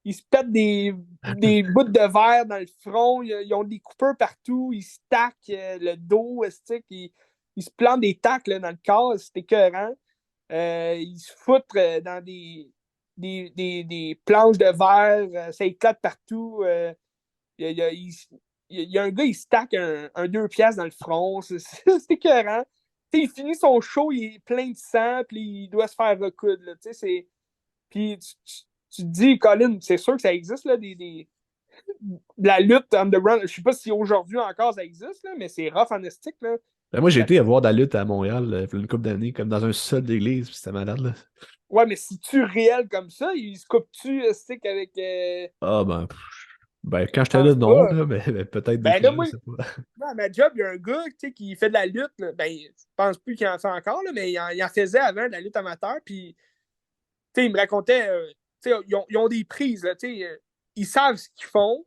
Speaker 1: ils se pètent des bouts de verre dans le front, ils ont des coupeurs partout, ils se taquent le dos, ils se plantent des tacs là, dans le corps, c'est écœurant. Ils se foutent dans des planches de verre, ça éclate partout. Il y a un gars, il se taque un 2 piastres dans le front, c'est écœurant. T'sais, il finit son show, il est plein de sang, puis il doit se faire recoudre. Là, puis tu te dis, Colin, c'est sûr que ça existe, là, de la lutte underground. Je sais pas si aujourd'hui encore ça existe, là, mais c'est rough en estique. Là.
Speaker 2: Ben, moi, j'ai été à voir de la lutte à Montréal il y a une couple d'années, comme dans un sol d'église, puis c'était malade, là.
Speaker 1: Ouais, mais si tu réel comme ça, il se coupe-tu stick avec.
Speaker 2: Ah, ben, ben quand
Speaker 1: Je
Speaker 2: j'étais là,
Speaker 1: pense
Speaker 2: non,
Speaker 1: pas.
Speaker 2: là, mais peut-être des
Speaker 1: Ben
Speaker 2: fois,
Speaker 1: là,
Speaker 2: je
Speaker 1: moi,
Speaker 2: sais pas.
Speaker 1: à ma job, il y a un gars qui fait de la lutte. Là. Ben, je pense plus qu'il en fait encore, là, mais il en faisait avant de la lutte amateur. Puis il me racontait, ils ont des prises, là, ils savent ce qu'ils font,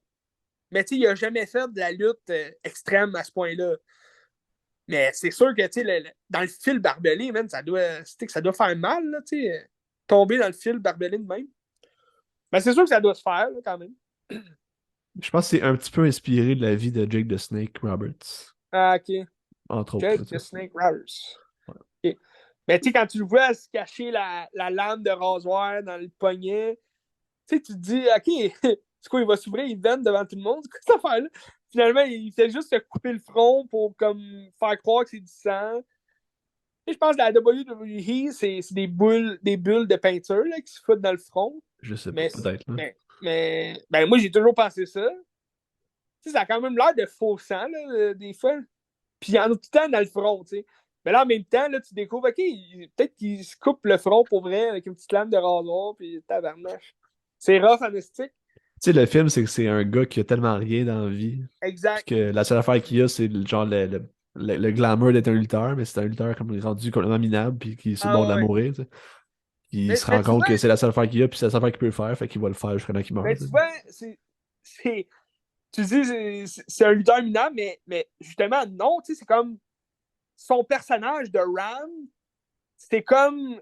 Speaker 1: mais il n'a jamais fait de la lutte extrême à ce point-là. Mais c'est sûr que dans le fil barbelé, man, ça doit faire mal, là, tomber dans le fil barbelé de même. Mais c'est sûr que ça doit se faire, là, quand même.
Speaker 2: Je pense que c'est un petit peu inspiré de la vie de Jake the Snake Roberts,
Speaker 1: Ah, OK.
Speaker 2: entre autres,
Speaker 1: Jake
Speaker 2: là,
Speaker 1: the
Speaker 2: tu sais.
Speaker 1: Snake Roberts.
Speaker 2: Ouais.
Speaker 1: OK. Mais quand tu le vois se cacher la lame de rasoir dans le poignet, tu te dis, OK, c'est quoi, il va s'ouvrir une veine devant tout le monde? C'est quoi cette affaire-là? Finalement, il fait juste se couper le front pour comme faire croire que c'est du sang. Et je pense que la WWE, c'est des bulles de peinture là, qui se foutent dans le front.
Speaker 2: Je sais pas,
Speaker 1: Mais,
Speaker 2: peut-être, là.
Speaker 1: ben, moi, j'ai toujours pensé ça. Ça a quand même l'air de faux sang, là, des fois. Puis il y en a tout le temps dans le front, tu sais. Mais là, en même temps, là, tu découvres, OK, peut-être qu'il se coupe le front pour vrai avec une petite lame de rasoir, puis tabarnache. C'est rough, anestique.
Speaker 2: Tu sais, le film, c'est que c'est un gars qui a tellement rien dans la vie, puis
Speaker 1: Exact.
Speaker 2: que la seule affaire qu'il a, c'est genre le glamour d'être un lutteur, mais c'est un lutteur comme rendu complètement minable, puis qui est sur le bord de
Speaker 1: Ah
Speaker 2: la
Speaker 1: ouais.
Speaker 2: mourir, tu sais. Il se
Speaker 1: Mais
Speaker 2: rend
Speaker 1: tu
Speaker 2: compte
Speaker 1: vois,
Speaker 2: que c'est la seule affaire qu'il a, puis c'est la seule affaire qu'il peut faire, fait qu'il va le faire jusqu'à temps qu'il meurt,
Speaker 1: mais
Speaker 2: tu
Speaker 1: tu
Speaker 2: sais.
Speaker 1: vois, c'est, tu dis c'est un lutteur minable, mais justement, non, tu sais, c'est comme son personnage de Ram, c'est comme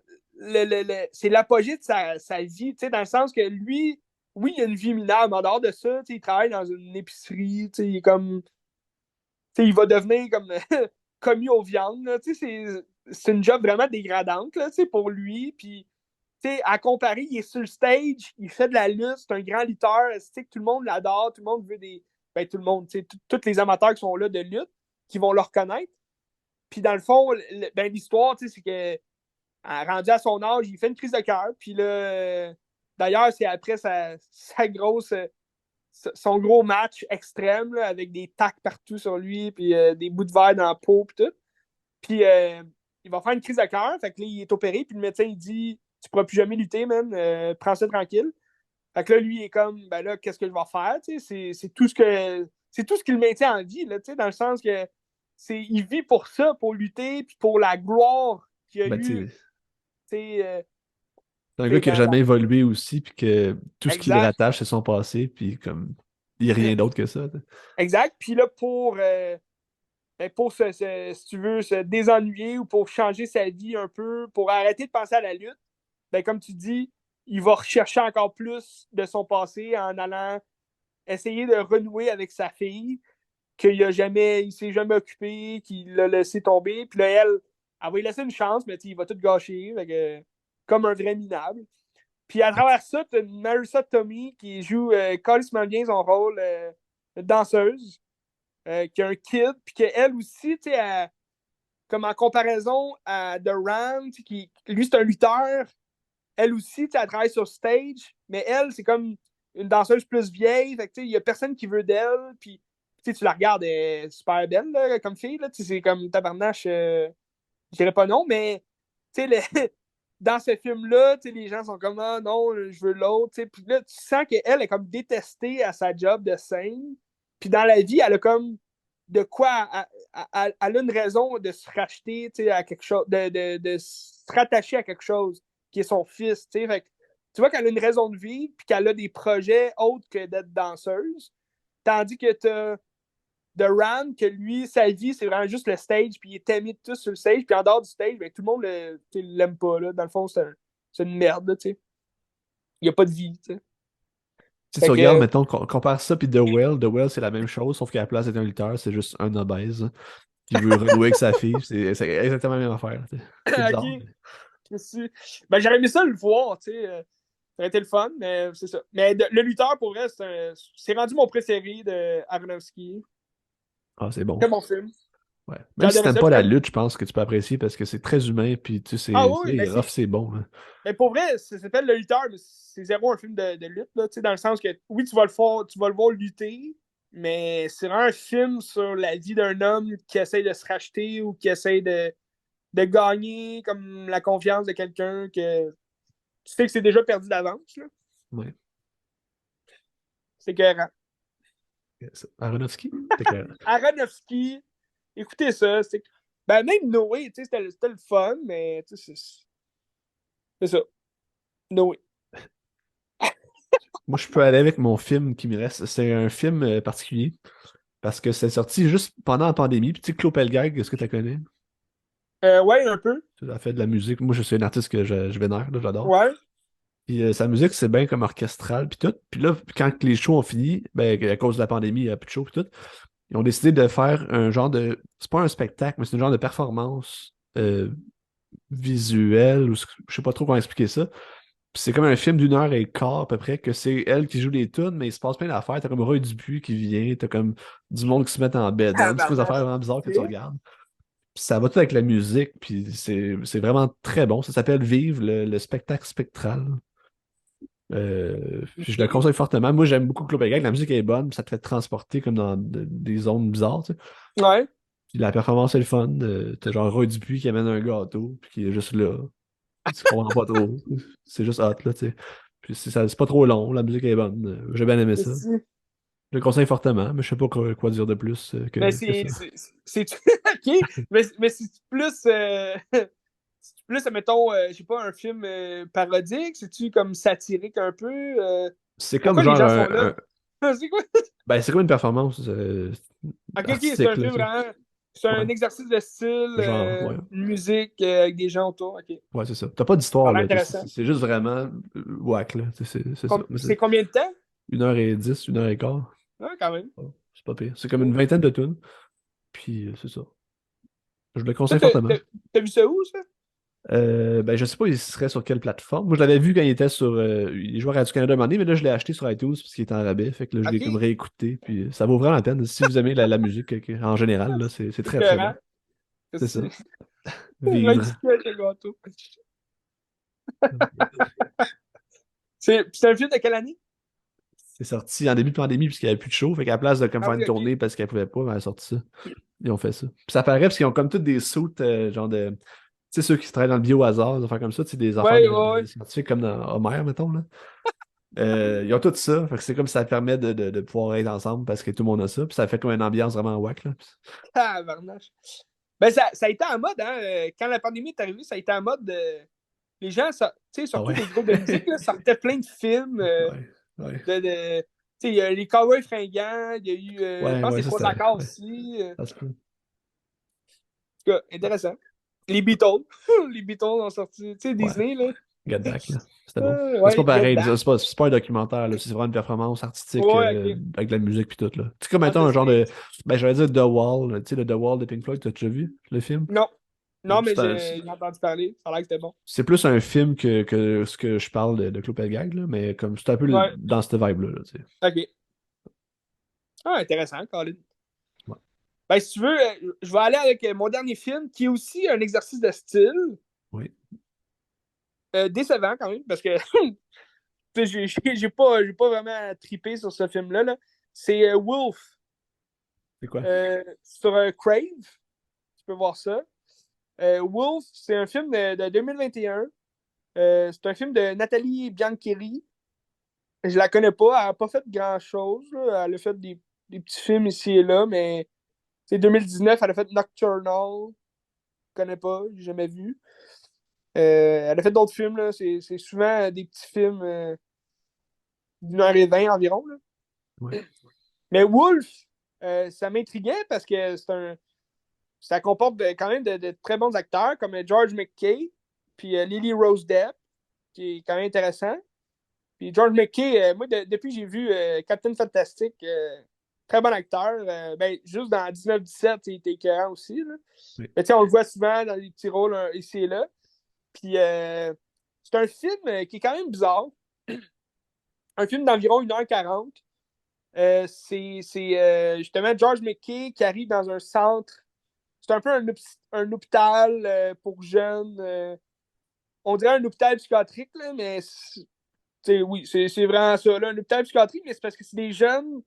Speaker 1: c'est l'apogée de sa vie, tu sais, dans le sens que lui, oui, il a une vie minable, mais en dehors de ça, tu sais, il travaille dans une épicerie, tu sais, il est comme, tu sais, il va devenir comme commis aux viandes, là, tu sais, c'est une job vraiment dégradante, là, tu sais, pour lui, puis, tu sais, à comparer, il est sur le stage, il fait de la lutte, c'est un grand lutteur, tu sais, que tout le monde l'adore, tout le monde veut ben, tout le monde, tu sais, tous les amateurs qui sont là de lutte, qui vont le reconnaître, puis dans le fond, ben, l'histoire, tu sais, c'est que rendu à son âge, il fait une crise de cœur. Puis là, d'ailleurs, c'est après sa grosse, son gros match extrême là, avec des tacs partout sur lui, puis des bouts de verre dans la peau, puis tout. Puis il va faire une crise de cœur. Fait que là, il est opéré, puis le médecin, il dit tu pourras plus jamais lutter, man. Prends ça tranquille. Fait que là, lui, il est comme ben là, qu'est-ce que je vais faire? C'est tout ce que. C'est tout ce qui le maintient en vie, là, dans le sens que il vit pour ça, pour lutter, puis pour la gloire qu'il a
Speaker 2: Ben,
Speaker 1: eu.
Speaker 2: tu sais,
Speaker 1: Euh,
Speaker 2: c'est un gars qui a jamais évolué aussi, puis que tout ce qui le
Speaker 1: Exact.
Speaker 2: rattache, c'est son passé, puis comme, il n'y a rien d'autre que ça. T'sais.
Speaker 1: Exact. Puis là, pour si tu veux, se désennuyer ou pour changer sa vie un peu, pour arrêter de penser à la lutte, ben, comme tu dis, il va rechercher encore plus de son passé en allant essayer de renouer avec sa fille, il s'est jamais occupé, qu'il l'a laissé tomber. Puis là, elle va lui laisser une chance, mais il va tout gâcher, comme un vrai minable. Puis à travers ça, tu as Marissa Tomei qui joue carrément bien son rôle de danseuse, qui a un kid, puis qu'elle aussi, tu sais, comme en comparaison à The Ram, qui lui c'est un lutteur, elle aussi, tu sais, elle travaille sur stage, mais elle, c'est comme une danseuse plus vieille, fait que il n'y a personne qui veut d'elle, puis tu la regardes, elle est super belle là, comme fille, là, c'est comme tabarnache, je dirais pas non, mais tu sais, dans ce film-là, les gens sont comme ah non, je veux l'autre. Puis là, tu sens qu'elle est comme détestée à sa job de scène. Puis dans la vie, elle a comme de quoi. Elle a une raison de se racheter à quelque chose, de se rattacher à quelque chose qui est son fils. Fait que, tu vois qu'elle a une raison de vivre, puis qu'elle a des projets autres que d'être danseuse. Tandis que tu as de Ram, que lui, sa vie, c'est vraiment juste le stage, puis il est aimé de tous sur le stage, puis en dehors du stage, ben, tout le monde l'aime pas. Là. Dans le fond, c'est une merde. Tu sais. Il n'y a pas de vie. Tu sais.
Speaker 2: Si tu
Speaker 1: Fait
Speaker 2: regardes,
Speaker 1: que,
Speaker 2: mettons, compare ça puis The Well, c'est la même chose, sauf qu'à la place d'être un lutteur, c'est juste un obèse qui veut renouer avec sa fille. C'est exactement la même affaire. T'sais. C'est bizarre.
Speaker 1: ok, ben, j'aurais aimé ça le voir. Tu sais. Ça aurait été le fun, mais c'est ça. Mais le lutteur, pour vrai, c'est rendu mon préféré de Aronofsky.
Speaker 2: Ah, c'est bon.
Speaker 1: Très bon film.
Speaker 2: Ouais.
Speaker 1: J'ai
Speaker 2: Même si
Speaker 1: adoré
Speaker 2: t'aimes
Speaker 1: ça.
Speaker 2: pas la lutte, je pense que tu peux apprécier parce que c'est très humain, puis tu sais,
Speaker 1: Ah oui,
Speaker 2: c'est rough, c'est bon. Hein.
Speaker 1: mais pour vrai, ça s'appelle Le Lutteur, mais c'est zéro un film de lutte, là, dans le sens que oui, tu vas le voir lutter, mais c'est vraiment un film sur la vie d'un homme qui essaie de se racheter ou qui essaie de gagner comme la confiance de quelqu'un que tu sais que c'est déjà perdu d'avance. Là.
Speaker 2: Ouais.
Speaker 1: C'est écœurant.
Speaker 2: Aronofsky? C'est clair.
Speaker 1: Aronofsky, écoutez ça. Ben, même Noé, c'était le fun, mais c'est ça. Noé.
Speaker 2: Moi, je peux aller avec mon film qui me reste. C'est un film particulier parce que c'est sorti juste pendant la pandémie. Puis tu sais, Claude Pelgag, est-ce que tu la connais?
Speaker 1: Ouais, un peu.
Speaker 2: Tu as fait de la musique. Moi, je suis un artiste que je vénère, là, j'adore.
Speaker 1: Ouais.
Speaker 2: Puis sa musique, c'est bien comme orchestral, puis tout. Puis là, quand les shows ont fini, ben, à cause de la pandémie, il n'y a plus de shows, puis tout, ils ont décidé de faire un genre de. C'est pas un spectacle, mais c'est un genre de performance visuelle, ou je sais pas trop comment expliquer ça. Puis c'est comme un film d'une heure et quart à peu près, que c'est elle qui joue les tunes, mais il se passe plein d'affaires. T'as comme Roy Dupuis qui vient, t'as comme du monde qui se met en bed.
Speaker 1: Ah,
Speaker 2: C'est des
Speaker 1: pardon.
Speaker 2: affaires vraiment bizarres que tu
Speaker 1: Ok.
Speaker 2: regardes. Puis ça va tout avec la musique, puis c'est vraiment très bon. Ça s'appelle Vive, le spectacle spectral. Puis je le conseille fortement. Moi, j'aime beaucoup Club Bagag. La musique est bonne, puis ça te fait te transporter comme dans des zones bizarres. Tu sais.
Speaker 1: Ouais.
Speaker 2: Puis la performance est le fun. T'as genre Roy Dupuis qui amène un gâteau, puis qui est juste là. Tu comprends pas trop. C'est juste hot, là, tu sais. Puis c'est pas trop long, la musique est bonne. J'ai bien aimé ça.
Speaker 1: Si.
Speaker 2: Je le conseille fortement, mais je sais pas quoi dire de plus
Speaker 1: Mais
Speaker 2: que ça.
Speaker 1: OK. Mais c'est plus. C'est plus, mettons, je sais pas, un film parodique? C'est-tu comme satirique un peu?
Speaker 2: C'est comme
Speaker 1: Pourquoi les
Speaker 2: genre
Speaker 1: gens sont là? C'est quoi?
Speaker 2: ben, c'est comme une performance
Speaker 1: OK, c'est un
Speaker 2: artistique, là,
Speaker 1: film
Speaker 2: tu sais.
Speaker 1: vraiment. C'est un
Speaker 2: Ouais.
Speaker 1: exercice de style,
Speaker 2: Genre, ouais.
Speaker 1: une musique avec des gens autour. Ok.
Speaker 2: Ouais, c'est ça. T'as pas
Speaker 1: Ça a
Speaker 2: d'histoire,
Speaker 1: l'air
Speaker 2: là.
Speaker 1: intéressant.
Speaker 2: C'est juste vraiment whack, là. C'est ça. Mais
Speaker 1: C'est combien de temps?
Speaker 2: 1h10, 1h15.
Speaker 1: Ouais, quand même.
Speaker 2: Ouais, c'est pas pire. C'est comme une
Speaker 1: Ok.
Speaker 2: vingtaine de tunes. Puis c'est ça. Je le
Speaker 1: Toi,
Speaker 2: conseille fortement.
Speaker 1: t'as vu ça où, ça?
Speaker 2: Ben, je sais pas, il serait sur quelle plateforme. Moi, je l'avais vu quand il était sur. Il jouait à Radio-Canada un moment donné, mais là, je l'ai acheté sur iTunes parce qu'il était en rabais. Fait que là, je l'ai comme
Speaker 1: Ok.
Speaker 2: réécouté. Puis ça vaut vraiment la peine. Si vous aimez la musique en général, là, c'est
Speaker 1: C'est
Speaker 2: très très bon.
Speaker 1: écœurant.
Speaker 2: C'est ça.
Speaker 1: C'est un
Speaker 2: Vivre.
Speaker 1: petit peu avec le gâteau. C'est un film de quelle année?
Speaker 2: C'est sorti en début de pandémie puisqu'il n'y avait plus de show. Fait qu'à la place de comme
Speaker 1: Ah
Speaker 2: faire
Speaker 1: oui,
Speaker 2: une
Speaker 1: ok.
Speaker 2: tournée parce qu'elle pouvait pas, ben, elle a sorti ça. Ils ont fait ça. Puis ça paraît parce qu'ils ont comme toutes des suits, genre de. Tu sais, ceux qui travaillent dans le bio-hasard, des affaires comme ça, tu sais, des affaires
Speaker 1: Ouais, ouais,
Speaker 2: de
Speaker 1: ouais.
Speaker 2: scientifiques comme dans Homer, mettons, là. Ils ont tout ça. Fait que c'est comme ça permet de pouvoir être ensemble parce que tout le monde a ça. Puis ça fait comme une ambiance vraiment whack, là.
Speaker 1: Tabarnache. Ben, ça a été en mode, hein. Quand la pandémie est arrivée, ça a été en mode. Les gens, tu sais,
Speaker 2: Ah
Speaker 1: surtout
Speaker 2: ouais.
Speaker 1: les groupes de musique, là, sortaient plein de films.
Speaker 2: Ouais. Ouais.
Speaker 1: Tu sais, il y a les Cowboys fringants, il y a eu, je
Speaker 2: Ouais,
Speaker 1: pense,
Speaker 2: ouais,
Speaker 1: c'est
Speaker 2: ça
Speaker 1: Trois
Speaker 2: c'était.
Speaker 1: Accords
Speaker 2: Ouais,
Speaker 1: aussi.
Speaker 2: ça se peut.
Speaker 1: En tout cas, intéressant. Les Beatles. Les Beatles ont sorti. Tu sais,
Speaker 2: Ouais.
Speaker 1: Disney, là.
Speaker 2: Get Back, là. C'était bon. Mais c'est pas
Speaker 1: Ouais, Get
Speaker 2: pareil.
Speaker 1: Back.
Speaker 2: C'est pas un documentaire, là. C'est vraiment une performance artistique
Speaker 1: Ouais, ok.
Speaker 2: avec de la musique puis tout, là. C'est comme,
Speaker 1: On
Speaker 2: mettons,
Speaker 1: the
Speaker 2: un genre de.
Speaker 1: stage.
Speaker 2: Ben, j'allais dire The Wall. Tu sais, le The Wall de Pink Floyd, t'as déjà vu le film?
Speaker 1: Non. Non, mais
Speaker 2: C'est un-
Speaker 1: j'ai entendu parler. Ça a l'air que c'était bon.
Speaker 2: c'est plus un film que ce que je parle de Clopel Gag, là, mais comme c'est un peu
Speaker 1: Ouais.
Speaker 2: dans cette vibe-là, là, tu sais.
Speaker 1: Ok. Ah, intéressant, Colin.
Speaker 2: Ouais.
Speaker 1: Ben, si tu veux, je vais aller avec mon dernier film, qui est aussi un exercice de style.
Speaker 2: Oui.
Speaker 1: Décevant quand même, parce que tu sais, j'ai pas vraiment trippé sur ce film-là. Là. C'est Wolf
Speaker 2: C'est quoi?
Speaker 1: sur Crave. Tu peux voir ça. Wolf, c'est un film de 2021. C'est un film de Nathalie Biancheri. Je la connais pas. Elle n'a pas fait grand-chose. Là. Elle a fait des petits films ici et là, mais c'est 2019. Elle a fait Nocturnal. Je connais pas. J'ai jamais vu. Elle a fait d'autres films. Là. C'est souvent des petits films d'1h20 environ. Là.
Speaker 2: Ouais.
Speaker 1: Mais Wolf, ça m'intriguait parce que ça comporte quand même de très bons acteurs comme George McKay, puis Lily Rose Depp, qui est quand même intéressant. Puis George McKay, moi, depuis que j'ai vu Captain Fantastic, très bon acteur. Ben, juste dans 1917, il était écœurant aussi. Là.
Speaker 2: Oui.
Speaker 1: Mais, on le voit souvent dans des petits rôles ici et là. Puis c'est un film qui est quand même bizarre. Un film d'environ 1h40. C'est justement George McKay qui arrive dans un centre. C'est un peu un hôpital pour jeunes. On dirait un hôpital psychiatrique, là, mais oui, c'est vraiment ça. Là, un hôpital psychiatrique, mais c'est parce que c'est des jeunes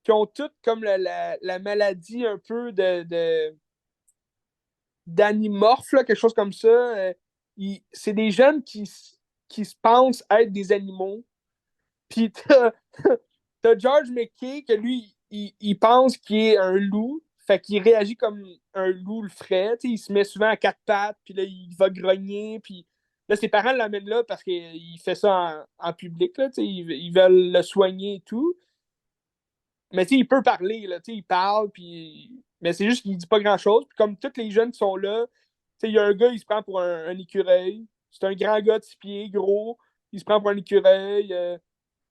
Speaker 1: qui ont toutes comme la maladie un peu d'animorphe, là, quelque chose comme ça. C'est des jeunes qui se pensent être des animaux. Puis t'as George McKay que lui, il pense qu'il est un loup. Fait qu'il réagit comme un loup le ferait. T'sais, il se met souvent à quatre pattes, puis là, il va grogner. Puis là, ses parents l'amènent là parce qu'il fait ça en public. Là, ils veulent le soigner et tout. Mais il peut parler. Là, il parle, puis... mais c'est juste qu'il dit pas grand-chose. Puis comme tous les jeunes qui sont là, il y a un gars, il se prend pour un écureuil. C'est un grand gars de 6 pieds, gros. Il se prend pour un écureuil.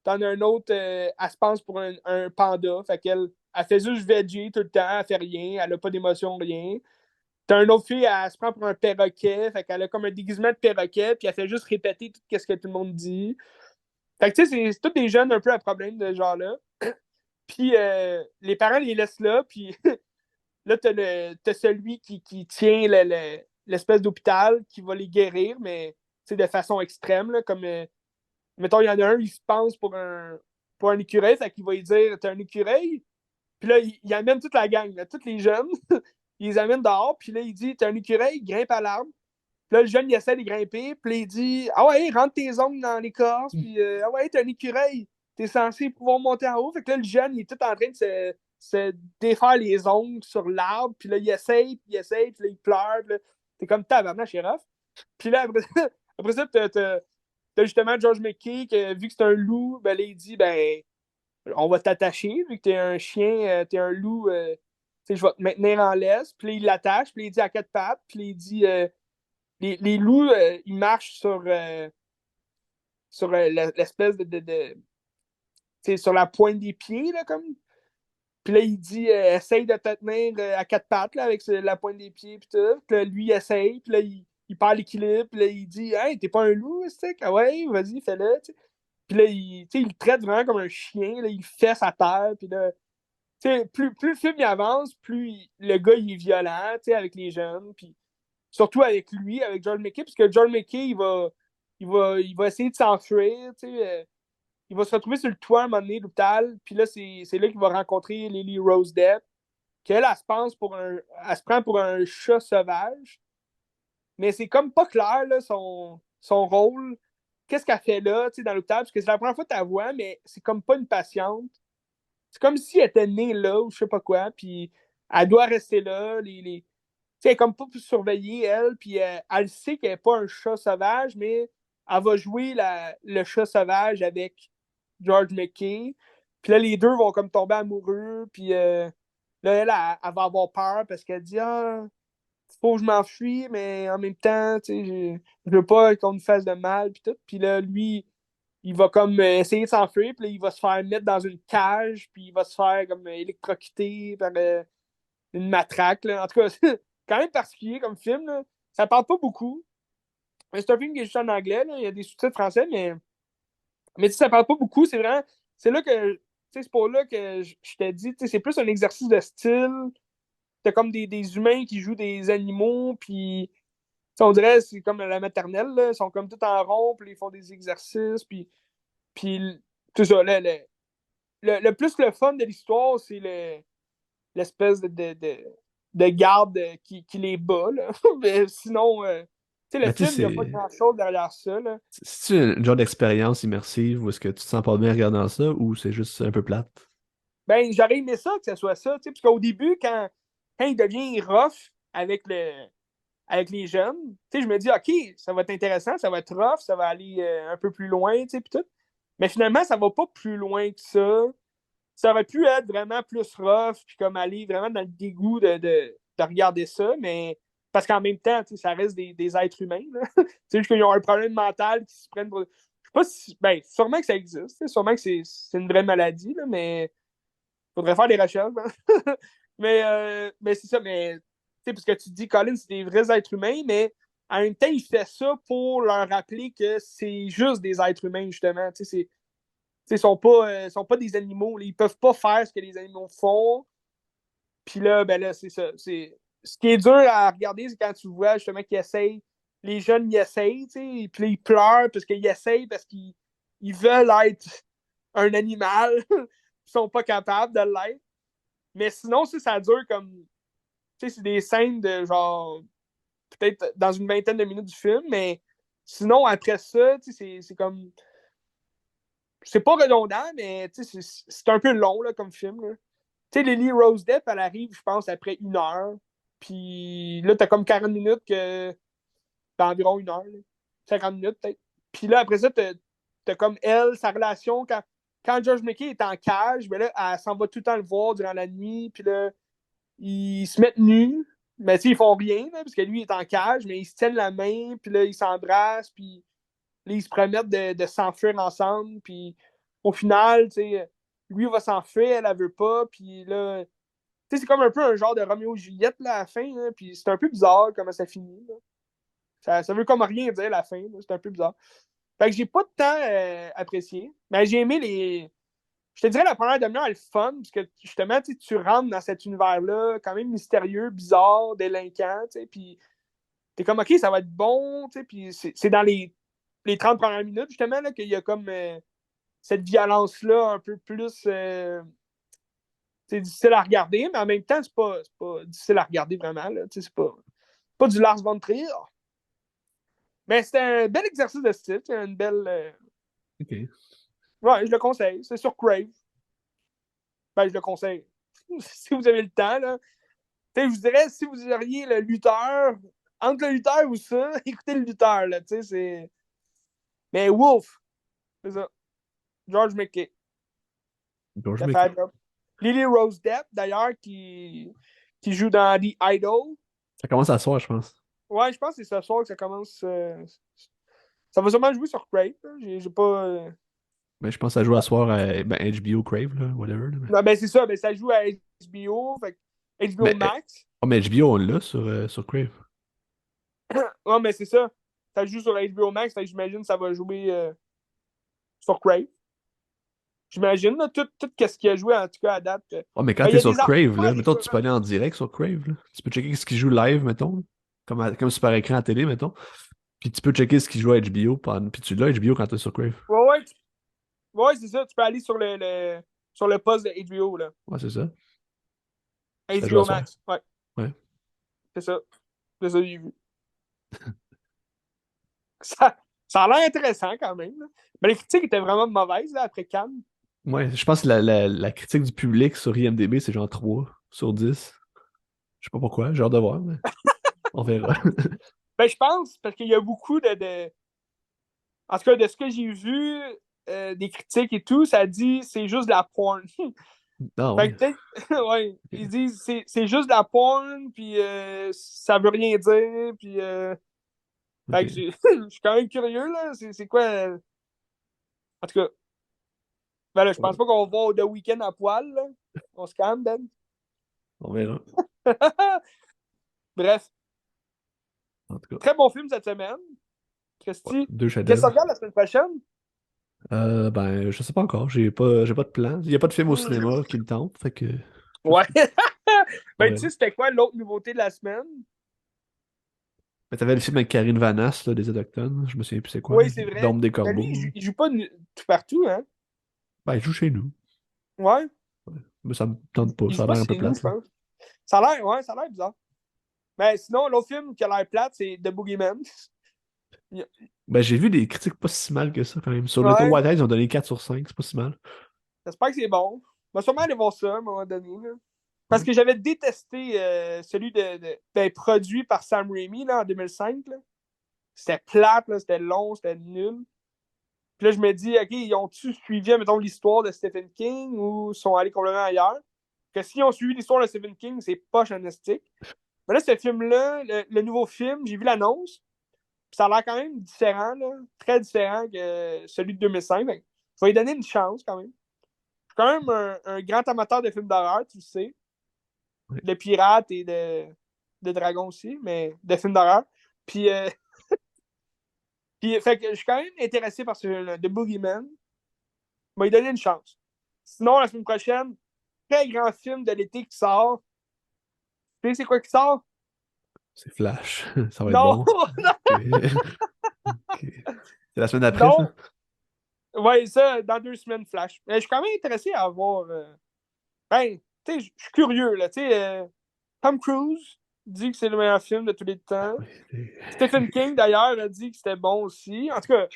Speaker 1: T'en as un autre, elle se pense pour un panda. Fait qu'elle elle fait juste veggie tout le temps, elle fait rien, elle a pas d'émotion, rien. T'as une autre fille, elle se prend pour un perroquet, fait qu'elle a comme un déguisement de perroquet, puis elle fait juste répéter tout ce que tout le monde dit. Fait que tu sais, c'est tous des jeunes un peu à problème de ce genre-là. Puis les parents les laissent là, puis là, t'as celui qui tient l'espèce d'hôpital qui va les guérir, mais de façon extrême, là, comme mettons, il y en a un, il se pense pour un écureuil, fait qu'il va lui dire t'es un écureuil. Puis là, il amène toute la gang, là, tous les jeunes, il les amène dehors, puis là, il dit t'es un écureuil, grimpe à l'arbre. Puis là, le jeune, il essaie de grimper, puis là, il dit ah ouais, rentre tes ongles dans l'écorce, puis ah ouais, t'es un écureuil, t'es censé pouvoir monter en haut. Fait que là, le jeune, il est tout en train de se défaire les ongles sur l'arbre, puis là, il essaye, puis là, il pleure, puis là, t'es comme tabarnak, c'est rough. Puis là, après ça, t'as justement George McKay, que, vu que c'est un loup, ben là, il dit, ben, on va t'attacher, vu que t'es un chien, t'es un loup sais, je vais te maintenir en laisse. Puis là, il l'attache, puis là, il dit à quatre pattes, puis là, il dit les loups, ils marchent sur l'espèce tu sais, sur la pointe des pieds, là, comme. Puis là, il dit essaye de te tenir à quatre pattes là, avec la pointe des pieds, puis tout. Puis là, lui, il essaye, puis là, il perd l'équilibre, puis là, il dit hey, t'es pas un loup, c'est ah ouais, vas-y, fais-le. T'sais. Puis là, il le traite vraiment comme un chien, là, il le fesse à terre, puis là, plus le film il avance, le gars il est violent avec les jeunes, puis surtout avec lui, avec George McKay, parce que George McKay, il va essayer de s'enfuir, il va se retrouver sur le toit à un moment donné, l'hôpital, puis là, c'est là qu'il va rencontrer Lily Rose Depp, qu'elle, elle se prend pour un chat sauvage, mais c'est comme pas clair, là, son rôle, qu'est-ce qu'elle fait là, dans l'hôpital, parce que c'est la première fois que tu la vois, mais c'est comme pas une patiente. C'est comme si elle était née là, ou je sais pas quoi, puis elle doit rester là, elle est comme pas plus surveillée, elle, puis elle sait qu'elle n'est pas un chat sauvage, mais elle va jouer le chat sauvage avec George McKay. Puis là, les deux vont comme tomber amoureux, puis là, elle va avoir peur parce qu'elle dit ah, faut que je m'enfuis, mais en même temps, je veux pas qu'on me fasse de mal, puis tout. Puis là, lui, il va comme essayer de s'enfuir, puis là, il va se faire mettre dans une cage, puis il va se faire comme électrocuter par une matraque. Là. En tout cas, c'est quand même particulier comme film. Là. Ça parle pas beaucoup. C'est un film qui est juste en anglais. Là. Il y a des sous-titres français, mais ça parle pas beaucoup. C'est vraiment. C'est là que. C'est pour là que je t'ai dit, c'est plus un exercice de style. T'as comme des humains qui jouent des animaux, puis on dirait c'est comme la maternelle. Là. Ils sont comme tout en rond, puis ils font des exercices, puis tout ça. Le plus le fun de l'histoire, c'est l'espèce de garde qui les bat. Là. Mais sinon, le
Speaker 2: Mais tu
Speaker 1: film, il n'y a
Speaker 2: sais,
Speaker 1: pas grand-chose derrière ça. Là.
Speaker 2: c'est une genre d'expérience immersive ou est-ce que tu te sens pas bien en regardant ça ou c'est juste un peu plate?
Speaker 1: Ben, j'aurais aimé ça que ce soit ça. Parce qu'au début, quand il devient rough avec les jeunes, je me dis, OK, ça va être intéressant, ça va être rough, ça va aller un peu plus loin, puis tout. Mais finalement, ça va pas plus loin que ça. Ça aurait pu être vraiment plus rough, puis comme aller vraiment dans le dégoût de regarder ça, mais parce qu'en même temps, ça reste des êtres humains. C'est juste qu'ils ont un problème mental qui se prennent pour. Je sais pas si. Ben, sûrement que ça existe. Sûrement que c'est une vraie maladie, là, mais il faudrait faire des recherches. Hein. mais c'est ça, mais parce que tu dis, Colin, c'est des vrais êtres humains, mais en même temps, il fait ça pour leur rappeler que c'est juste des êtres humains, justement. Ils sont pas des animaux. Là. Ils peuvent pas faire ce que les animaux font. Puis là, ben là, c'est ça. Ce qui est dur à regarder, c'est quand tu vois justement qu'ils essayent. Les jeunes, ils essayent, puis là, ils pleurent parce qu'ils essayent, parce qu'ils veulent être un animal. Ils sont pas capables de l'être. Mais sinon, ça dure comme. C'est des scènes de genre. Peut-être dans une vingtaine de minutes du film, mais sinon, après ça, c'est comme c'est pas redondant, mais c'est un peu long là, comme film. Là. Tu sais, Lily Rose Depp, elle arrive, je pense, après une heure. Puis là, t'as comme 40 minutes que. T'as environ une heure. Là. 50 minutes, peut-être. Puis là, après ça, t'as comme elle, sa relation. Quand George McKay est en cage, ben là, elle s'en va tout le temps le voir durant la nuit. Puis là, ils se mettent nus. Mais tu sais, ils font rien, là, parce que lui, il est en cage, mais ils se tiennent la main. Puis là, ils s'embrassent. Puis là, ils se promettent de s'enfuir ensemble. Puis au final, lui va s'enfuir, elle ne veut pas. Puis là, c'est comme un peu un genre de Roméo et Juliette là, à la fin. Là, puis c'est un peu bizarre comment ça finit. Là. Ça veut comme rien dire la fin. C'est un peu bizarre. Fait que j'ai pas de temps apprécié. Mais j'ai aimé les. Je te dirais la première demi-heure elle est fun, parce que justement, tu rentres dans cet univers-là, quand même mystérieux, bizarre, délinquant, puis t'es comme, OK, ça va être bon, puis c'est dans les 30 premières minutes, justement, là, qu'il y a comme cette violence-là un peu plus difficile à regarder, mais en même temps, c'est pas difficile à regarder vraiment. Là, c'est pas du Lars von Trier. Mais c'est un bel exercice de style, c'est une belle.
Speaker 2: Ok.
Speaker 1: Ouais, je le conseille. C'est sur Crave. Ben, je le conseille. Si vous avez le temps, là. Je vous dirais, si vous auriez le lutteur, entre le lutteur ou ça, écoutez le lutteur, là, c'est. Mais Wolf, c'est ça. George McKay.
Speaker 2: Bon, je
Speaker 1: Qui a fait
Speaker 2: m'écoute.
Speaker 1: la job. Lily Rose Depp, d'ailleurs, qui qui joue dans The Idol.
Speaker 2: Ça commence à soir, je pense.
Speaker 1: Ouais, je pense que c'est ce soir que ça commence. Ça va sûrement jouer sur Crave. Là. J'ai pas.
Speaker 2: Mais je pense que ça joue à soir à HBO Crave, là, whatever. Là, mais...
Speaker 1: Non, ben c'est ça. Ben, ça joue à HBO. Fait que HBO
Speaker 2: Mais,
Speaker 1: Max.
Speaker 2: oh, mais HBO, on l'a sur Crave.
Speaker 1: Ouais, mais c'est ça. Ça joue sur HBO Max. Fait que j'imagine que ça va jouer sur Crave. J'imagine, là, tout ce qu'il a joué, en tout cas, à date.
Speaker 2: Oh, mais quand
Speaker 1: Ben, il
Speaker 2: t'es
Speaker 1: y a
Speaker 2: sur
Speaker 1: des
Speaker 2: Crave, là,
Speaker 1: affaires
Speaker 2: mettons, tu peux aller en
Speaker 1: écœurantes.
Speaker 2: direct sur Crave, là. Tu peux checker ce qui joue live, mettons, comme super écran à télé, mettons. Puis tu peux checker ce qui joue à HBO, puis tu l'as HBO quand t'es sur Crave.
Speaker 1: Ouais, ouais. Ouais, c'est ça. Tu peux aller sur sur le poste de HBO, là.
Speaker 2: Ouais, c'est ça. Puis ça joue à
Speaker 1: HBO
Speaker 2: soir.
Speaker 1: Max. Ouais,
Speaker 2: Ouais.
Speaker 1: c'est ça. C'est ça, j'ai vu. Ça, ça a l'air intéressant quand même. Là. Mais les critiques étaient vraiment mauvaises là, après Cannes.
Speaker 2: Ouais, je pense que la critique du public sur IMDb, c'est genre 3 sur 10. Je sais pas pourquoi, j'ai hâte de voir, mais on verra.
Speaker 1: Ben, je pense, parce qu'il y a beaucoup En tout cas, de ce que j'ai vu, des critiques et tout, ça dit c'est juste de la porn.
Speaker 2: Ah
Speaker 1: Fait
Speaker 2: ouais.
Speaker 1: que peut-être, ouais, ils disent c'est juste de la porn, puis ça veut rien dire, puis. Fait que
Speaker 2: Ok.
Speaker 1: je suis quand même curieux, là. C'est quoi. En tout cas, ben là, je pense
Speaker 2: Ouais,
Speaker 1: pas qu'on va voir The Weeknd à poil, là. On se calme, Ben.
Speaker 2: on verra.
Speaker 1: Bref,
Speaker 2: En tout cas,
Speaker 1: très bon film cette semaine.
Speaker 2: ouais,
Speaker 1: Christy,
Speaker 2: deux
Speaker 1: qu'est-ce que tu
Speaker 2: chefs-d'œuvre.
Speaker 1: regardes la semaine prochaine?
Speaker 2: Ben, je sais pas encore. J'ai pas de plan. Il y a pas de film au cinéma qui me tente, fait que je sais
Speaker 1: Ouais.
Speaker 2: pas. On
Speaker 1: Ben, tu
Speaker 2: verra.
Speaker 1: sais, c'était quoi l'autre nouveauté de la semaine?
Speaker 2: Mais t'avais le film avec Karine Vanasse, là, des Autochtones. Je me souviens plus c'est quoi, là.
Speaker 1: Oui, c'est vrai.
Speaker 2: Dôme des
Speaker 1: Mais lui,
Speaker 2: Corbeaux.
Speaker 1: il joue pas tout partout, hein?
Speaker 2: Ben, il joue chez nous.
Speaker 1: Ouais.
Speaker 2: Ouais. Mais ça me tente pas.
Speaker 1: Il
Speaker 2: Ça
Speaker 1: joue
Speaker 2: a
Speaker 1: pas
Speaker 2: l'air un peu
Speaker 1: chez nous,
Speaker 2: plate,
Speaker 1: je
Speaker 2: là.
Speaker 1: pense. Ça a l'air, ouais, ça a l'air bizarre. Mais sinon, l'autre film qui a l'air plate, c'est The Boogeyman.
Speaker 2: Ben, j'ai vu des critiques pas si mal que ça, quand même. Sur Little
Speaker 1: Ouais.
Speaker 2: White Eyes, ils ont donné 4 sur 5, c'est pas si mal.
Speaker 1: J'espère que c'est bon. On va sûrement aller voir ça à un moment donné, là. Parce
Speaker 2: Ouais.
Speaker 1: que j'avais détesté celui ben, produit par Sam Raimi là, en 2005. Là. C'était plate, là, c'était long, c'était nul. Puis là, je me dis, OK, ils ont-tu suivi, mettons, l'histoire de Stephen King ou sont allés complètement ailleurs? Que s'ils ont suivi l'histoire de Stephen King, c'est pas chanestique. Mais là, ce film-là, le nouveau film, j'ai vu l'annonce, puis ça a l'air quand même différent, là, très différent que celui de 2005. Fait, je vais lui donner une chance quand même. Je suis quand même un grand amateur de films d'horreur, tu le sais.
Speaker 2: Ouais.
Speaker 1: De pirates et de dragons aussi, mais de films d'horreur. Puis, fait que je suis quand même intéressé par ce film-là, The Boogeyman. Je vais lui donner une chance. Sinon, la semaine prochaine, très grand film de l'été qui sort. Tu sais, c'est quoi qui sort?
Speaker 2: C'est Flash. Ça va être
Speaker 1: Non!
Speaker 2: bon. Ok. Ok. C'est la semaine d'après, ça?
Speaker 1: Non! Ouais, ça, dans 2 semaines, Flash. Mais je suis quand même intéressé à voir. Ben, tu sais, je suis curieux, là. Tu sais, Tom Cruise dit que c'est le meilleur film de tous les temps.
Speaker 2: Oui,
Speaker 1: Stephen King, d'ailleurs, a dit que c'était bon aussi. En tout cas,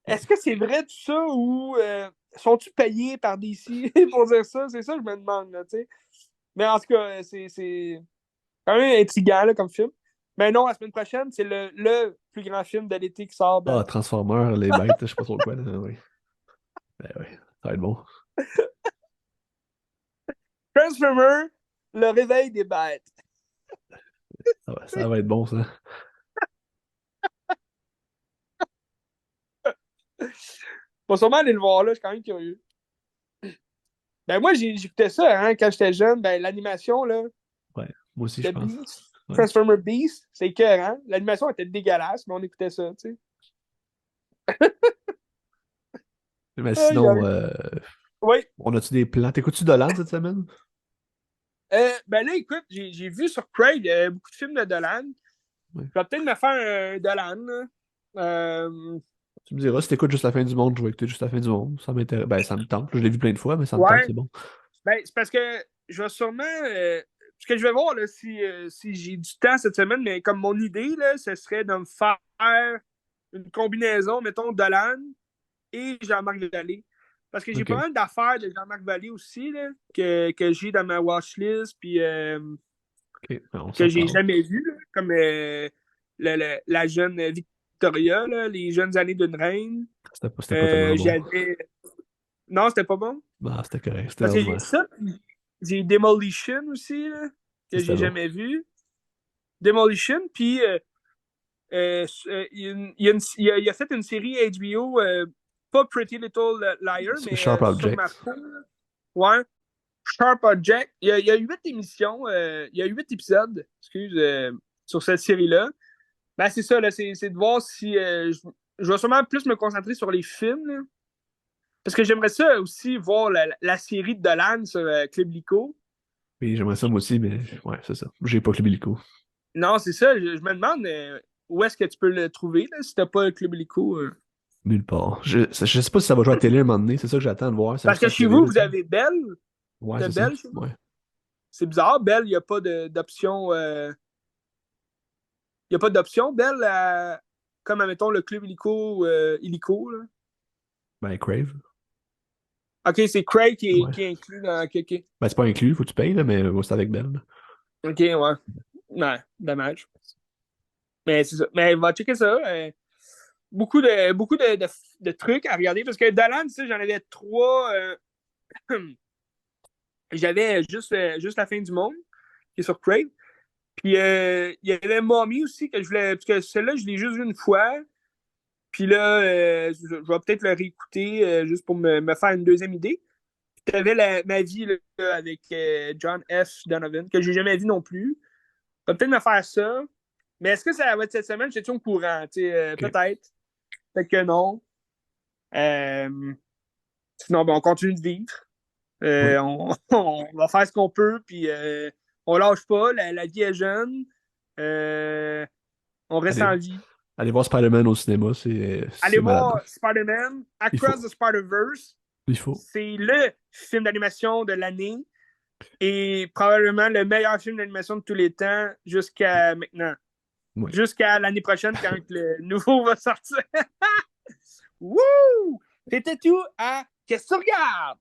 Speaker 1: est-ce que c'est vrai tout ça ou sont-ils payés par DC pour dire ça? C'est ça que je me demande, là, tu sais. Mais en tout cas, c'est quand même intriguant là, comme film. Mais non, la semaine prochaine, c'est le plus grand film de l'été qui sort.
Speaker 2: Ah,
Speaker 1: Ben.
Speaker 2: Transformers, les bêtes, je sais pas trop quoi, là. Oui. Ben oui, ça va être bon.
Speaker 1: Transformer, le réveil des bêtes.
Speaker 2: Ça va être bon, ça.
Speaker 1: Faut sûrement aller le voir là, je suis quand même curieux. Ben moi, j'écoutais ça hein, quand j'étais jeune. Ben, l'animation là,
Speaker 2: Ouais, moi aussi, je
Speaker 1: de
Speaker 2: pense.
Speaker 1: Beast,
Speaker 2: Ouais.
Speaker 1: Transformer Beast, c'est écœurant. L'animation était dégueulasse, mais on écoutait ça, tu sais.
Speaker 2: Mais
Speaker 1: Aïe,
Speaker 2: sinon,
Speaker 1: aïe. Oui.
Speaker 2: on a-tu des plans? T'écoutes-tu Dolan cette semaine?
Speaker 1: Ben là, écoute, j'ai vu sur Craig beaucoup de films de Dolan.
Speaker 2: Ouais.
Speaker 1: Je vais peut-être me faire un Dolan. Là.
Speaker 2: Tu me diras, si t'écoutes juste la fin du monde, je vais écouter juste la fin du monde. Ça m'intéresse. Ben, ça me tente. Je l'ai vu plein de fois, mais ça me tente,
Speaker 1: Ouais.
Speaker 2: c'est bon.
Speaker 1: Ben, c'est parce que je vais sûrement. Ce que je vais voir là, si j'ai du temps cette semaine, mais comme mon idée, là, ce serait de me faire une combinaison, mettons, Dolan et Jean-Marc Vallée. Parce que j'ai
Speaker 2: Ok.
Speaker 1: pas mal d'affaires de Jean-Marc Vallée aussi, là, que j'ai dans ma watchlist, puis
Speaker 2: Ok. Ben, on
Speaker 1: que
Speaker 2: s'en
Speaker 1: j'ai
Speaker 2: parle.
Speaker 1: jamais vu, là, comme la jeune Victoria, là, les jeunes années d'une reine.
Speaker 2: C'était pas tellement bon.
Speaker 1: J'avais. Non, c'était pas bon.
Speaker 2: Bah, c'était correct. C'était
Speaker 1: Parce que j'ai
Speaker 2: ordinaire.
Speaker 1: ça, puis j'ai Demolition aussi, là. que
Speaker 2: C'était
Speaker 1: j'ai
Speaker 2: bon.
Speaker 1: jamais vu. Demolition, puis il a fait une série HBO, pas Pretty Little Liar, mais
Speaker 2: Sharp
Speaker 1: sur
Speaker 2: Object.
Speaker 1: Marco. Ouais. Sharp Object. Il y a 8 émissions, il y a 8 épisodes, excuse, sur cette série-là. Ben, c'est ça, là, c'est de voir si je vais sûrement plus me concentrer sur les films, là. Parce que j'aimerais ça aussi voir la série de Dolan sur Club Lico.
Speaker 2: Oui, j'aimerais ça moi aussi, mais ouais, c'est ça. J'ai pas Club Illico.
Speaker 1: Non, c'est ça, je me demande où est-ce que tu peux le trouver, là, si t'as pas Club Lico.
Speaker 2: Nulle part. Je sais pas si ça va jouer à la télé un moment donné, c'est ça que j'attends de voir. Ça
Speaker 1: Parce
Speaker 2: joue
Speaker 1: que
Speaker 2: à la
Speaker 1: chez
Speaker 2: télé,
Speaker 1: vous,
Speaker 2: là,
Speaker 1: vous
Speaker 2: ça.
Speaker 1: avez Belle.
Speaker 2: Ouais,
Speaker 1: T'as
Speaker 2: c'est ça.
Speaker 1: Belle chez vous?
Speaker 2: Ouais.
Speaker 1: C'est bizarre, Belle, il n'y a pas d'option. Il n'y a pas d'option, Belle, comme, admettons, le Club Illico, Illico, là.
Speaker 2: Ben, Crave.
Speaker 1: Ok, c'est Craig
Speaker 2: Ouais.
Speaker 1: qui est inclus dans. Ok, ok.
Speaker 2: Ben, c'est pas inclus, faut que tu payes, là, mais c'est avec Belle, là.
Speaker 1: Ok, ouais. Ouais, dommage. Mais c'est ça. Mais va checker ça. Beaucoup de trucs à regarder. Parce que Dolan, tu sais, j'en avais trois. J'avais juste La fin du monde, qui est sur Crave. Puis il y avait Mommy aussi, que je voulais. Parce que celle-là, je l'ai juste vu une fois. Puis là, je vais peut-être le réécouter juste pour me faire une deuxième idée. Puis t'avais ma vie là, avec John F. Donovan, que j'ai jamais vu non plus. Je vais peut-être me faire ça. Mais est-ce que ça va être cette semaine? Je suis au courant.
Speaker 2: OK.
Speaker 1: Peut-être. Peut-être que non. Euh, Sinon, ben, on continue de vivre.
Speaker 2: Oui.
Speaker 1: On va faire ce qu'on peut, puis on lâche pas. La vie est jeune. Euh, on reste
Speaker 2: Allez,
Speaker 1: en vie.
Speaker 2: allez voir Spider-Man au cinéma,
Speaker 1: Allez
Speaker 2: c'est malade.
Speaker 1: voir Spider-Man,
Speaker 2: Il
Speaker 1: Across the
Speaker 2: faut.
Speaker 1: Spider-Verse.
Speaker 2: Il faut.
Speaker 1: C'est le film d'animation de l'année et probablement le meilleur film d'animation de tous les temps jusqu'à maintenant.
Speaker 2: Oui.
Speaker 1: Jusqu'à l'année prochaine quand le nouveau va sortir. Wouh! C'était tout à Qu'est-ce que tu regardes?